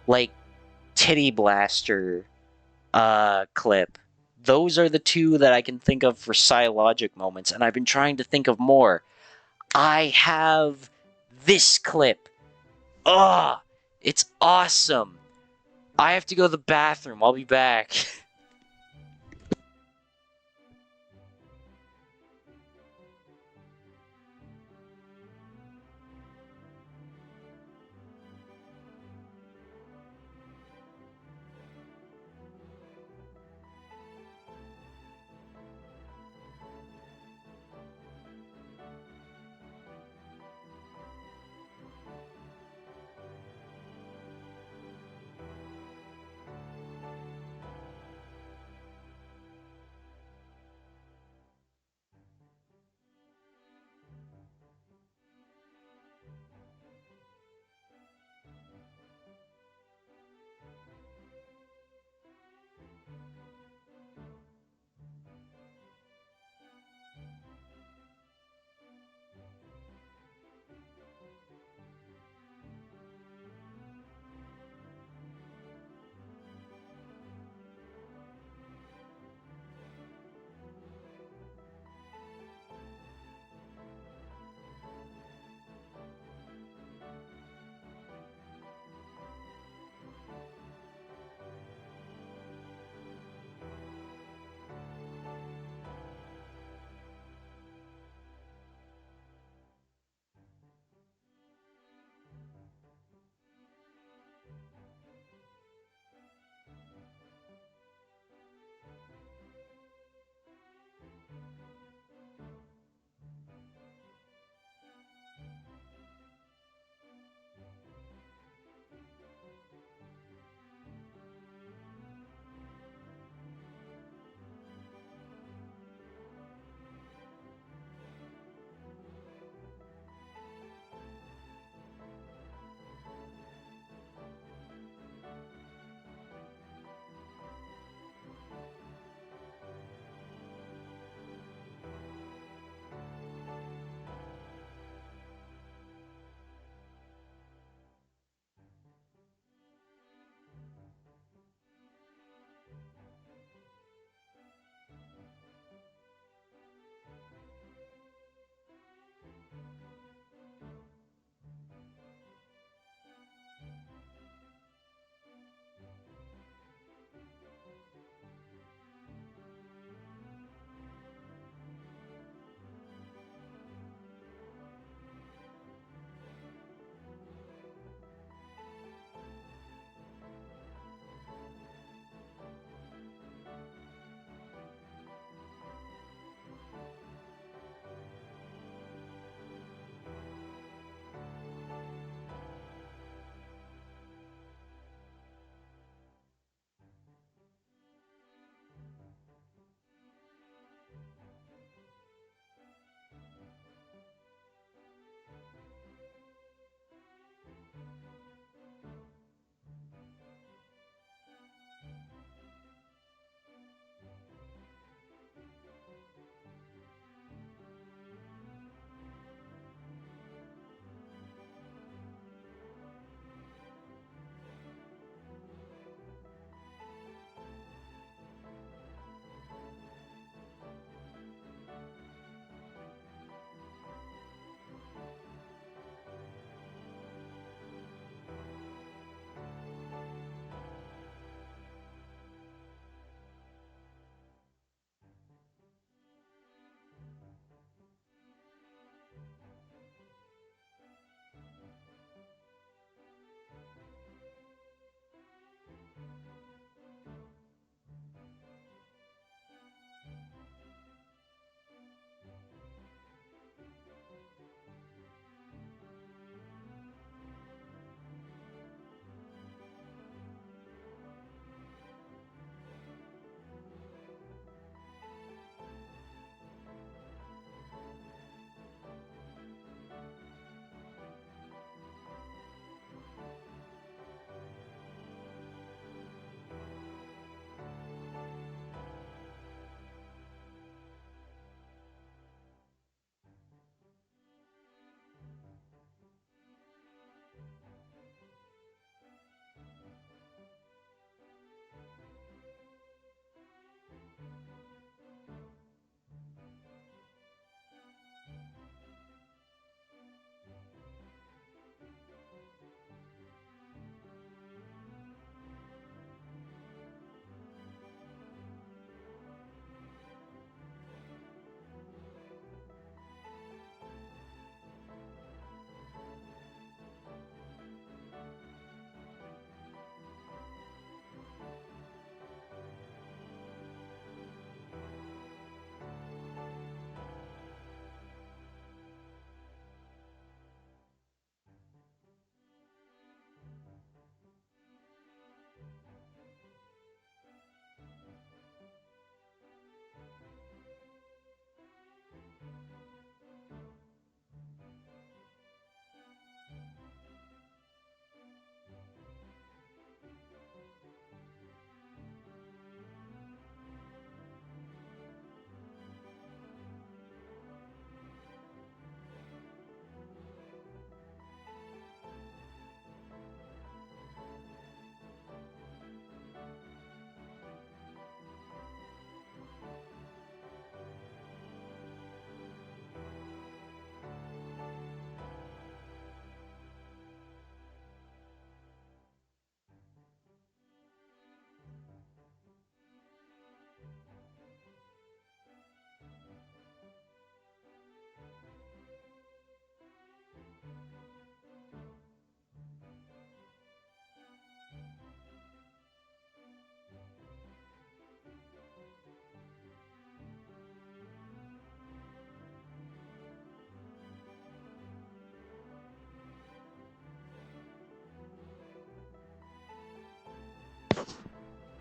like, Titty Blaster, clip. Those are the 2 that I can think of for Psy-logic moments, and I've been trying to think of more. I have this clip. Ugh! It's awesome! I have to go to the bathroom. I'll be back.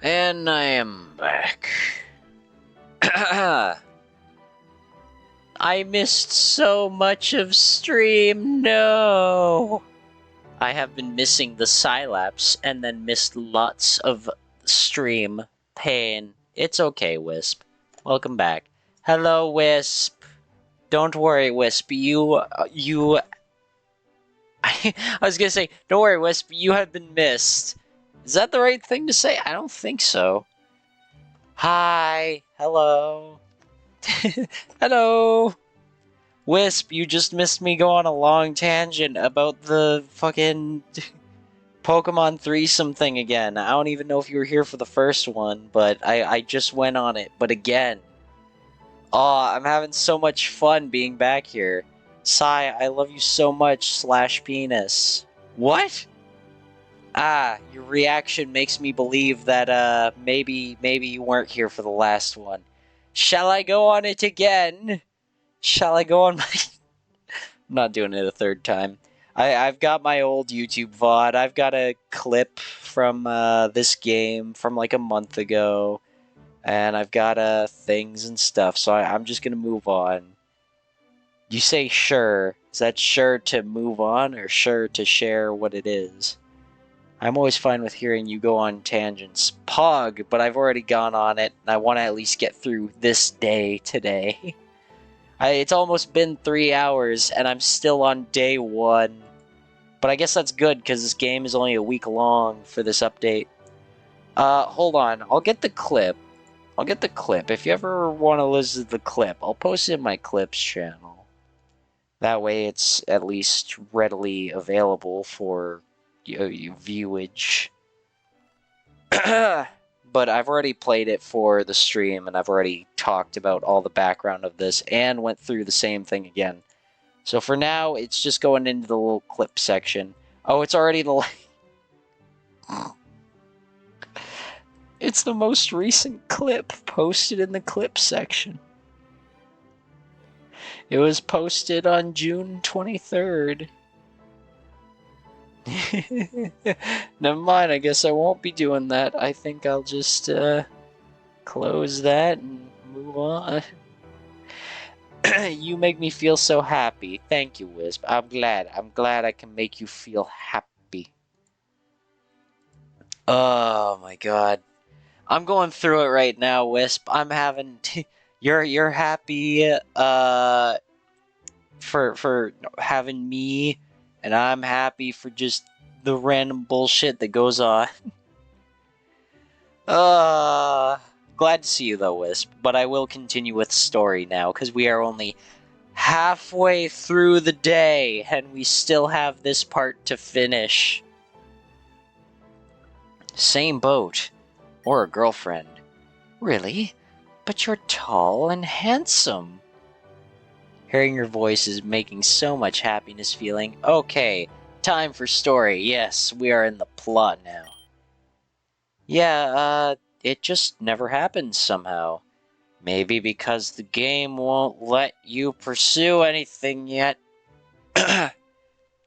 And I am back. I missed so much of stream, no! I have been missing the Scilapse and then missed lots of stream pain. It's okay, Wisp. Welcome back. Hello, Wisp. Don't worry, Wisp. I was gonna say, don't worry, Wisp. You have been missed. Is that the right thing to say? I don't think so. Hi. Hello. Hello. Wisp, you just missed me go on a long tangent about the fucking Pokemon threesome thing again. I don't even know if you were here for the first one, but I just went on it. But again. Aw, I'm having so much fun being back here. Sai, I love you so much, /penis. What? Ah, your reaction makes me believe that, maybe you weren't here for the last one. Shall I go on it again? Shall I go on my... I'm not doing it a third time. I've got my old YouTube VOD. I've got a clip from, this game from like a month ago. And I've got, things and stuff, so I'm just gonna move on. You say sure. Is that sure to move on, or sure to share what it is? I'm always fine with hearing you go on tangents. Pog, but I've already gone on it, and I want to at least get through this day today. It's almost been 3 hours, and I'm still on day 1. But I guess that's good, because this game is only a week long for this update. Hold on. I'll get the clip. If you ever want to listen to the clip, I'll post it in my clips channel. That way it's at least readily available for viewage. But I've already played it for the stream, and I've already talked about all the background of this, and went through the same thing again. So for now, it's just going into the little clip section. Oh, it's already the... It's the most recent clip posted in the clip section. It was posted on June 23rd. Never mind, I guess I won't be doing that. I think I'll just close that and move on. You make me feel so happy. Thank you, Wisp. I'm glad I can make you feel happy. Oh my god. I'm going through it right now, Wisp. I'm having... You're happy, for having me, and I'm happy for just the random bullshit that goes on. Glad to see you though, Wisp, but I will continue with story now, because we are only halfway through the day, and we still have this part to finish. Same boat. Or a girlfriend. Really? But you're tall and handsome. Hearing your voice is making so much happiness feeling. Okay, time for story. Yes, we are in the plot now. Yeah, it just never happens somehow. Maybe because the game won't let you pursue anything yet.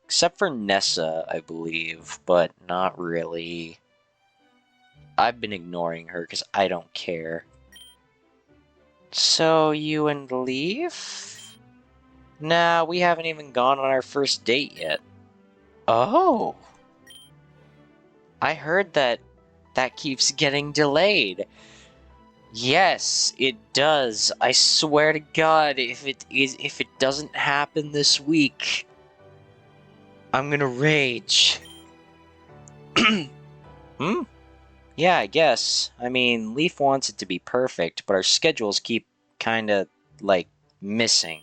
Except for Nessa, I believe, but not really. I've been ignoring her because I don't care. So, you and Leaf? Nah, we haven't even gone on our first date yet. Oh! I heard that keeps getting delayed. Yes, it does. I swear to God, if it doesn't happen this week, I'm gonna rage. Hmm? Yeah, I guess. I mean, Leaf wants it to be perfect, but our schedules keep kinda, like, missing.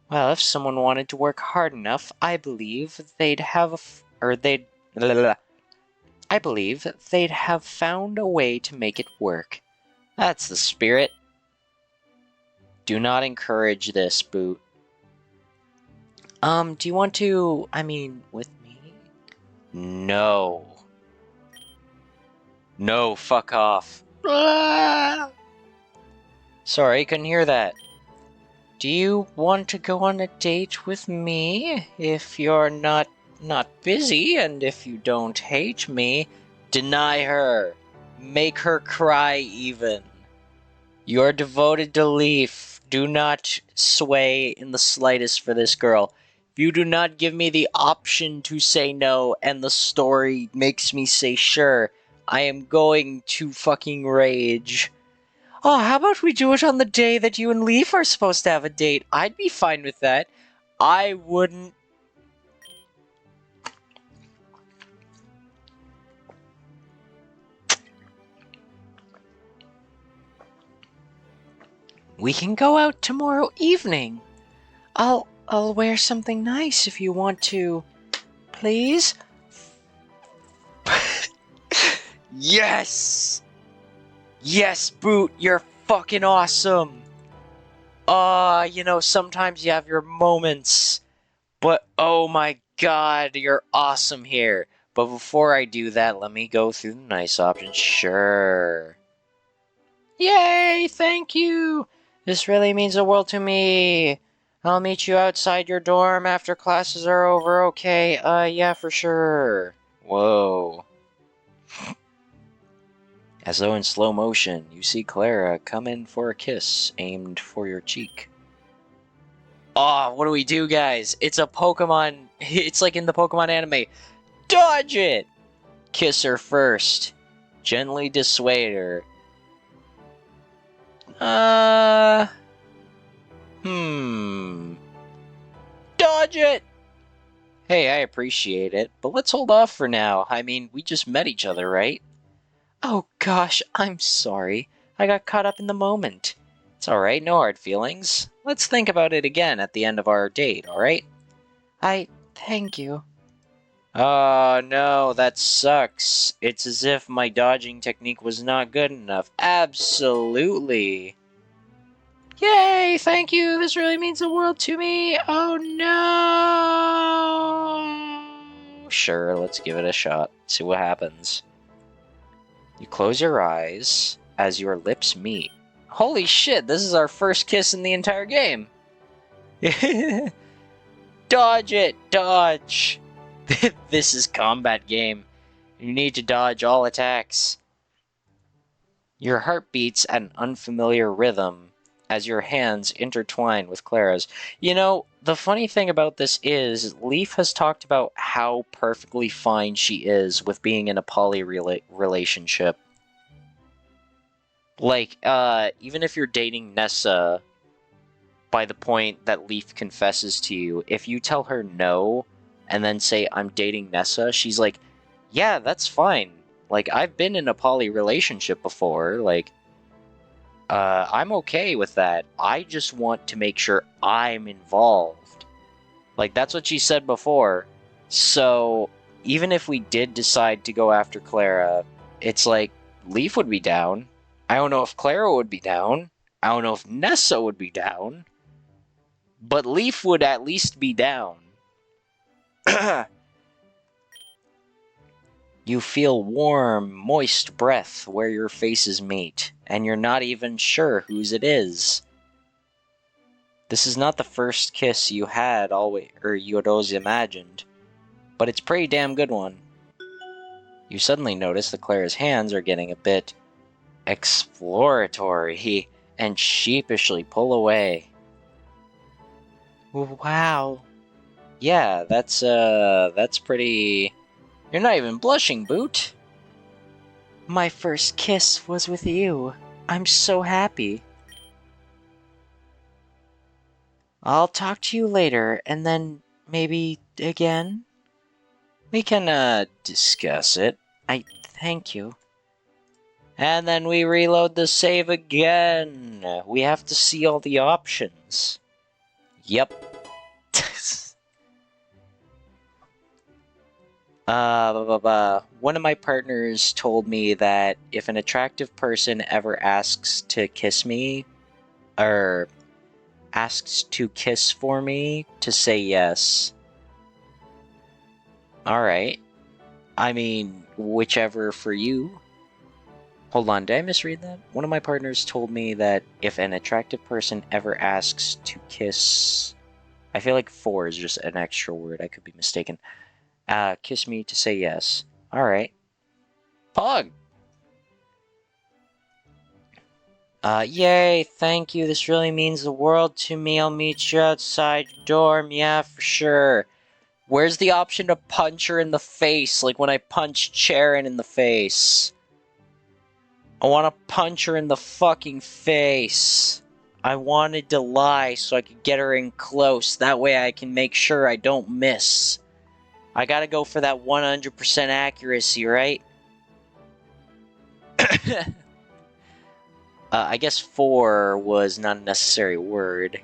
Well, if someone wanted to work hard enough, I believe they'd have I believe they'd have found a way to make it work. That's the spirit. Do not encourage this, Boot. Do you want to, with me? No. No, fuck off. Sorry, couldn't hear that. Do you want to go on a date with me? If you're not busy, and if you don't hate me, deny her. Make her cry even. You're devoted to Leaf. Do not sway in the slightest for this girl. If you do not give me the option to say no and the story makes me say sure, I am going to fucking rage. Oh, how about we do it on the day that you and Leaf are supposed to have a date? I'd be fine with that. I wouldn't. We can go out tomorrow evening. I'll wear something nice if you want to. Please? Yes! Yes, Boot, you're fucking awesome! Sometimes you have your moments, but oh my god, you're awesome here. But before I do that, let me go through the nice options. Sure. Yay, thank you! This really means the world to me. I'll meet you outside your dorm after classes are over, okay? Yeah, for sure. Whoa. As though in slow motion, you see Clara come in for a kiss aimed for your cheek. Oh, what do we do, guys? It's a Pokemon. It's like in the Pokemon anime. Dodge it! Kiss her first. Gently dissuade her. Dodge it! Hey, I appreciate it, but let's hold off for now. I mean, we just met each other, right? Oh gosh, I'm sorry. I got caught up in the moment. It's alright, no hard feelings. Let's think about it again at the end of our date, alright? Thank you. Oh no, that sucks. It's as if my dodging technique was not good enough. Absolutely. Yay, thank you. This really means the world to me. Oh no. Sure, let's give it a shot. See what happens. You close your eyes as your lips meet. Holy shit, this is our first kiss in the entire game. Dodge it, dodge. This is combat game. You need to dodge all attacks. Your heart beats at an unfamiliar rhythm as your hands intertwine with Clara's. You know, the funny thing about this is Leaf has talked about how perfectly fine she is with being in a poly relationship. Like, even if you're dating Nessa by the point that Leaf confesses to you, if you tell her no and then say, I'm dating Nessa, she's like, yeah, that's fine. Like, I've been in a poly relationship before. Like, I'm okay with that. I just want to make sure I'm involved. Like, that's what she said before. So, even if we did decide to go after Clara, it's like, Leaf would be down. I don't know if Clara would be down. I don't know if Nessa would be down. But Leaf would at least be down. You feel warm, moist breath where your faces meet, and you're not even sure whose it is. This is not the first kiss you had you had always imagined, but it's a pretty damn good one. You suddenly notice that Clara's hands are getting a bit exploratory and sheepishly pull away. Wow. Yeah, that's pretty... You're not even blushing, Boot. My first kiss was with you. I'm so happy. I'll talk to you later, and then maybe again? We can, discuss it. Thank you. And then we reload the save again. We have to see all the options. Yep. One of my partners told me that if an attractive person ever asks to kiss me, or asks to kiss for me, to say yes. Alright. I mean, whichever for you. Hold on, did I misread that? One of my partners told me that if an attractive person ever asks to kiss... I feel like for is just an extra word, I could be mistaken. Kiss me to say yes. Alright. Pog! Yay, thank you. This really means the world to me. I'll meet you outside your dorm. Yeah, for sure. Where's the option to punch her in the face, like when I punched Sharon in the face? I want to punch her in the fucking face. I wanted to lie so I could get her in close. That way I can make sure I don't miss. I gotta go for that 100% accuracy, right? I guess 4 was not a necessary word.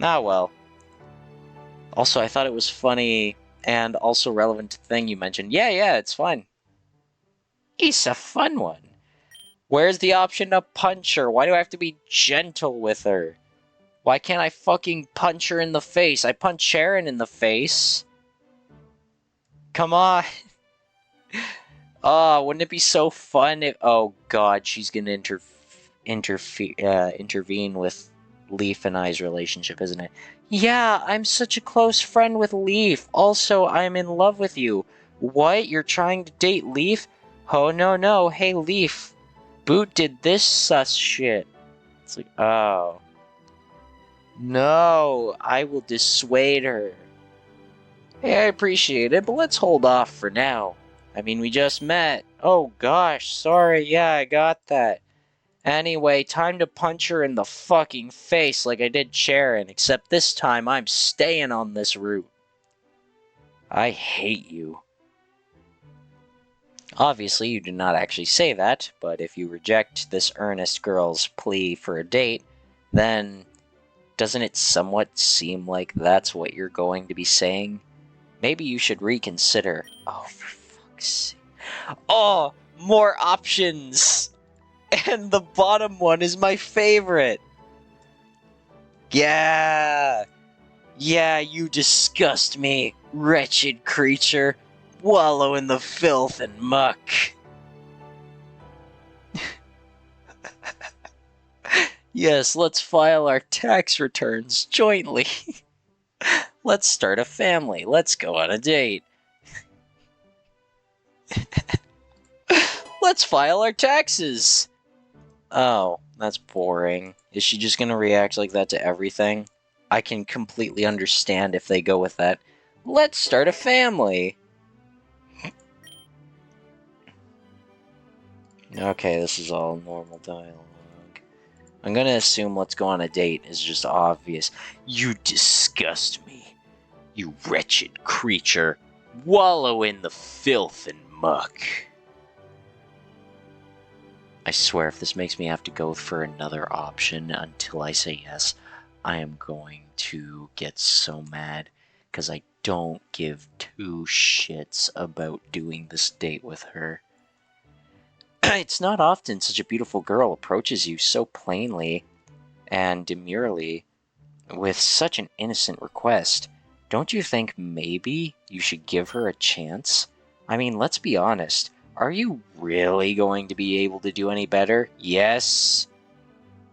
Ah, well. Also, I thought it was funny and also relevant to the thing you mentioned. Yeah, it's fine. It's a fun one. Where's the option to punch her? Why do I have to be gentle with her? Why can't I fucking punch her in the face? I punched Sharon in the face. Come on. Oh, wouldn't it be so fun if... Oh, God, she's gonna intervene with Leaf and I's relationship, isn't it? Yeah, I'm such a close friend with Leaf. Also, I'm in love with you. What? You're trying to date Leaf? Oh, no. Hey, Leaf. Boot did this sus shit. It's like, oh. No, I will dissuade her. Hey, I appreciate it, but let's hold off for now. I mean, we just met. Oh gosh, sorry, yeah, I got that. Anyway, time to punch her in the fucking face like I did Sharon, except this time I'm staying on this route. I hate you. Obviously, you did not actually say that, but if you reject this earnest girl's plea for a date, then doesn't it somewhat seem like that's what you're going to be saying? Maybe you should reconsider. Oh, for fuck's sake. Oh, more options! And the bottom one is my favorite! Yeah! Yeah, you disgust me, wretched creature. Wallow in the filth and muck. Yes, let's file our tax returns jointly. Let's start a family. Let's go on a date. Let's file our taxes. Oh, that's boring. Is she just gonna react like that to everything? I can completely understand if they go with that. Let's start a family. Okay, this is all normal dialogue. I'm gonna assume let's go on a date is just obvious. You disgust me, you wretched creature. Wallow in the filth and muck. I swear if this makes me have to go for another option until I say yes, I am going to get so mad because I don't give two shits about doing this date with her. It's not often such a beautiful girl approaches you so plainly and demurely with such an innocent request. Don't you think maybe you should give her a chance? I mean, let's be honest. Are you really going to be able to do any better? Yes?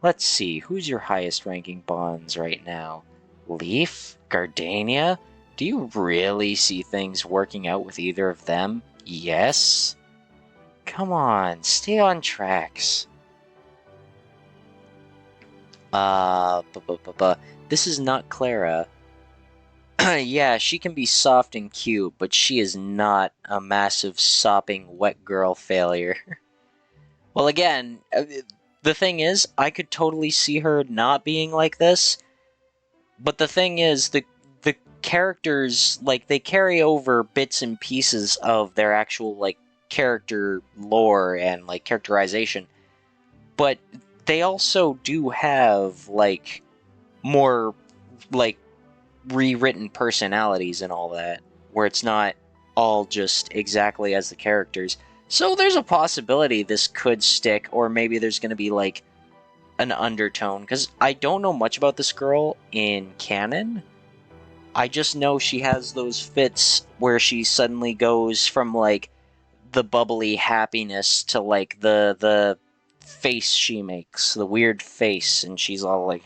Let's see, who's your highest ranking bonds right now? Leaf? Gardania? Do you really see things working out with either of them? Yes? Come on, stay on tracks. This is not Clara. Yeah, she can be soft and cute, but she is not a massive sopping wet girl failure. Well, again, the thing is, I could totally see her not being like this, but the thing is, the characters, like, they carry over bits and pieces of their actual, like, character lore and, like, characterization, but they also do have, like, more, like, rewritten personalities and all that, where it's not all just exactly as the characters. So there's a possibility this could stick, or maybe there's going to be like an undertone, because I don't know much about this girl in canon. I just know she has those fits where she suddenly goes from like the bubbly happiness to like the face she makes, the weird face, and she's all like,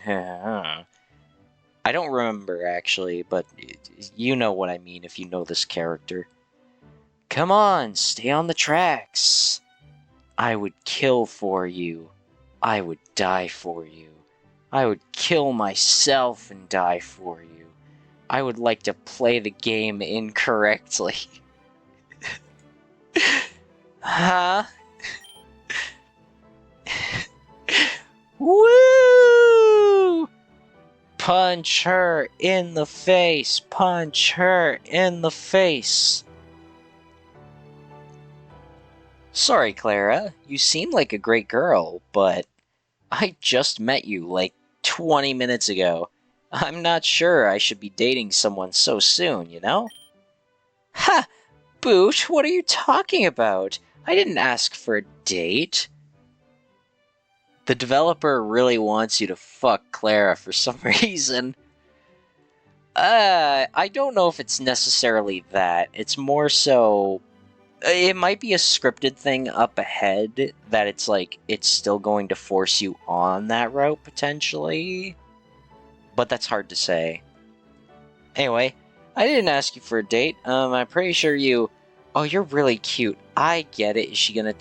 I don't remember, actually, but you know what I mean if you know this character. Come on, stay on the tracks. I would kill for you. I would die for you. I would kill myself and die for you. I would like to play the game incorrectly. Huh? Woo! Punch her in the face! Punch her in the face! Sorry, Clara. You seem like a great girl, but I just met you like 20 minutes ago. I'm not sure I should be dating someone so soon, you know? Ha! Boot, what are you talking about? I didn't ask for a date. The developer really wants you to fuck Clara for some reason. I don't know if it's necessarily that. It's more so... It might be a scripted thing up ahead that it's like, it's still going to force you on that route, potentially. But that's hard to say. Anyway, I didn't ask you for a date. I'm pretty sure you... Oh, you're really cute. I get it. Is she gonna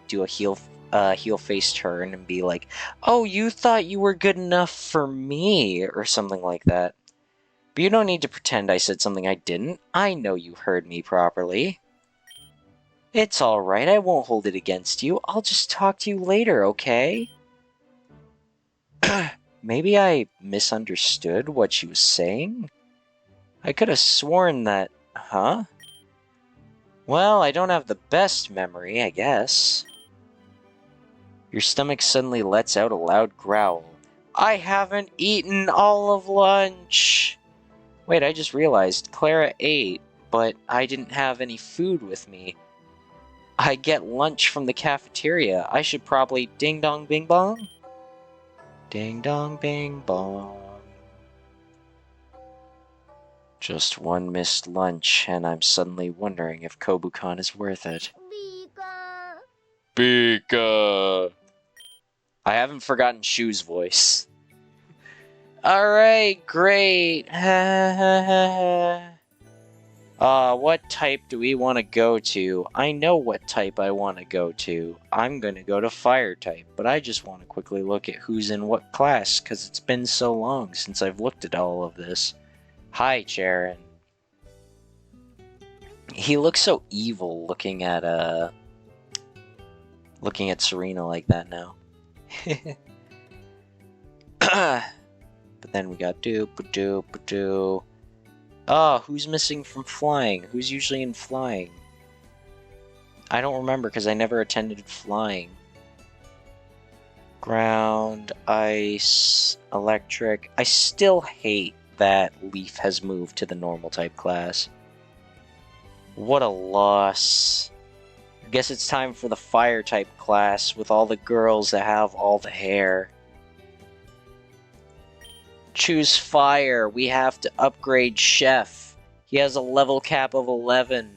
do a heel face turn and be like, oh, you thought you were good enough for me, or something like that. But you don't need to pretend I said something I didn't. I know you heard me properly. It's alright, I won't hold it against you. I'll just talk to you later, okay? Maybe I misunderstood what she was saying? I could have sworn that... Huh? Well, I don't have the best memory, I guess. Your stomach suddenly lets out a loud growl. I haven't eaten all of lunch! Wait, I just realized Clara ate, but I didn't have any food with me. I get lunch from the cafeteria. I should probably ding dong bing bong? Ding dong bing bong. Just one missed lunch, and I'm suddenly wondering if Kobukan is worth it. Bika! I haven't forgotten Shu's voice. Alright, great. What type do we want to go to? I know what type I want to go to. I'm gonna go to fire type, but I just want to quickly look at who's in what class, because it's been so long since I've looked at all of this. Hi, Charon. He looks so evil looking at Serena like that now. But then we got doop-a-doop-a-doo. Oh, who's missing from flying? Who's usually in flying? I don't remember because I never attended flying. Ground, ice, electric. I still hate that Leaf has moved to the normal type class. What a loss. I guess it's time for the fire type class with all the girls that have all the hair. Choose fire. We have to upgrade Chef. He has a level cap of 11.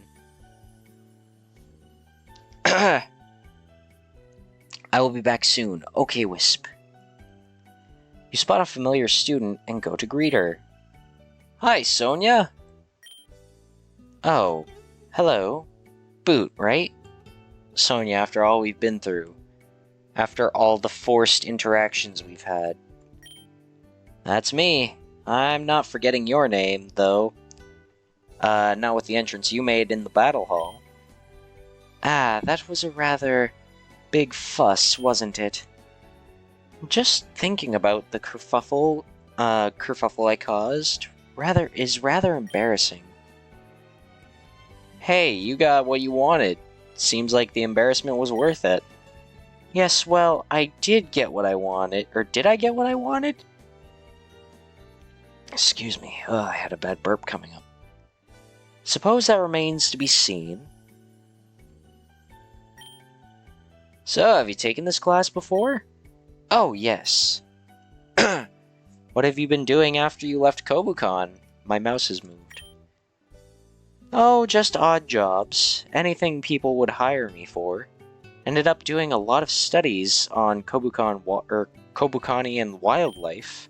I will be back soon. Okay, Wisp. You spot a familiar student and go to greet her. Hi, Sonia. Oh, hello. Boot, right? Sonia, after all we've been through. After all the forced interactions we've had. That's me. I'm not forgetting your name, though. Not with the entrance you made in the battle hall. Ah, that was a rather big fuss, wasn't it? Just thinking about the kerfuffle I caused is rather embarrassing. Hey, you got what you wanted. Seems like the embarrassment was worth it. Yes, well, I did get what I wanted. Or did I get what I wanted? Excuse me. I had a bad burp coming up. Suppose that remains to be seen. So, have you taken this class before? Oh, yes. What have you been doing after you left Kobukan? My mouse has moved. Oh, just odd jobs. Anything people would hire me for. Ended up doing a lot of studies on Kobukanian wildlife.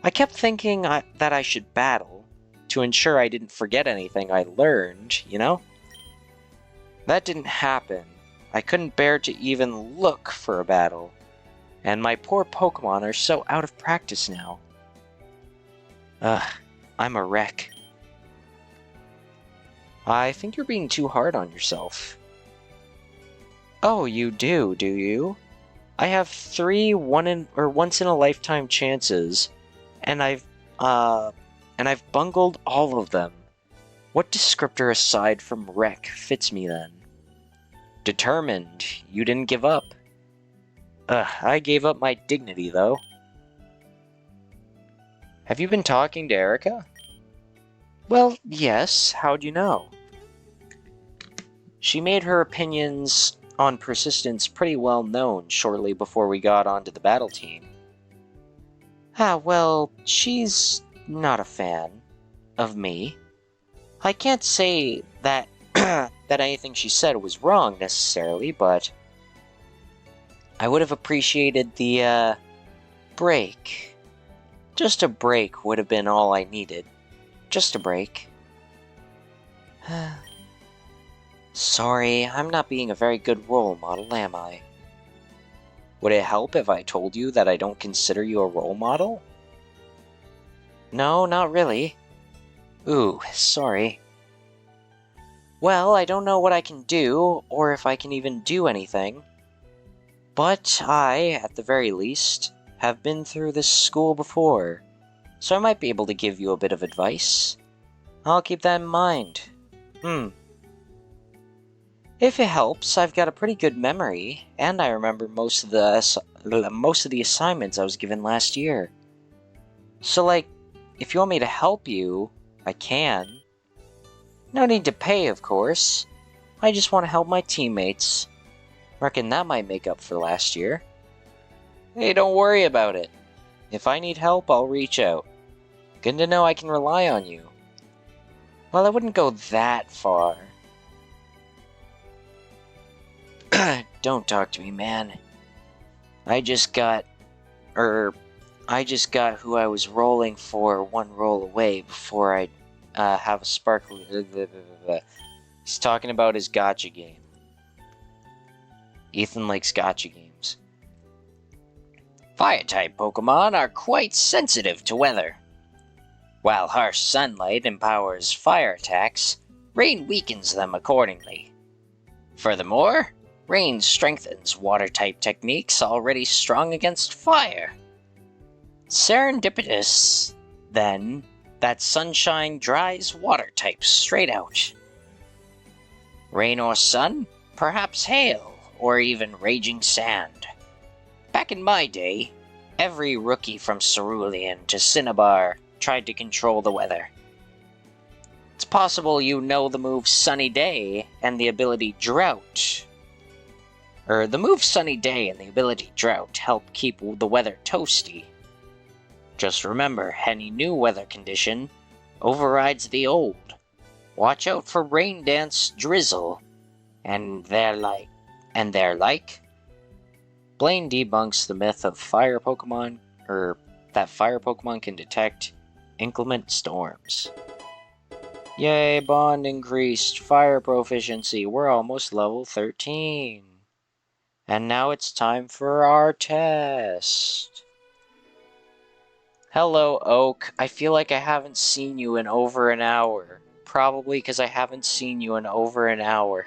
I kept thinking that I should battle, to ensure I didn't forget anything I learned, you know? That didn't happen. I couldn't bear to even look for a battle. And my poor Pokemon are so out of practice now. Ugh, I'm a wreck. I think you're being too hard on yourself. Oh, you do you? I have 3 once in a lifetime chances, and I've bungled all of them. What descriptor aside from wreck fits me then? Determined. You didn't give up. I gave up my dignity, though. Have you been talking to Erica? Well, yes. How'd you know? She made her opinions on persistence pretty well known shortly before we got onto the battle team. Well, she's not a fan of me. I can't say that that anything she said was wrong necessarily, but I would have appreciated the break. Just a break would have been all I needed. Just a break. Sorry, I'm not being a very good role model, am I? Would it help if I told you that I don't consider you a role model? No, not really. Ooh, sorry. Well, I don't know what I can do, or if I can even do anything. But I, at the very least, have been through this school before, so I might be able to give you a bit of advice. I'll keep that in mind. If it helps, I've got a pretty good memory, and I remember most of the assignments I was given last year. So, if you want me to help you, I can. No need to pay, of course. I just want to help my teammates. Reckon that might make up for last year. Hey, don't worry about it. If I need help, I'll reach out. Good to know I can rely on you. Well, I wouldn't go that far. Don't talk to me, man. I just got who I was rolling for one roll away before I'd have a sparkle. He's talking about his gacha game. Ethan likes gacha games. Fire-type Pokemon are quite sensitive to weather. While harsh sunlight empowers fire attacks, rain weakens them accordingly. Furthermore, rain strengthens water-type techniques already strong against fire. Serendipitous, then, that sunshine dries water types straight out. Rain or sun, perhaps hail, or even raging sand. Back in my day, every rookie from Cerulean to Cinnabar tried to control the weather. It's possible you know the move Sunny Day and the ability Drought. The move Sunny Day and the ability Drought help keep the weather toasty. Just remember, any new weather condition overrides the old. Watch out for Rain Dance Drizzle, and they're like. Blaine debunks the myth of fire Pokemon, that fire Pokemon can detect inclement storms. Yay, bond increased, fire proficiency, we're almost level 13. And now it's time for our test. Hello, Oak. I feel like I haven't seen you in over an hour. Probably because I haven't seen you in over an hour.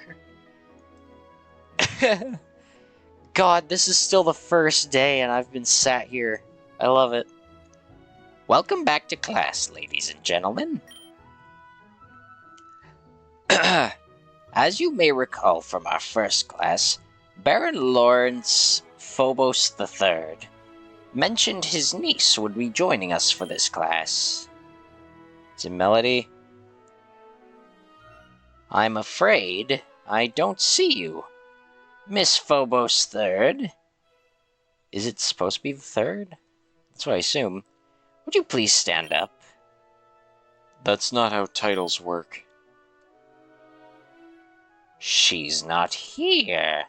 God, this is still the first day and I've been sat here. I love it. Welcome back to class, ladies and gentlemen. As you may recall from our first class, Baron Lawrence Phobos III mentioned his niece would be joining us for this class. Is it Melody? I'm afraid I don't see you, Miss Phobos III. Is it supposed to be the third? That's what I assume. Would you please stand up? That's not how titles work. She's not here.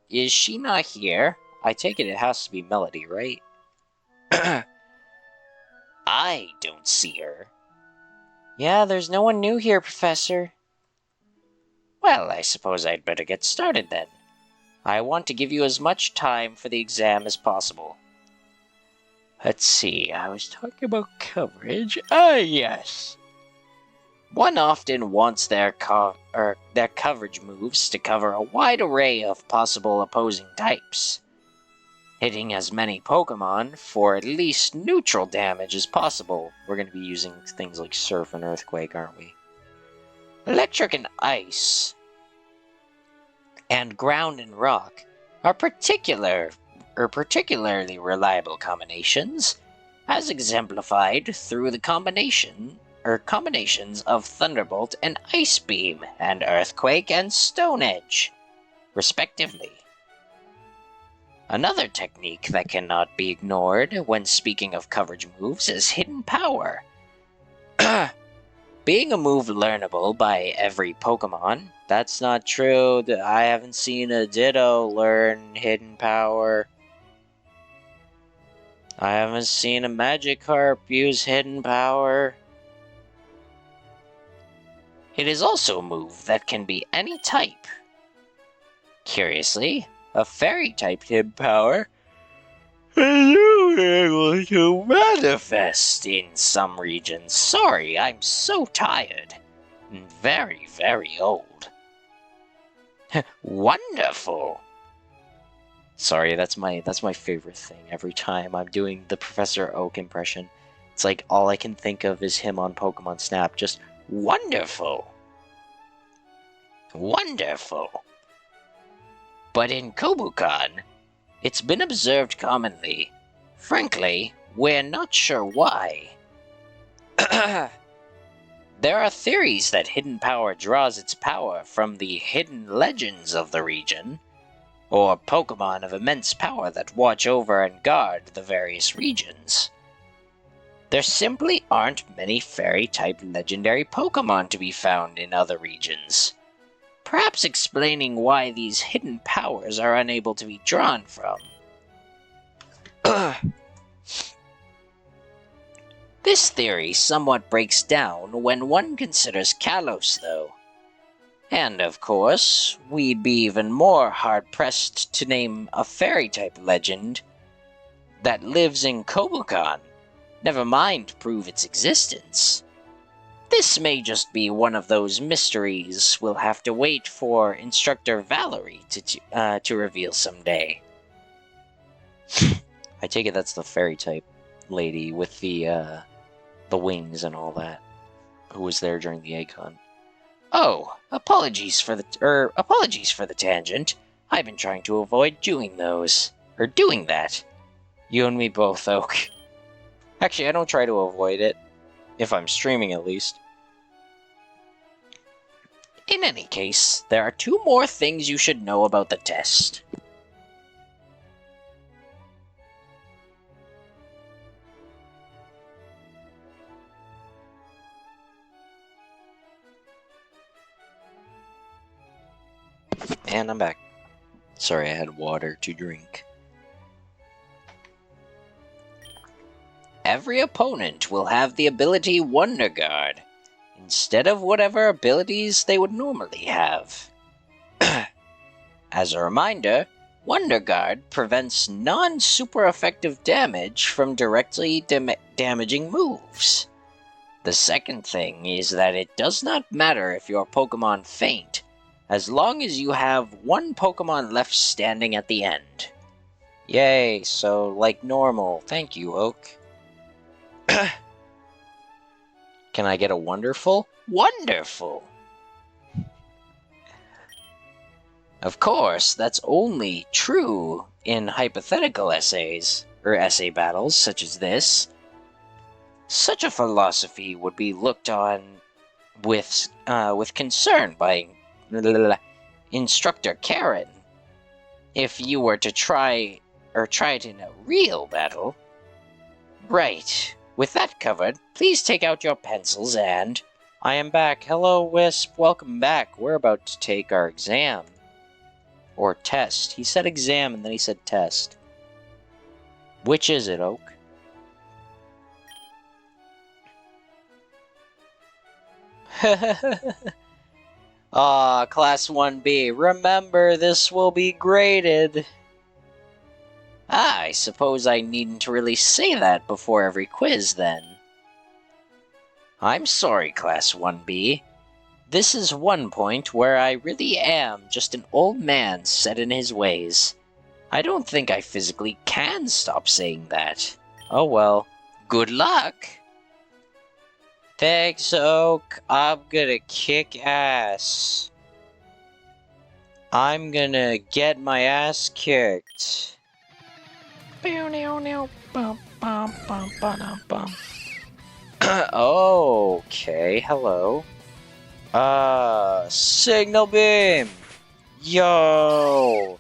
Is she not here? I take it has to be Melody, right? I don't see her. Yeah, there's no one new here, Professor. Well, I suppose I'd better get started then. I want to give you as much time for the exam as possible. Let's see, I was talking about coverage. Ah, yes. One often wants their coverage moves to cover a wide array of possible opposing types, hitting as many Pokemon for at least neutral damage as possible. We're going to be using things like Surf and Earthquake, aren't we? Electric and Ice and Ground and Rock are particularly reliable combinations, as exemplified through the combinations of Thunderbolt and Ice Beam, and Earthquake and Stone Edge, respectively. Another technique that cannot be ignored when speaking of coverage moves is Hidden Power. Being a move learnable by every Pokemon, that's not true. I haven't seen a Ditto learn Hidden Power. I haven't seen a Magikarp use Hidden Power. It is also a move that can be any type. Curiously, a Fairy-type Hidden Power is able to manifest in some regions. Sorry, I'm so tired. And very, very old. Wonderful! Sorry, that's my favorite thing. Every time I'm doing the Professor Oak impression, it's like all I can think of is him on Pokemon Snap. Just wonderful. Wonderful. But in Kobukan, it's been observed commonly. Frankly, we're not sure why. There are theories that Hidden Power draws its power from the hidden legends of the region, or Pokemon of immense power that watch over and guard the various regions. There simply aren't many Fairy-type legendary Pokemon to be found in other regions, perhaps explaining why these hidden powers are unable to be drawn from. This theory somewhat breaks down when one considers Kalos, though. And, of course, we'd be even more hard-pressed to name a Fairy-type legend that lives in Kobukan, never mind prove its existence. This may just be one of those mysteries we'll have to wait for Instructor Valerie to reveal someday. I take it that's the Fairy-type lady with the wings and all that, who was there during the Akon. Oh, apologies for the tangent. I've been trying to avoid doing that. You and me both, Oak. Actually, I don't try to avoid it. If I'm streaming, at least. In any case, there are 2 more things you should know about the test. And I'm back. Sorry, I had water to drink. Every opponent will have the ability Wonder Guard, instead of whatever abilities they would normally have. As a reminder, Wonder Guard prevents non-super effective damage from directly damaging moves. The second thing is that it does not matter if your Pokemon faint, as long as you have 1 Pokemon left standing at the end. Yay, so like normal. Thank you, Oak. Can I get a wonderful? Wonderful! Of course, that's only true in hypothetical essays, or essay battles such as this. Such a philosophy would be looked on with concern by Instructor Karen. If you were to try it in a real battle. Right. With that covered, please take out your pencils and... I am back. Hello, Wisp. Welcome back. We're about to take our exam. Or test. He said exam and then he said test. Which is it, Oak? Ah, Class 1B, remember this will be graded. I suppose I needn't really say that before every quiz, then. I'm sorry, Class 1B. This is one point where I really am just an old man set in his ways. I don't think I physically can stop saying that. Oh well. Good luck! Thanks, Oak. I'm gonna kick ass. I'm gonna get my ass kicked. Okay, hello. Signal beam! Yo!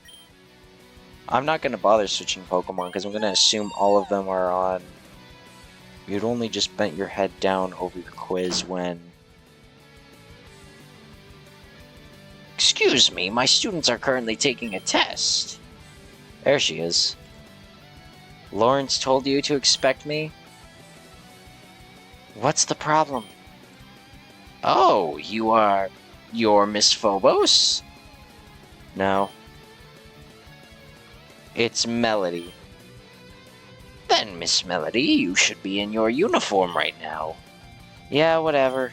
I'm not gonna bother switching Pokemon because I'm gonna assume all of them are on. You'd only just bent your head down over your quiz when... Excuse me, my students are currently taking a test. There she is. Lawrence told you to expect me? What's the problem? Oh, you're Miss Phobos? No. It's Melody. Then, Miss Melody, you should be in your uniform right now. Yeah, whatever.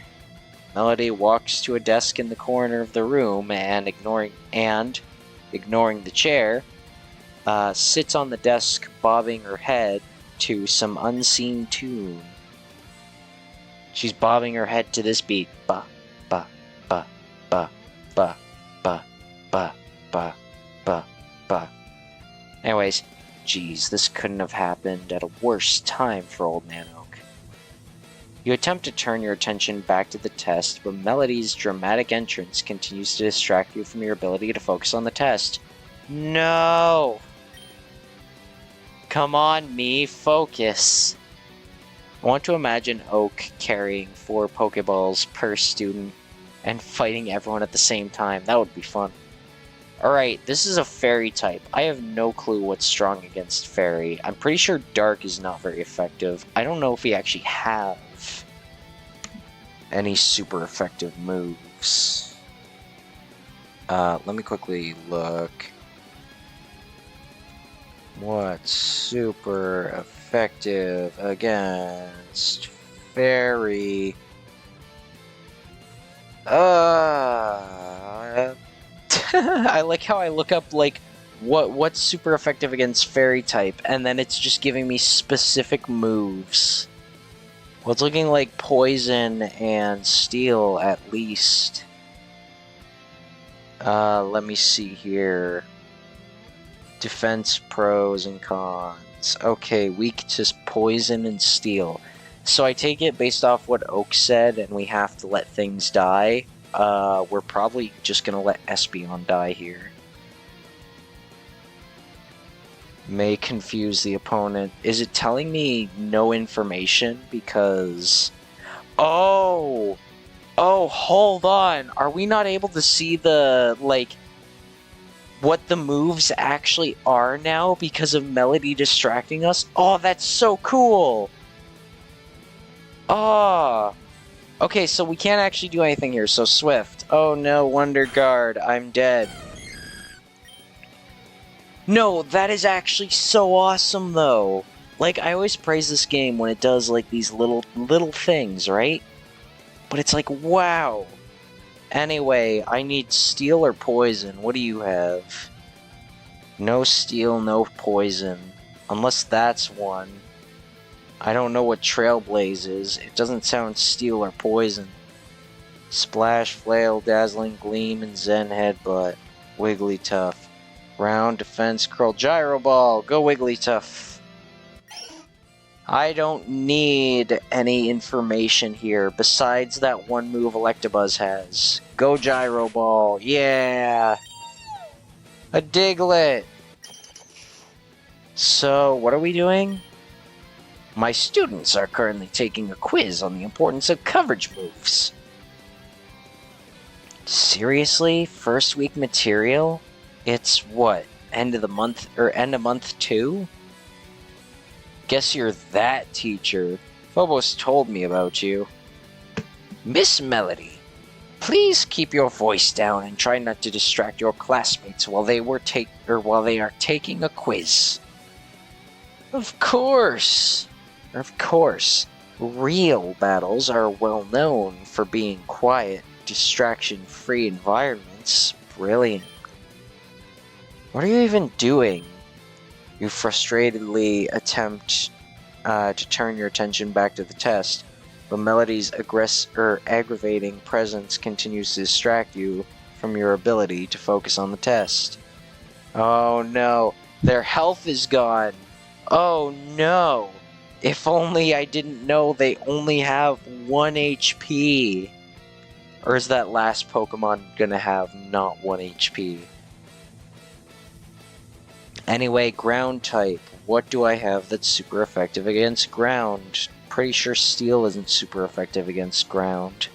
Melody walks to a desk in the corner of the room and, ignoring the chair, sits on the desk bobbing her head to some unseen tune. She's bobbing her head to this beat. Ba, ba, ba, ba, ba, ba, ba, ba, ba, ba. Anyways, geez, this couldn't have happened at a worse time for old Man Oak. You attempt to turn your attention back to the test, but Melody's dramatic entrance continues to distract you from your ability to focus on the test. No! Come on, me, focus. I want to imagine Oak carrying 4 Pokeballs per student and fighting everyone at the same time. That would be fun. Alright, this is a Fairy type. I have no clue what's strong against Fairy. I'm pretty sure Dark is not very effective. I don't know if we actually have any super effective moves. Let me quickly look. What's super effective against Fairy? I like how I look up, like, what's super effective against Fairy type, and then it's just giving me specific moves. Well, it's looking like Poison and Steel, at least. Let me see here. Defense pros and cons. Okay, weak to Poison and Steel. So I take it based off what Oak said, and we have to let things die. We're probably just gonna let Espeon die here. May confuse the opponent. Is it telling me no information? Because... Oh! Oh, hold on! Are we not able to see the, like, what the moves actually are now because of Melody distracting us? Oh, that's so cool! Oh! Okay, so we can't actually do anything here, so Swift. Oh no, Wonder Guard, I'm dead. No, that is actually so awesome, though. Like, I always praise this game when it does, like, these little things, right? But it's like, wow. Anyway, I need Steel or Poison. What do you have? No Steel, no Poison. Unless that's one. I don't know what Trailblaze is. It doesn't sound Steel or Poison. Splash, Flail, Dazzling Gleam, and Zen Headbutt. Wigglytuff. Round, Defense, Curl, Gyro Ball. Go Wigglytuff. I don't need any information here besides that one move Electabuzz has. Go Gyro Ball. Yeah! A Diglett! So, what are we doing? My students are currently taking a quiz on the importance of coverage moves. Seriously? First week material? It's what? End of the month, or end of month 2? Guess you're that teacher. Phobos told me about you. Miss Melody, Please keep your voice down and try not to distract your classmates while they are taking a quiz. Of course. Of course. Real battles are well known for being quiet, distraction-free environments. Brilliant. What are you even doing? You frustratedly attempt to turn your attention back to the test, but Melody's aggravating presence continues to distract you from your ability to focus on the test. Oh no, their health is gone. Oh no, if only I didn't know they only have 1 HP. Or is that last Pokemon gonna have not 1 HP? Anyway, ground type. What do I have that's super effective against ground? Pretty sure steel isn't super effective against ground.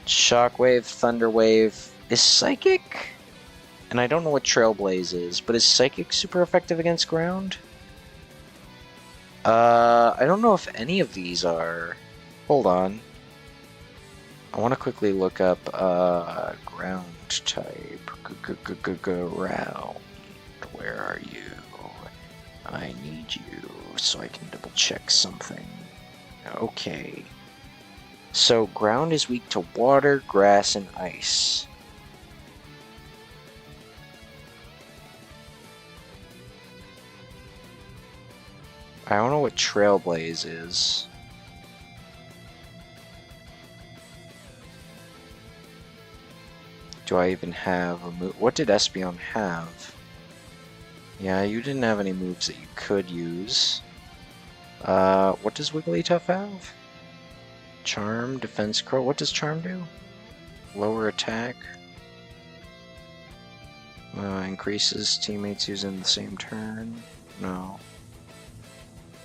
Shockwave, Thunderwave. Is Psychic? And I don't know what Trailblaze is, but is Psychic super effective against ground? I don't know if any of these are. Hold on. I want to quickly look up ground type. Ground. Where are you? I need you so I can double check something. Okay. So ground is weak to water, grass, and ice. I don't know what Trailblaze is. Do I even have a move? What did Espeon have? Yeah, you didn't have any moves that you could use. What does Wigglytuff have? Charm, Defense Curl. What does Charm do? Lower attack. Increases teammates using the same turn. No.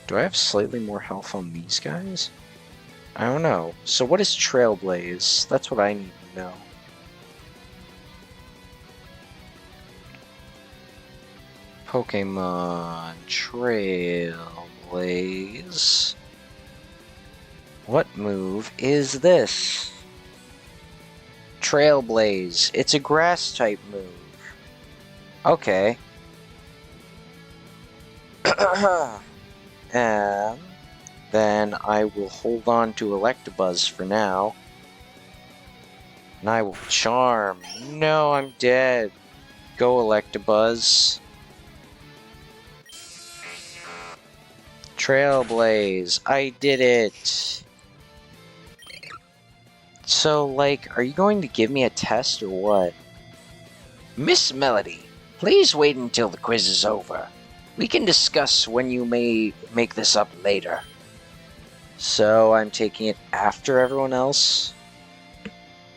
Do I have slightly more health on these guys? I don't know. So what is Trailblaze? That's what I need to know. Pokemon Trailblaze. What move is this? Trailblaze. It's a grass type move. Okay. And then I will hold on to Electabuzz for now. And I will Charm. No, I'm dead. Go Electabuzz. Trailblaze. I did it. So, like, are you going to give me a test or what? Miss Melody, please wait until the quiz is over. We can discuss when you may make this up later. So, I'm taking it after everyone else?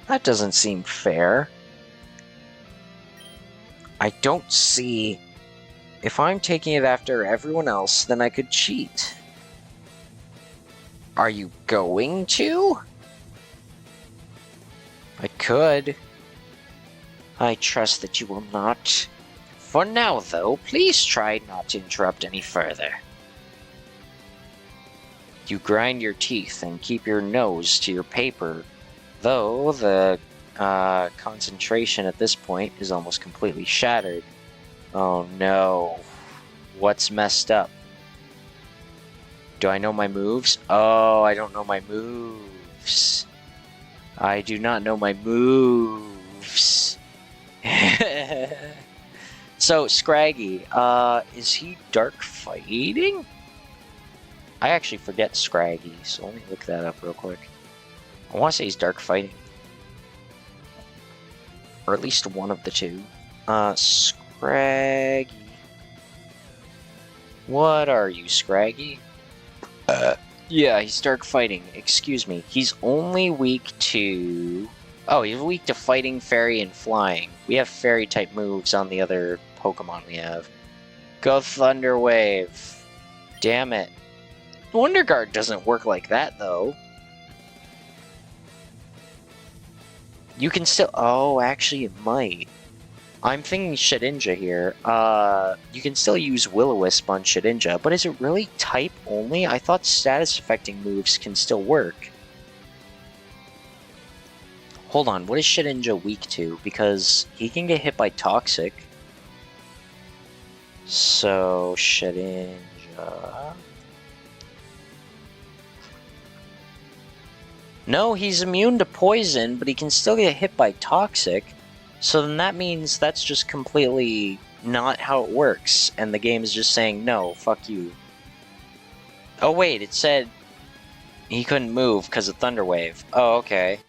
That doesn't seem fair. I don't see... If I'm taking it after everyone else, then I could cheat. Are you going to? I could. I trust that you will not. For now, though, please try not to interrupt any further. You grind your teeth and keep your nose to your paper, though the concentration at this point is almost completely shattered. Oh no. What's messed up? Do I know my moves? Oh, I don't know my moves. I do not know my moves. So, Scraggy, is he dark fighting? I actually forget Scraggy, so let me look that up real quick. I want to say he's dark fighting. Or at least one of the two. Scraggy. What are you, Scraggy? Yeah, he's dark fighting. Excuse me. He's only weak to... Oh, he's weak to fighting, fairy, and flying. We have fairy-type moves on the other Pokemon we have. Go Thunder Wave. Damn it. Wonder Guard doesn't work like that, though. You can still... Oh, actually, it might. I'm thinking Shedinja here. You can still use Will-O-Wisp on Shedinja, but is it really type only? I thought status affecting moves can still work. Hold on, what is Shedinja weak to? Because he can get hit by Toxic. So, Shedinja... No, he's immune to poison, but he can still get hit by Toxic. So then that means that's just completely not how it works, and the game is just saying, no, fuck you. Oh wait, it said he couldn't move because of Thunder Wave. Oh, okay.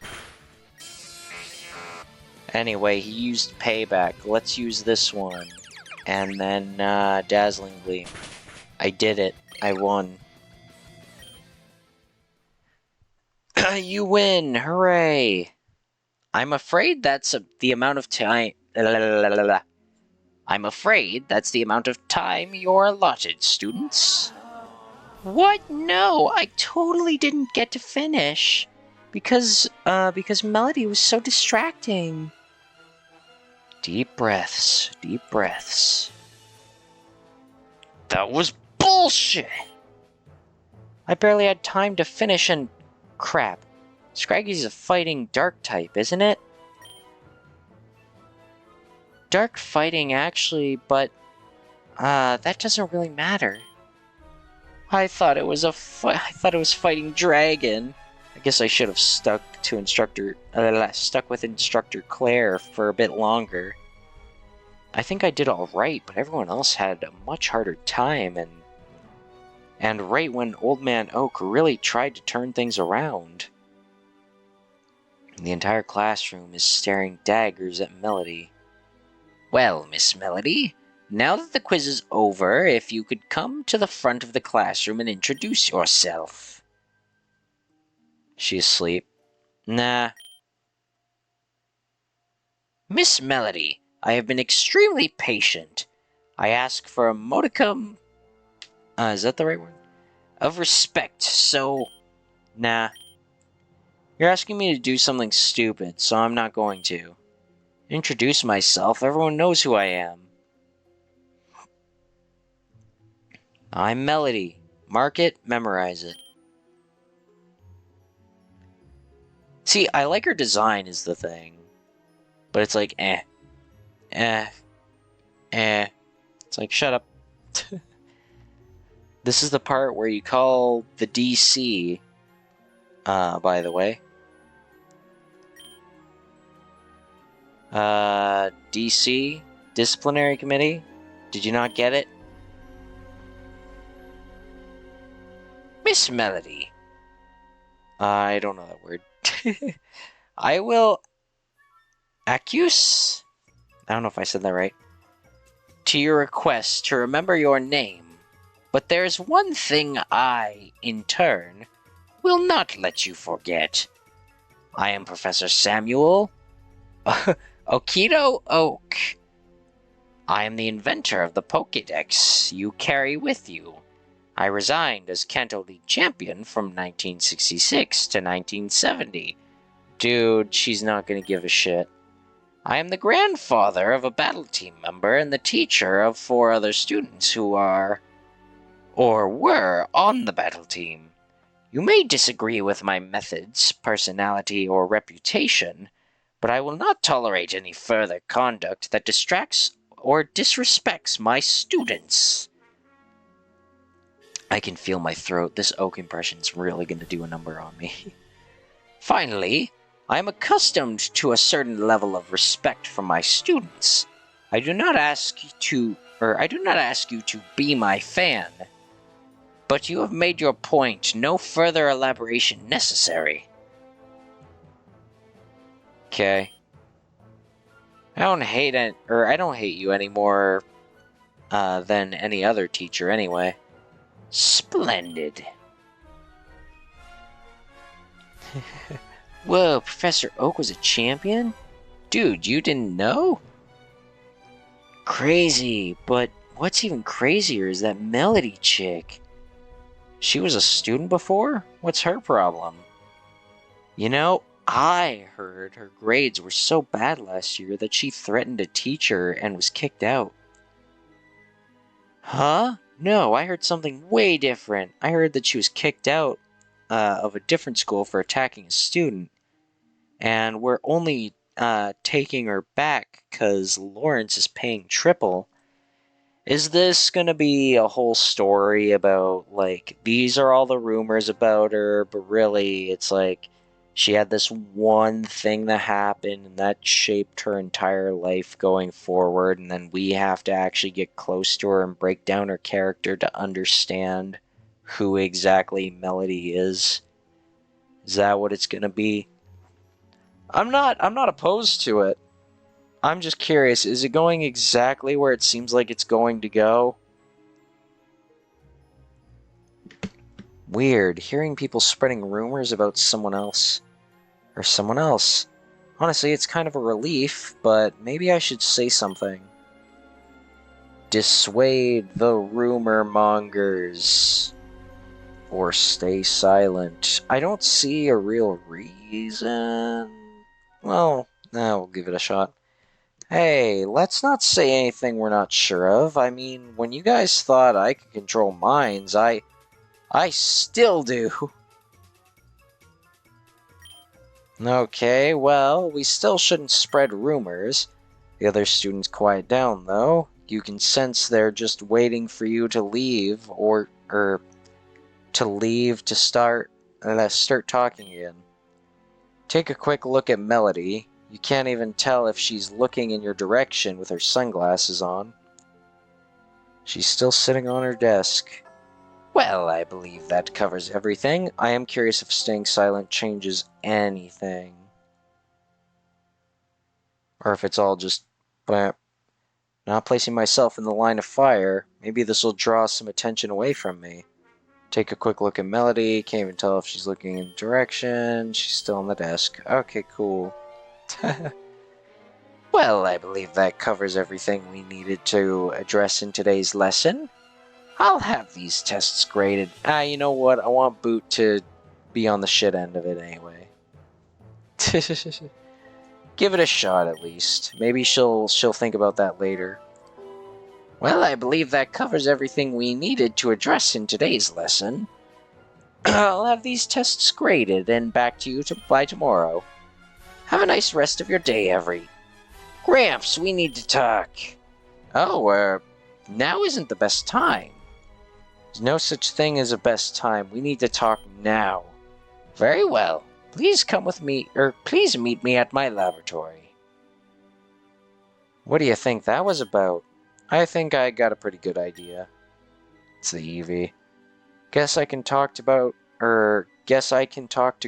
Anyway, he used Payback. Let's use this one. And then, Dazzling Gleam. I did it. I won. You win! Hooray! I'm afraid that's the amount of time... I'm afraid that's the amount of time you're allotted, students. What? No, I totally didn't get to finish. Because Melody was so distracting. Deep breaths, deep breaths. That was bullshit! I barely had time to finish and... Crap. Scraggy's a fighting dark type, isn't it? Dark fighting, actually, but... that doesn't really matter. I thought it was fighting dragon. I guess I should have stuck with Instructor Claire for a bit longer. I think I did alright, but everyone else had a much harder time, and right when Old Man Oak really tried to turn things around. The entire classroom is staring daggers at Melody. Well, Miss Melody, now that the quiz is over, if you could come to the front of the classroom and introduce yourself. She's asleep. Nah. Miss Melody, I have been extremely patient. I ask for a modicum... is that the right word? Of respect, so... Nah. You're asking me to do something stupid, so I'm not going to. Introduce myself, everyone knows who I am. I'm Melody. Mark it, memorize it. See, I like her design is the thing. But it's like, It's like, shut up. This is the part where you call the DC, by the way. DC? Disciplinary Committee? Did you not get it? Miss Melody. I don't know that word. I will accuse... I don't know if I said that right. To your request to remember your name. But there's one thing I, in turn, will not let you forget. I am Professor Samuel Okito Oak. I am the inventor of the Pokédex you carry with you. I resigned as Kanto League champion from 1966 to 1970. Dude, she's not gonna give a shit. I am the grandfather of a battle team member and the teacher of 4 other students who are, or were, on the battle team. You may disagree with my methods, personality, or reputation, but I will not tolerate any further conduct that distracts or disrespects my students. I can feel my throat. This Oak impression's really going to do a number on me. Finally, I am accustomed to a certain level of respect from my students. I do not ask you to be my fan. But you have made your point. No further elaboration necessary. Okay. I don't hate you any more than any other teacher anyway. Splendid. Whoa, Professor Oak was a champion? Dude, you didn't know? Crazy, but what's even crazier is that Melody chick. She was a student before? What's her problem? You know, I heard her grades were so bad last year that she threatened a teacher and was kicked out. Huh? No, I heard something way different. I heard that she was kicked out of a different school for attacking a student. and we're only taking her back because Lawrence is paying triple. Is this gonna be a whole story about, like, these are all the rumors about her, but really it's like she had this one thing that happened and that shaped her entire life going forward, and then we have to actually get close to her and break down her character to understand who exactly Melody is? Is that what it's gonna be? I'm not opposed to it. I'm just curious, is it going exactly where it seems like it's going to go? Weird, hearing people spreading rumors about someone else. Or someone else. Honestly, it's kind of a relief, but maybe I should say something. Dissuade the rumor mongers. Or stay silent. I don't see a real reason. Well, we'll give it a shot. Hey, let's not say anything we're not sure of. I mean, when you guys thought I could control minds, I still do. Okay, well, we still shouldn't spread rumors. The other students quiet down, though. You can sense they're just waiting for you to leave, or to leave to start talking again. Take a quick look at Melody. You can't even tell if she's looking in your direction with her sunglasses on. She's still sitting on her desk. Well, I believe that covers everything. I am curious if staying silent changes anything. Or if it's all just not placing myself in the line of fire. Maybe this will draw some attention away from me. Take a quick look at Melody. Can't even tell if she's looking in the direction. She's still on the desk. Okay, cool. Well, I believe that covers everything we needed to address in today's lesson. I'll have these tests graded. You know what? I want Boot to be on the shit end of it anyway. Give it a shot at least. Maybe she'll think about that later. Well, I believe that covers everything we needed to address in today's lesson. I'll have these tests graded and back to you by tomorrow. Have a nice rest of your day, Every. Gramps, we need to talk. Oh, now isn't the best time. There's no such thing as a best time. We need to talk now. Very well. Please come with me, or please meet me at my laboratory. What do you think that was about? I think I got a pretty good idea. It's the Eevee. Guess I can talk to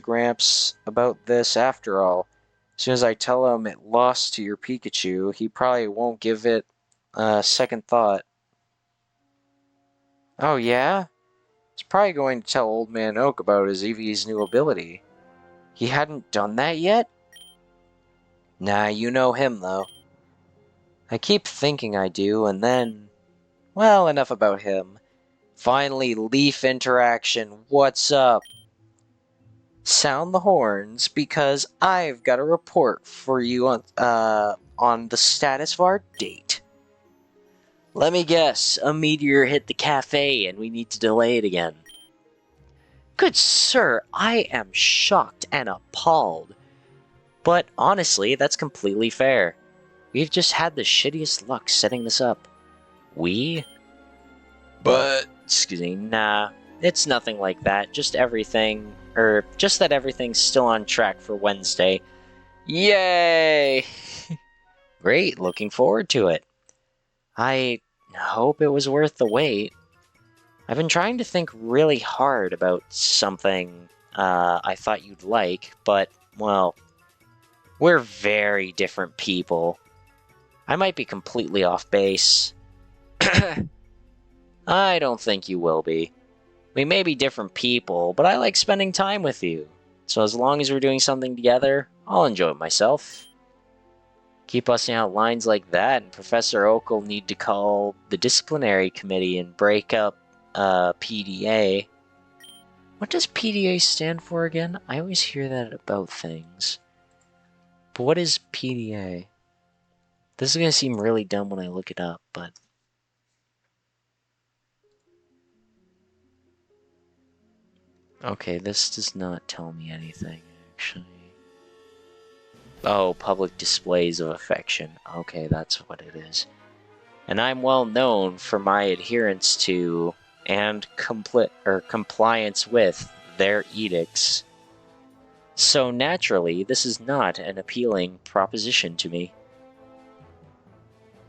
Gramps about this after all. As soon as I tell him it lost to your Pikachu, he probably won't give it a second thought. Oh yeah? He's probably going to tell Old Man Oak about his Eevee's new ability. He hadn't done that yet? Nah, you know him though. I keep thinking I do, and then... Well, enough about him. Finally, Leaf interaction. What's up? Sound the horns, because I've got a report for you on the status of our date. Let me guess, a meteor hit the cafe and we need to delay it again. Good sir, I am shocked and appalled. But honestly, that's completely fair. We've just had the shittiest luck setting this up. We? Excuse me, nah. It's nothing like that. Just that everything's still on track for Wednesday. Yay! Great, looking forward to it. I hope it was worth the wait. I've been trying to think really hard about something I thought you'd like, but, well, we're very different people. I might be completely off base. I don't think you will be. We may be different people, but I like spending time with you. So as long as we're doing something together, I'll enjoy myself. Keep busting out lines like that, and Professor Oak will need to call the disciplinary committee and break up PDA. What does PDA stand for again? I always hear that about things. But what is PDA? This is going to seem really dumb when I look it up, but... Okay, this does not tell me anything, actually. Oh, public displays of affection. Okay, that's what it is. And I'm well known for my adherence to and compliance with their edicts. So naturally, this is not an appealing proposition to me.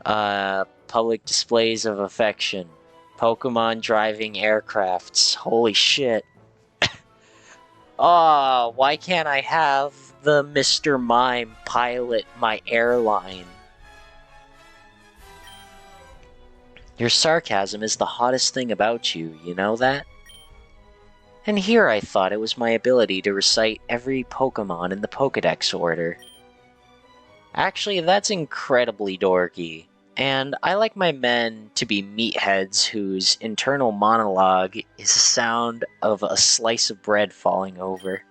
Public displays of affection. Pokemon driving aircrafts. Holy shit. Oh, why can't I have the Mr. Mime pilot my airline? Your sarcasm is the hottest thing about you, you know that? And here I thought it was my ability to recite every Pokemon in the Pokedex order. Actually, that's incredibly dorky. And I like my men to be meatheads whose internal monologue is the sound of a slice of bread falling over.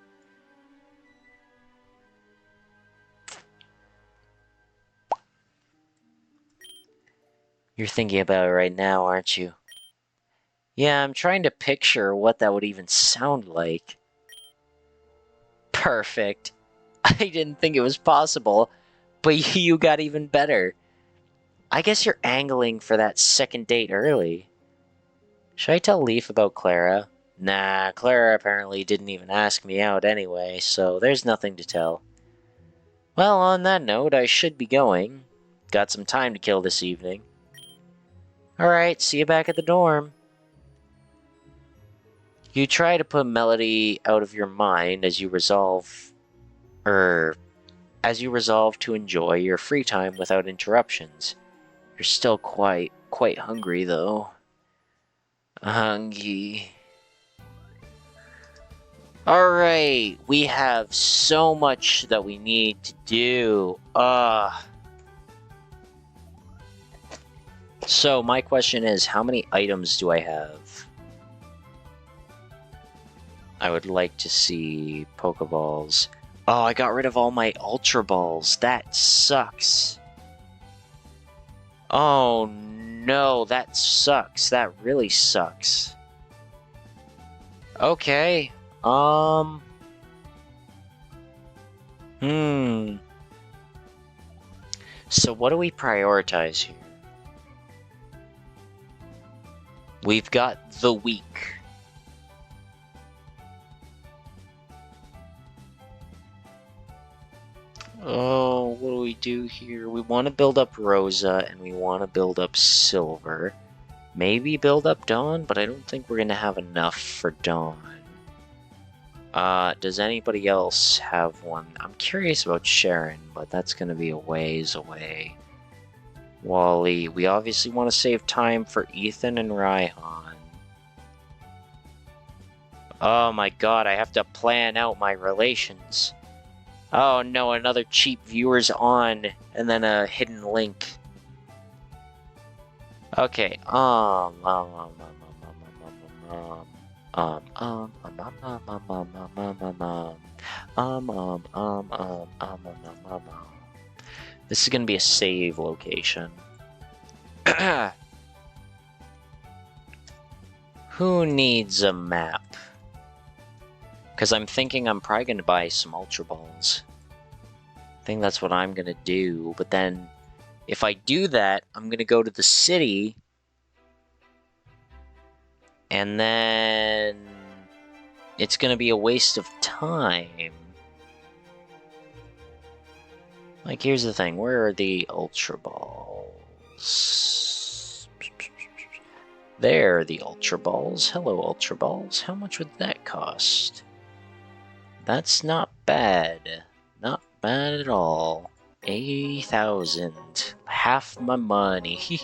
You're thinking about it right now, aren't you? Yeah, I'm trying to picture what that would even sound like. Perfect. I didn't think it was possible, but you got even better. I guess you're angling for that second date early. Should I tell Leaf about Clara? Nah, Clara apparently didn't even ask me out anyway, so there's nothing to tell. Well, on that note, I should be going. Got some time to kill this evening. Alright, see you back at the dorm. You try to put Melody out of your mind as you resolve to enjoy your free time without interruptions. You're still quite hungry, though. Hungry. Alright, we have so much that we need to do. So my question is, how many items do I have? I would like to see Pokeballs. Oh, I got rid of all my Ultra Balls. That sucks. Oh no, that sucks. That really sucks. Okay. So what do we prioritize here? We've got the weak. Oh, what do we do here? We want to build up Rosa, and we want to build up Silver. Maybe build up Dawn, but I don't think we're going to have enough for Dawn. Does anybody else have one? I'm curious about Sharon, but that's going to be a ways away. Wally, we obviously want to save time for Ethan and Raihan. Oh my god, I have to plan out my relations. Oh no, another cheap viewers on, and then a hidden link. Okay, this is gonna be a save location. Who needs a map? Because I'm thinking I'm probably going to buy some Ultra Balls. I think that's what I'm going to do. But then, if I do that, I'm going to go to the city. And then, it's going to be a waste of time. Like, here's the thing. Where are the Ultra Balls? There are the Ultra Balls. Hello, Ultra Balls. How much would that cost? That's not bad. Not bad at all. 80,000. Half my money.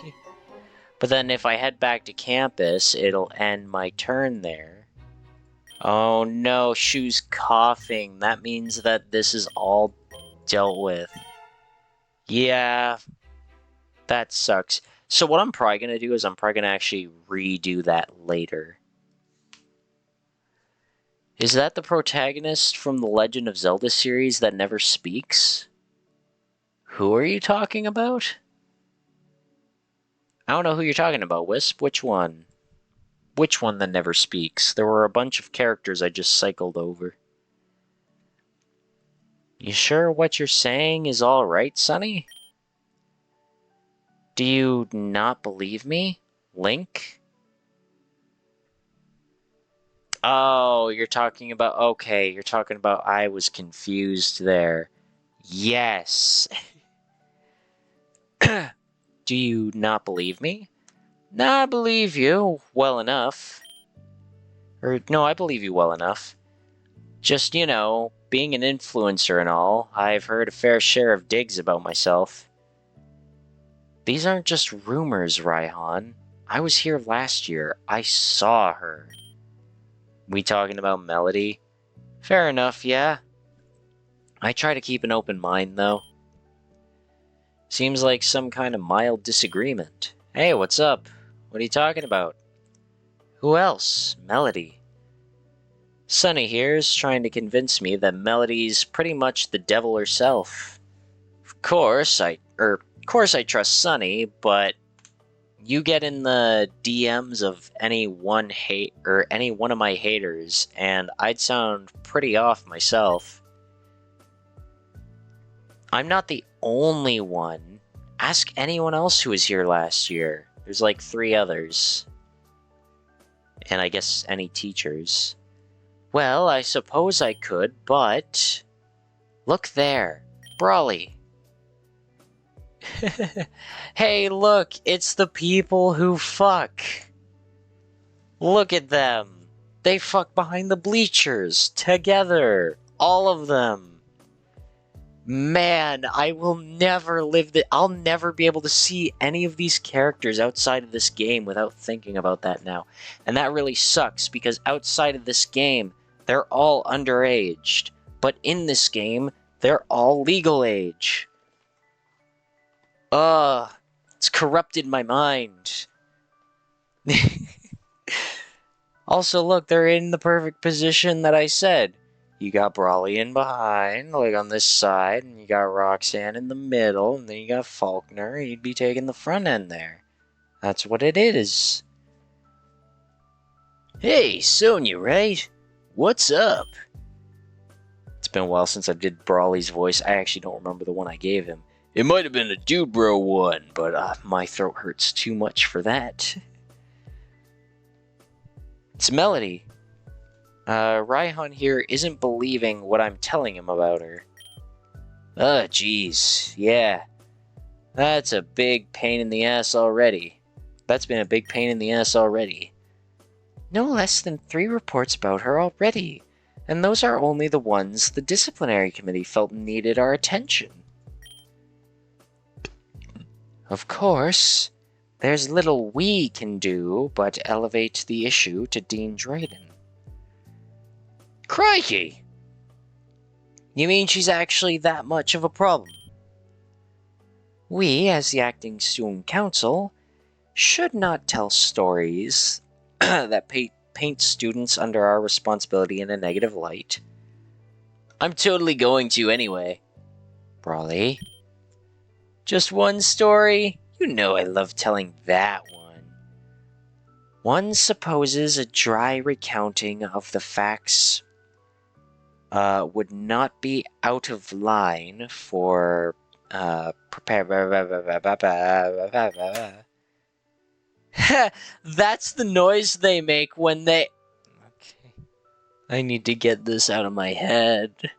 But then if I head back to campus, it'll end my turn there. Oh no, Shu's coughing. That means that this is all dealt with. Yeah. That sucks. So what I'm probably going to do is I'm probably going to actually redo that later. Is that the protagonist from the Legend of Zelda series that never speaks? Who are you talking about? I don't know who you're talking about, Wisp. Which one? Which one that never speaks? There were a bunch of characters I just cycled over. You sure what you're saying is all right, Sonny? Do you not believe me, Link? Oh, you're talking about... Okay, you're talking about I was confused there. Yes. Do you not believe me? No, I believe you well enough. Or, no, I believe you well enough. Just, you know, being an influencer and all, I've heard a fair share of digs about myself. These aren't just rumors, Raihan. I was here last year. I saw her. We talking about Melody? Fair enough, yeah. I try to keep an open mind, though. Seems like some kind of mild disagreement. Hey, what's up? What are you talking about? Who else? Melody. Sunny here's trying to convince me that Melody's pretty much the devil herself. Of course I trust Sunny, but you get in the DMs of any one of my haters, and I'd sound pretty off myself. I'm not the only one. Ask anyone else who was here last year. There's like 3 others. And I guess any teachers. Well, I suppose I could, but... Look there. Brawly. Hey, look, it's the people who fuck. Look at them. They fuck behind the bleachers, together. All of them. Man, I will never I'll never be able to see any of these characters outside of this game without thinking about that now. And that really sucks, because outside of this game, they're all underaged. But in this game, they're all legal age. It's corrupted my mind. Also, look, they're in the perfect position that I said. You got Brawly in behind, like on this side, and you got Roxanne in the middle, and then you got Faulkner. He'd be taking the front end there. That's what it is. Hey, Sonya, right? What's up? It's been a while since I did Brawly's voice. I actually don't remember the one I gave him. It might have been a Dude Bro one, but my throat hurts too much for that. It's Melody. Raihan here isn't believing what I'm telling him about her. Jeez. Yeah. That's a big pain in the ass already. That's been a big pain in the ass already. No less than 3 reports about her already. And those are only the ones the disciplinary committee felt needed our attention. Of course, there's little we can do but elevate the issue to Dean Drayden. Crikey! You mean she's actually that much of a problem? We, as the acting student council, should not tell stories that paint students under our responsibility in a negative light. I'm totally going to anyway. Brawly. Just one story? You know I love telling that one. One supposes a dry recounting of the facts would not be out of line for That's the noise they make when they... Okay. I need to get this out of my head.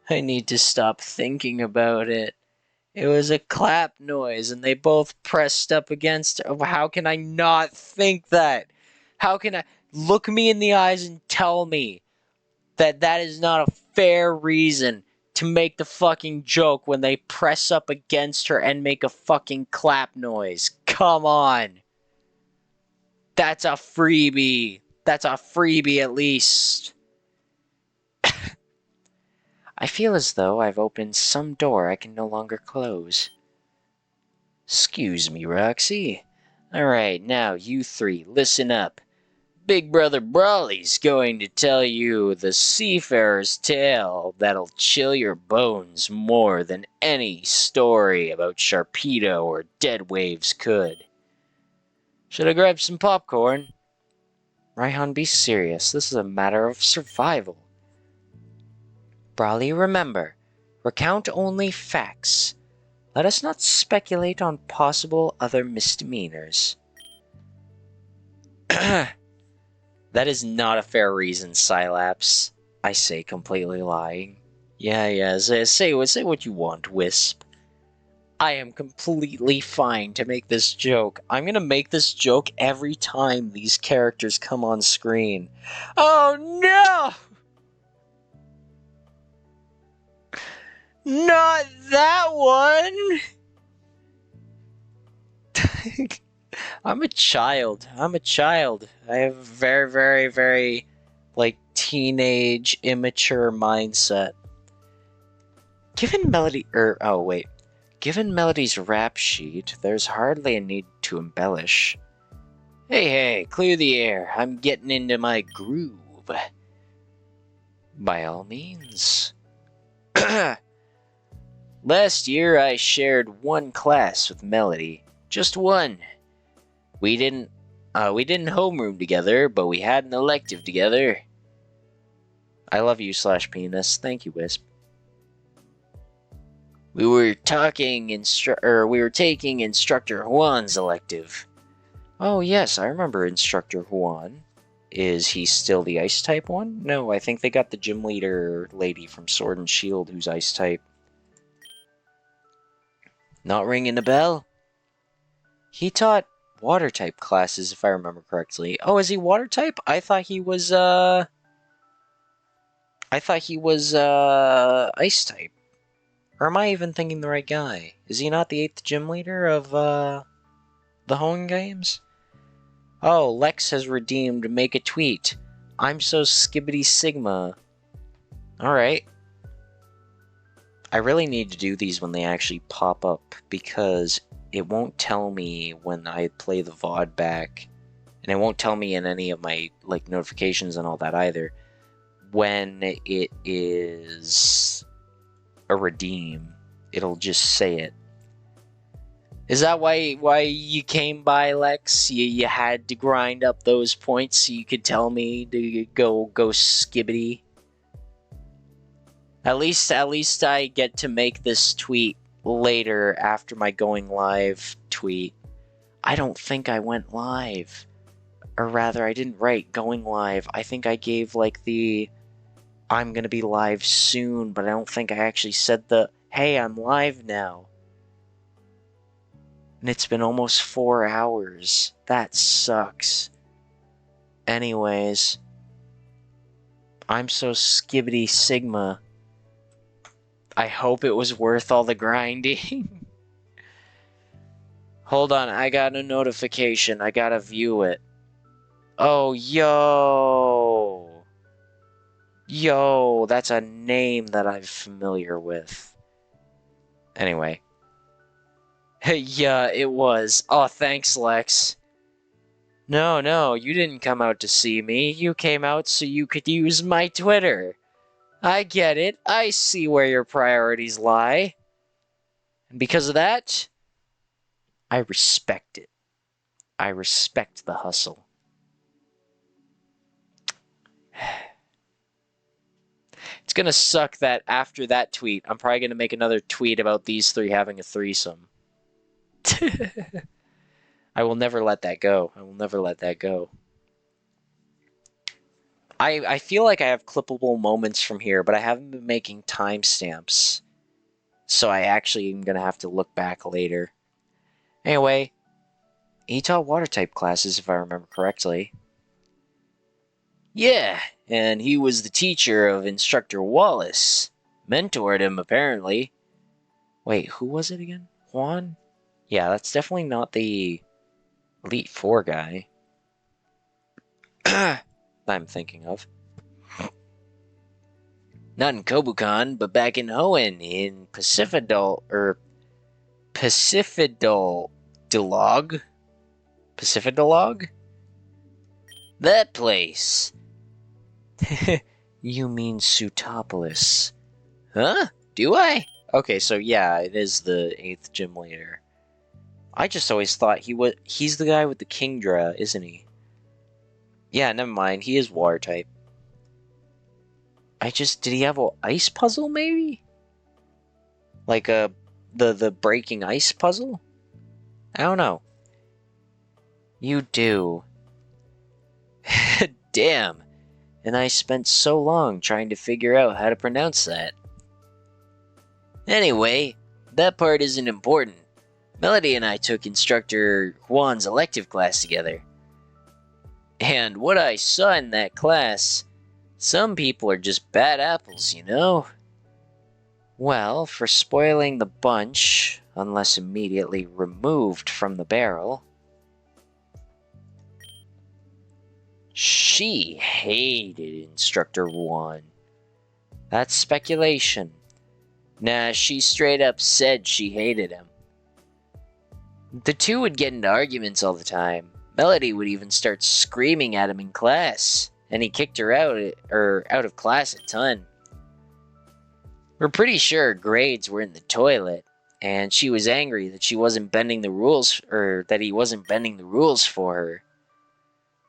I need to stop thinking about it. It was a clap noise, and they both pressed up against... How can I not think that? How can I... Look me in the eyes and tell me that that is not a fair reason to make the fucking joke when they press up against her and make a fucking clap noise. Come on. That's a freebie. That's a freebie at least. I feel as though I've opened some door I can no longer close. Excuse me, Roxy. Alright, now you 3, listen up. Big Brother Brawly's going to tell you the seafarer's tale that'll chill your bones more than any story about Sharpedo or Dead Waves could. Should I grab some popcorn? Raihan, be serious. This is a matter of survival. Brawly, remember, Recount only facts. Let us not speculate on possible other misdemeanors. That is not a fair reason, Cylaps. I say, completely lying. Yeah, say what you want, Wisp. I am completely fine to make this joke. I'm gonna make this joke every time these characters come on screen. Oh no! Not that one! I'm a child. I have a very, like, teenage, immature mindset. Given Melody's rap sheet, there's hardly a need to embellish. Hey, clear the air. I'm getting into my groove. By all means. Last year I shared one class with Melody. Just one. We didn't homeroom together, but we had an elective together. I love you, /penis. Thank you, Wisp. We were taking Instructor Juan's elective. Oh yes, I remember Instructor Juan. Is he still the ice type one? No, I think they got the gym leader lady from Sword and Shield who's ice type. Not ringing a bell? He taught water type classes, if I remember correctly. Oh, is he water type? I thought he was ice type. Or am I even thinking the right guy? Is he not the 8th gym leader of the Home Games? Oh, Lex has redeemed Make a Tweet. I'm so skibbity sigma. Alright. I really need to do these when they actually pop up, because it won't tell me when I play the VOD back, and it won't tell me in any of my notifications and all that either, when it is a redeem. It'll just say it. Is that why you came by, Lex? You had to grind up those points so you could tell me to go skibbity? At least I get to make this tweet later after my going live tweet. I don't think I went live. Or rather, I didn't write going live. I think I gave the I'm gonna be live soon, but I don't think I actually said the hey, I'm live now. And it's been almost 4 hours. That sucks. Anyways, I'm so skibbity sigma. I hope it was worth all the grinding. Hold on, I got a notification. I gotta view it. Oh, yo. Yo, that's a name that I'm familiar with. Anyway. Yeah, it was. Oh, thanks, Lex. No, you didn't come out to see me. You came out so you could use my Twitter. I get it. I see where your priorities lie. And because of that, I respect it. I respect the hustle. It's gonna suck that after that tweet, I'm probably gonna make another tweet about these three having a threesome. I will never let that go. I feel like I have clippable moments from here, but I haven't been making timestamps. So I actually am gonna have to look back later. Anyway, he taught water type classes, if I remember correctly. Yeah, and he was the teacher of Instructor Wallace. Mentored him, apparently. Wait, who was it again? Juan? Yeah, that's definitely not the Elite Four guy I'm thinking of. Not in Kobukan, but back in Hoenn, in Pacificadolog. Pacificadolog? That place! You mean Sutopolis. Huh? Do I? Okay, so yeah, it is the 8th gym leader. I just always thought he's the guy with the Kingdra, isn't he? Yeah, never mind, he is water type. Did he have an ice puzzle, maybe? Like the breaking ice puzzle? I don't know. You do. Damn. And I spent so long trying to figure out how to pronounce that. Anyway, that part isn't important. Melody and I took instructor Juan's elective class together. And what I saw in that class, some people are just bad apples, you know? Well, for spoiling the bunch, unless immediately removed from the barrel. She hated Instructor Juan. That's speculation. Nah, she straight up said she hated him. The two would get into arguments all the time. Melody would even start screaming at him in class, and he kicked her out of class a ton. We're pretty sure her grades were in the toilet, and she was angry that she wasn't bending the rules, or that he wasn't bending the rules for her.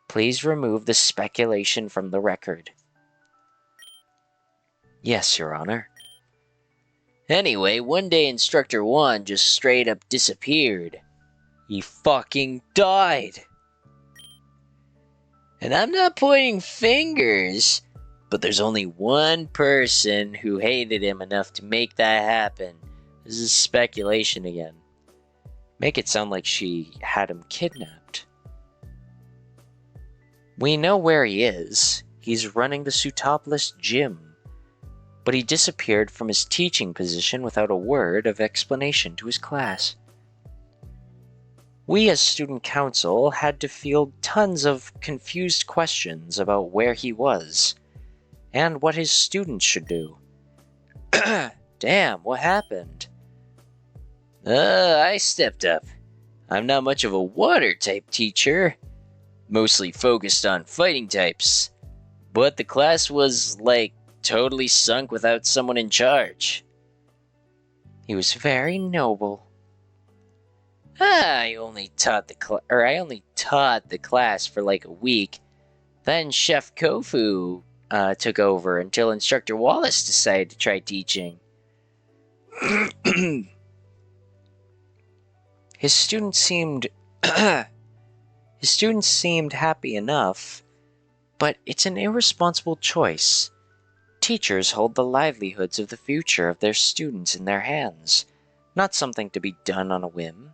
Please remove the speculation from the record. Yes, Your Honor. Anyway, one day Instructor Juan just straight up disappeared. He fucking died. And I'm not pointing fingers, but there's only one person who hated him enough to make that happen. This is speculation again. Make it sound like she had him kidnapped. We know where he is. He's running the Sutopolis gym. But he disappeared from his teaching position without a word of explanation to his class. We as student council had to field tons of confused questions about where he was, and what his students should do. Damn, what happened? I stepped up. I'm not much of a water type teacher, mostly focused on fighting types, but the class was, like, totally sunk without someone in charge. He was very noble. I only taught the class for like a week. Then Chef Kofu took over until Instructor Wallace decided to try teaching. His students seemed happy enough, but it's an irresponsible choice. Teachers hold the livelihoods of the future of their students in their hands, not something to be done on a whim.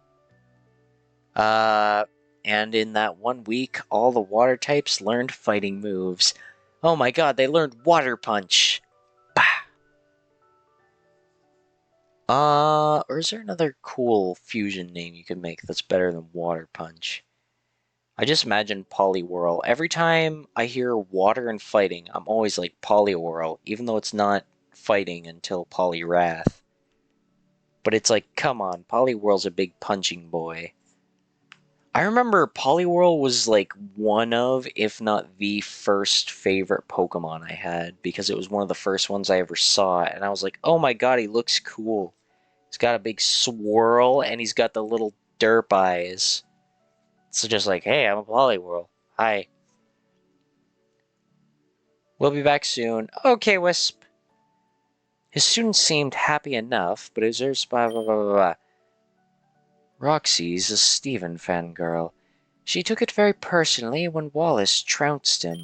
And in that 1 week, all the water types learned fighting moves. Oh my god, they learned Water Punch! Bah! Or is there another cool fusion name you could make that's better than Water Punch? I just imagine Poliwhirl. Every time I hear water and fighting, I'm always like Poliwhirl, even though it's not fighting until Poliwrath. But it's like, come on, Poliwhirl's a big punching boy. I remember Poliwhirl was like one of, if not the first favorite Pokemon I had, because it was one of the first ones I ever saw, and I was like, oh my god, he looks cool. He's got a big swirl, and he's got the little derp eyes. So just like, hey, I'm a Poliwhirl. Hi. We'll be back soon. Okay, Wisp. His students seemed happy enough, but it was blah blah blah blah blah. Roxy's a Steven fangirl. She took it very personally when Wallace trounced him.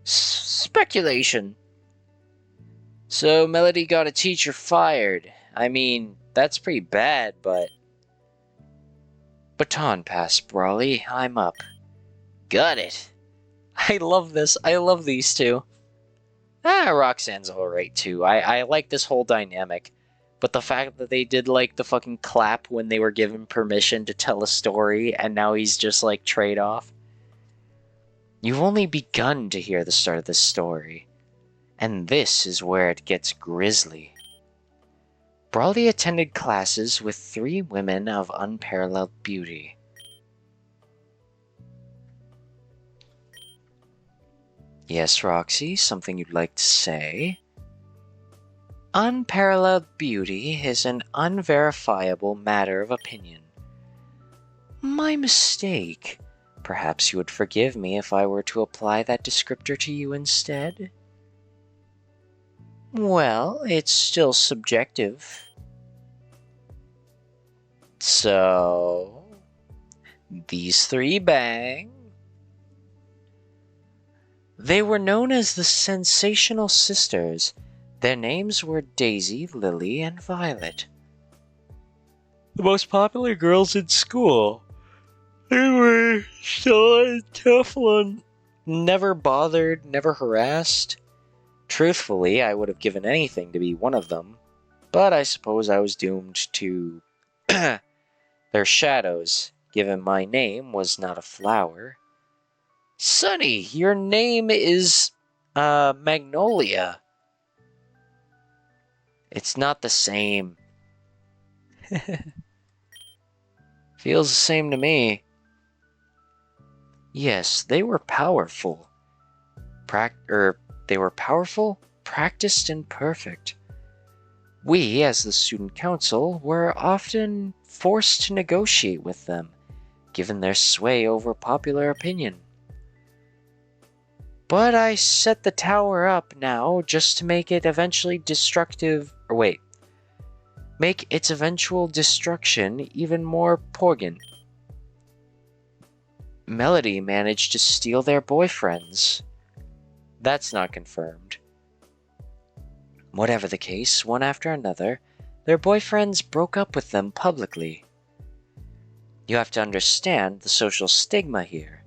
Speculation. So Melody got a teacher fired. I mean, that's pretty bad, but... Baton pass, Brawly. I'm up. Got it. I love this. I love these two. Roxanne's alright too. I like this whole dynamic. But the fact that they did, like, the fucking clap when they were given permission to tell a story, and now he's just, like, trade-off. You've only begun to hear the start of this story. And this is where it gets grisly. Brawly attended classes with 3 women of unparalleled beauty. Yes, Roxy, something you'd like to say? Unparalleled beauty is an unverifiable matter of opinion. My mistake. Perhaps you would forgive me if I were to apply that descriptor to you instead? Well, it's still subjective. So, these three bang. They were known as the Sensational Sisters. Their names were Daisy, Lily, and Violet. The most popular girls in school. They were so tough one. Never bothered, never harassed. Truthfully, I would have given anything to be one of them, but I suppose I was doomed to their shadows, given my name was not a flower. Sonny, your name is, Magnolia. It's not the same. Feels the same to me. Yes, they were powerful. They were powerful, practiced, and perfect. We, as the student council, were often forced to negotiate with them, given their sway over popular opinion. But I set the tower up now just to make it eventually make its eventual destruction even more poignant. Melody managed to steal their boyfriends. That's not confirmed. Whatever the case, one after another, their boyfriends broke up with them publicly. You have to understand the social stigma here.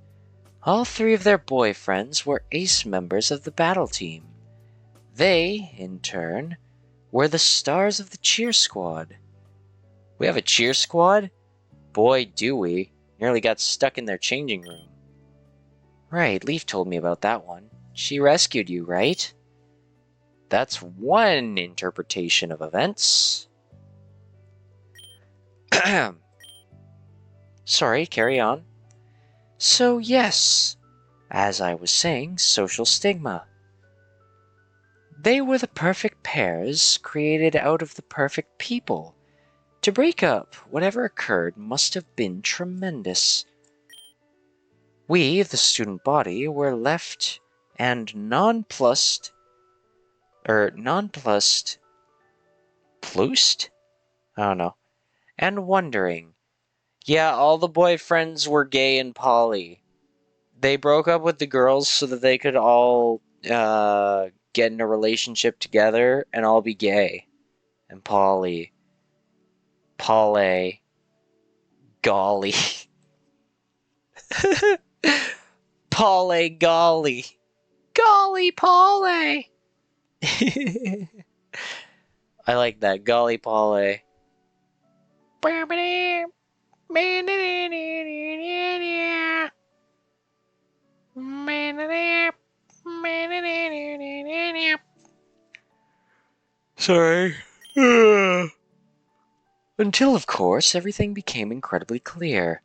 All three of their boyfriends were ace members of the battle team. They, in turn, were the stars of the cheer squad. We have a cheer squad? Boy, do we. Nearly got stuck in their changing room. Right, Leaf told me about that one. She rescued you, right? That's one interpretation of events. Sorry, carry on. So yes, as I was saying, social stigma. They were the perfect pairs created out of the perfect people. To break up, whatever occurred must have been tremendous. We, the student body, were left and nonplussed, plused? I don't know. And wondering. Yeah, all the boyfriends were gay and poly. They broke up with the girls so that they could all get in a relationship together and all be gay and poly. Poly. Golly. Poly golly. Golly Poly. I like that. Golly Poly. Sorry. Until, of course, everything became incredibly clear.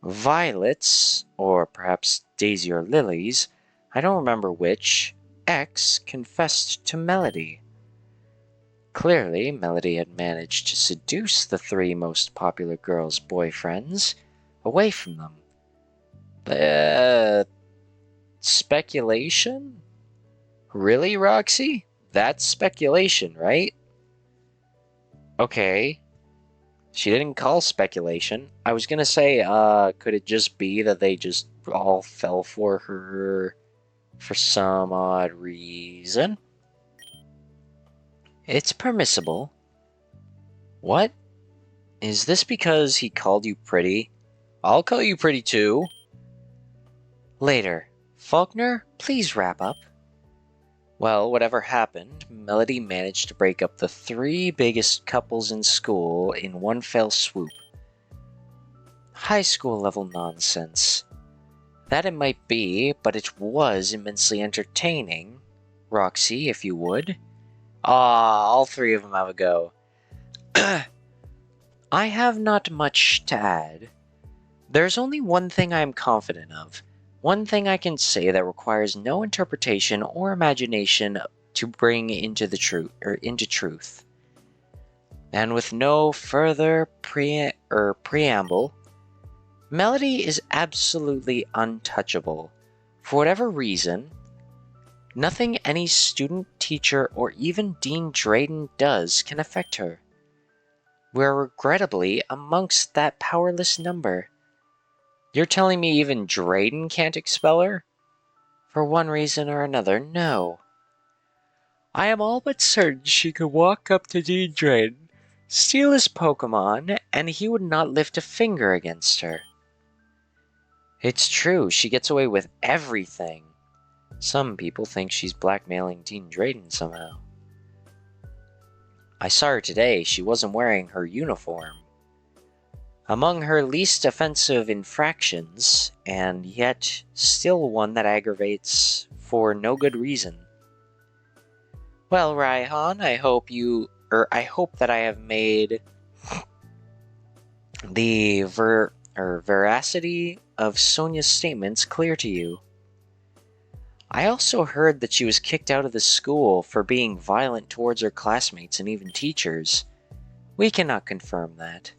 Violet's, or perhaps Daisy or Lily's, I don't remember which, ex confessed to Melody. Clearly, Melody had managed to seduce the three most popular girls' boyfriends away from them. Speculation? Really, Roxy? That's speculation, right? Okay. She didn't call speculation. I was gonna say, could it just be that they just all fell for her for some odd reason? It's permissible. What? Is this because he called you pretty? I'll call you pretty too. Later. Faulkner, please wrap up. Well, whatever happened, Melody managed to break up the three biggest couples in school in one fell swoop. High school level nonsense. That it might be, but it was immensely entertaining. Roxy, if you would. All three of them have a go. I have not much to add. There's only one thing I am confident of. One thing I can say that requires no interpretation or imagination to bring into truth. And with no further preamble, Melody is absolutely untouchable. For whatever reason, nothing any student, teacher, or even Dean Drayden does can affect her. We're regrettably amongst that powerless number. You're telling me even Drayden can't expel her? For one reason or another, no. I am all but certain she could walk up to Dean Drayden, steal his Pokemon, and he would not lift a finger against her. It's true, she gets away with everything. Some people think she's blackmailing Dean Drayden somehow. I saw her today, she wasn't wearing her uniform. Among her least offensive infractions, and yet still one that aggravates for no good reason. Well, Raihan, I hope that I have made the veracity of Sonia's statements clear to you. I also heard that she was kicked out of the school for being violent towards her classmates and even teachers. We cannot confirm that.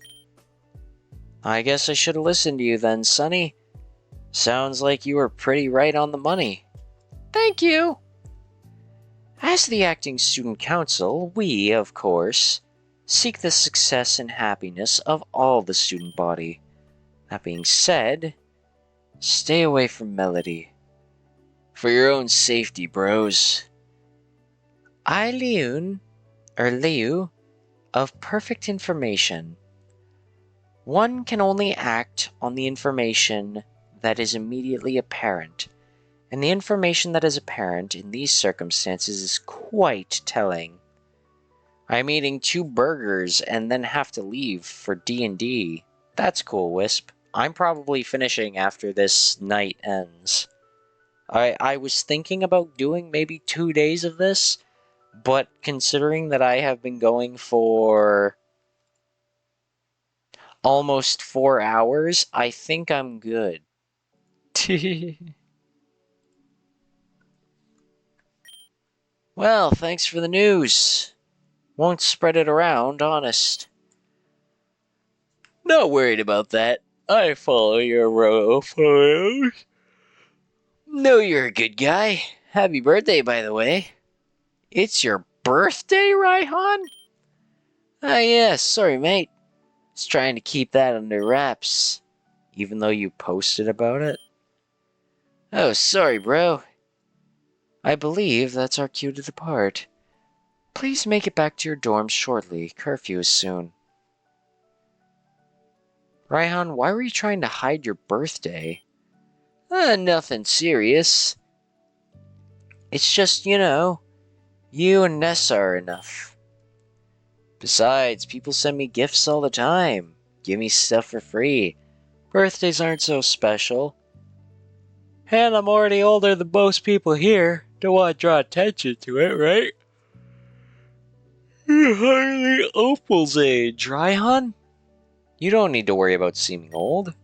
I guess I should have listened to you then, Sonny. Sounds like you were pretty right on the money. Thank you. As the acting student council, we, of course, seek the success and happiness of all the student body. That being said, stay away from Melody. For your own safety, bros. Liu, of perfect information. One can only act on the information that is immediately apparent, and the information that is apparent in these circumstances is quite telling. I'm eating 2 burgers and then have to leave for D&D. That's cool, Wisp. I'm probably finishing after this night ends. I was thinking about doing maybe 2 days of this, but considering that I have been going for almost 4 hours, I think I'm good. Well, thanks for the news. Won't spread it around, honest. Not worried about that. I follow your row of photos. Know you're a good guy. Happy birthday, by the way. It's your birthday, Raihan? Ah, yes, sorry, mate. Was trying to keep that under wraps, even though you posted about it. Oh, sorry, bro. I believe that's our cue to depart. Please make it back to your dorms shortly. Curfew is soon. Raihan, why were you trying to hide your birthday? Nothing serious. It's just, you and Nessa are enough. Besides, people send me gifts all the time. Give me stuff for free. Birthdays aren't so special. And I'm already older than most people here. Don't want to draw attention to it, right? You're hardly Opal's age, Raihan. You don't need to worry about seeming old.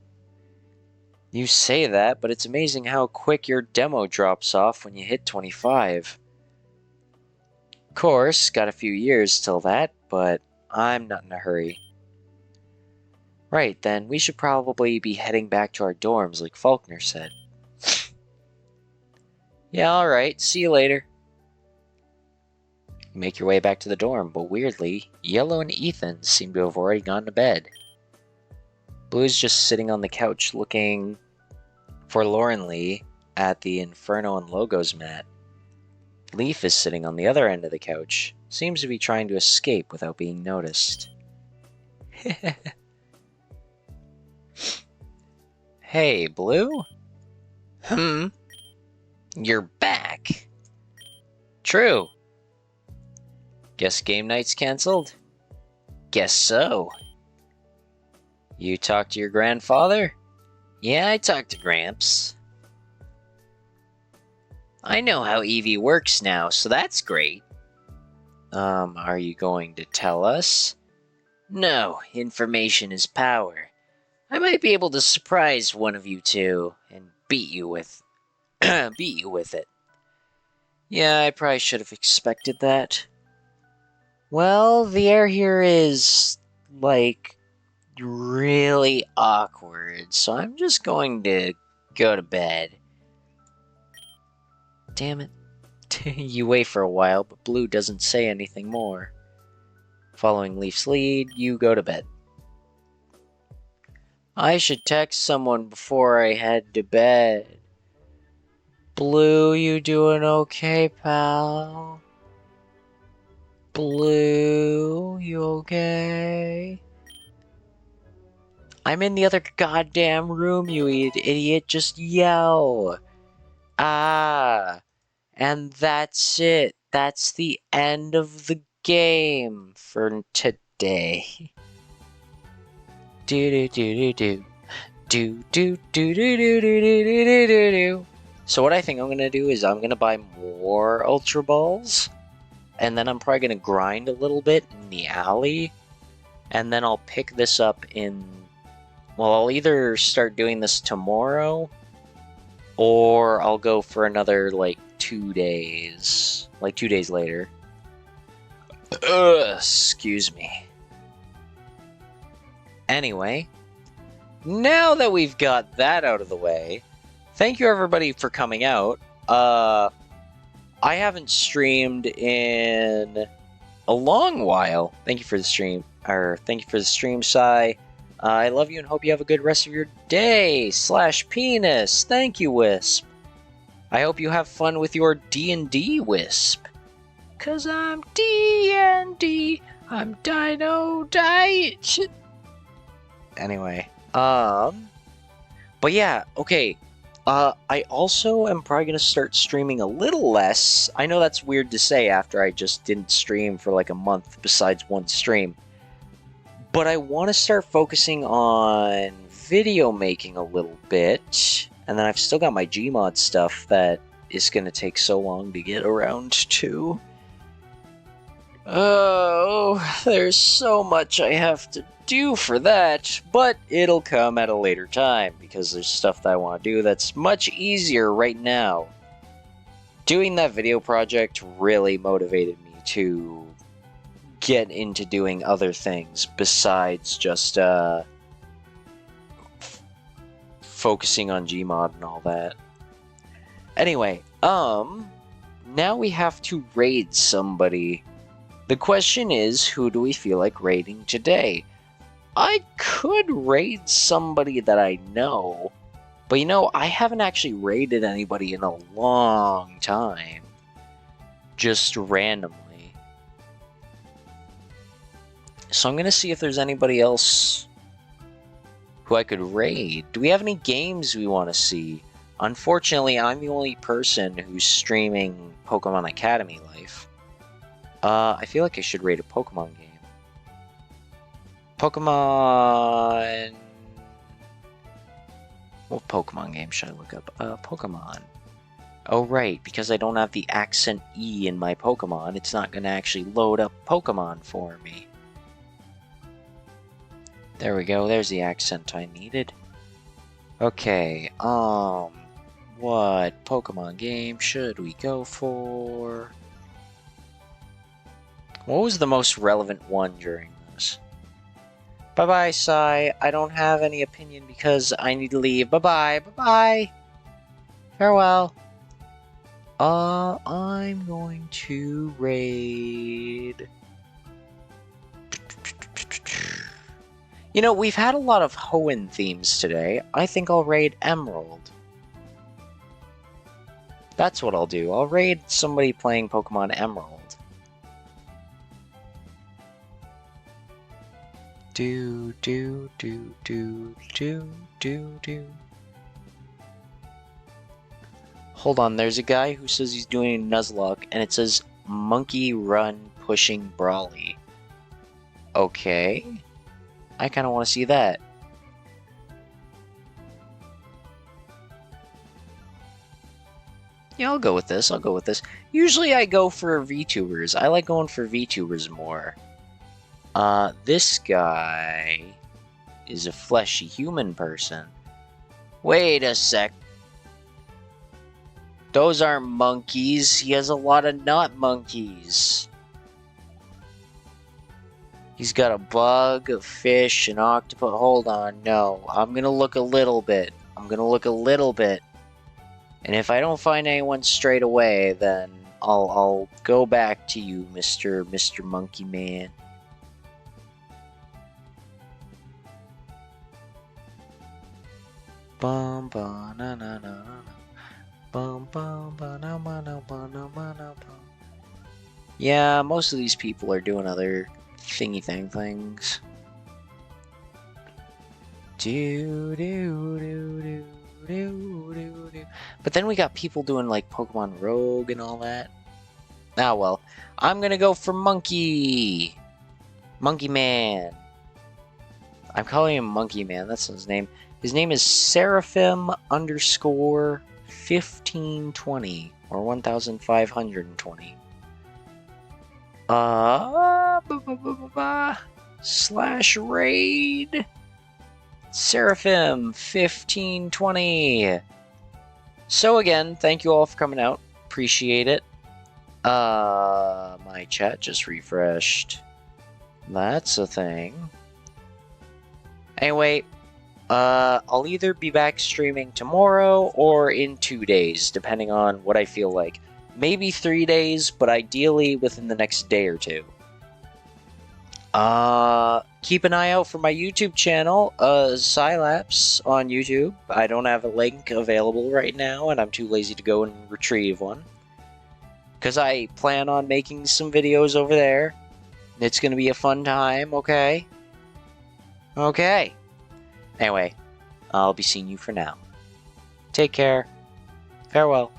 You say that, but it's amazing how quick your demo drops off when you hit 25. Of course, got a few years till that, but I'm not in a hurry. Right, then, we should probably be heading back to our dorms like Faulkner said. Yeah, alright, see you later. You make your way back to the dorm, but weirdly, Yellow and Ethan seem to have already gone to bed. Blue's just sitting on the couch looking forlornly at the Inferno and Logos mat. Leaf is sitting on the other end of the couch, seems to be trying to escape without being noticed. Hey, Blue? You're back. True. Guess game night's cancelled? Guess so. You talked to your grandfather? Yeah, I talked to Gramps. I know how Eevee works now, so that's great. Are you going to tell us? No, information is power. I might be able to surprise one of you two and beat you with it. Yeah, I probably should have expected that. Well, the air here is, really awkward, so I'm just going to go to bed. Damn it. You wait for a while, but Blue doesn't say anything more. Following Leaf's lead, you go to bed. I should text someone before I head to bed. Blue, you doing okay, pal? Blue, you okay? I'm in the other goddamn room, you idiot. Just yell. Ah. And that's it. That's the end of the game for today. Do do do do do. Do do do do do do do do do do. So what I think I'm gonna do is I'm gonna buy more Ultra Balls, and then I'm probably gonna grind a little bit in the alley, and then I'll pick this up in. Well, I'll either start doing this tomorrow, or I'll go for another like 2 days, like 2 days later. Excuse me. Anyway, now that we've got that out of the way, thank you everybody for coming out. I haven't streamed in a long while. Thank you for the stream, thank you for the stream, Sai. I love you and hope you have a good rest of your day. /penis. Thank you, Wisp. I hope you have fun with your D&D, Wisp. 'Cause I'm D&D. I'm Dino Diet. Anyway, but yeah, okay. I also am probably gonna start streaming a little less. I know that's weird to say after I just didn't stream for like a month besides one stream. But I want to start focusing on video making a little bit. And then I've still got my Gmod stuff that is going to take so long to get around to. Oh, there's so much I have to do for that. But it'll come at a later time because there's stuff that I want to do that's much easier right now. Doing that video project really motivated me to get into doing other things besides just focusing on Gmod and all that. Anyway, now we have to raid somebody. The question is, who do we feel like raiding today? I could raid somebody that I know, but you know, I haven't actually raided anybody in a long time. Just randomly. So I'm gonna see if there's anybody else who I could raid. Do we have any games we want to see? Unfortunately, I'm the only person who's streaming Pokemon Academy Life. I feel like I should raid a Pokemon game. Pokemon... What Pokemon game should I look up? Pokemon. Oh right, because I don't have the accent E in my Pokemon, it's not gonna actually load up Pokemon for me. There we go, there's the accent I needed. Okay, what Pokemon game should we go for? What was the most relevant one during this? Bye-bye, Sai. I don't have any opinion because I need to leave. Bye-bye, bye-bye. Farewell. I'm going to raid... You know, we've had a lot of Hoenn themes today. I think I'll raid Emerald. That's what I'll do. I'll raid somebody playing Pokemon Emerald. Do. Hold on, there's a guy who says he's doing a Nuzlocke, and it says Monkey Run Pushing Brawly. Okay. I kind of want to see that. Yeah, I'll go with this. Usually I go for VTubers. I like going for VTubers more. This guy is a fleshy human person. Wait a sec. Those aren't monkeys. He has a lot of not monkeys. He's got a bug, a fish, an octopus. Hold on, no. I'm gonna look a little bit. And if I don't find anyone straight away, then I'll go back to you, Mr. Monkey Man. Bum ba na na na na. Bum bum ba na ma na ba na ma na bum. Yeah, most of these people are doing other thingy things. Do do do do do do do. But then we got people doing like Pokemon Rogue and all that. Ah well, I'm gonna go for Monkey. Monkey Man. I'm calling him Monkey Man. That's his name. His name is Seraphim underscore 1520 or 1520. Slash raid Seraphim 1520. So again, thank you all for coming out. Appreciate it. My chat just refreshed. That's a thing. Anyway, I'll either be back streaming tomorrow or in 2 days, depending on what I feel like. Maybe 3 days, but ideally within the next day or two. Keep an eye out for my YouTube channel, Scylapse on YouTube. I don't have a link available right now, and I'm too lazy to go and retrieve one. Because I plan on making some videos over there. It's gonna be a fun time, okay? Okay. Anyway, I'll be seeing you for now. Take care. Farewell.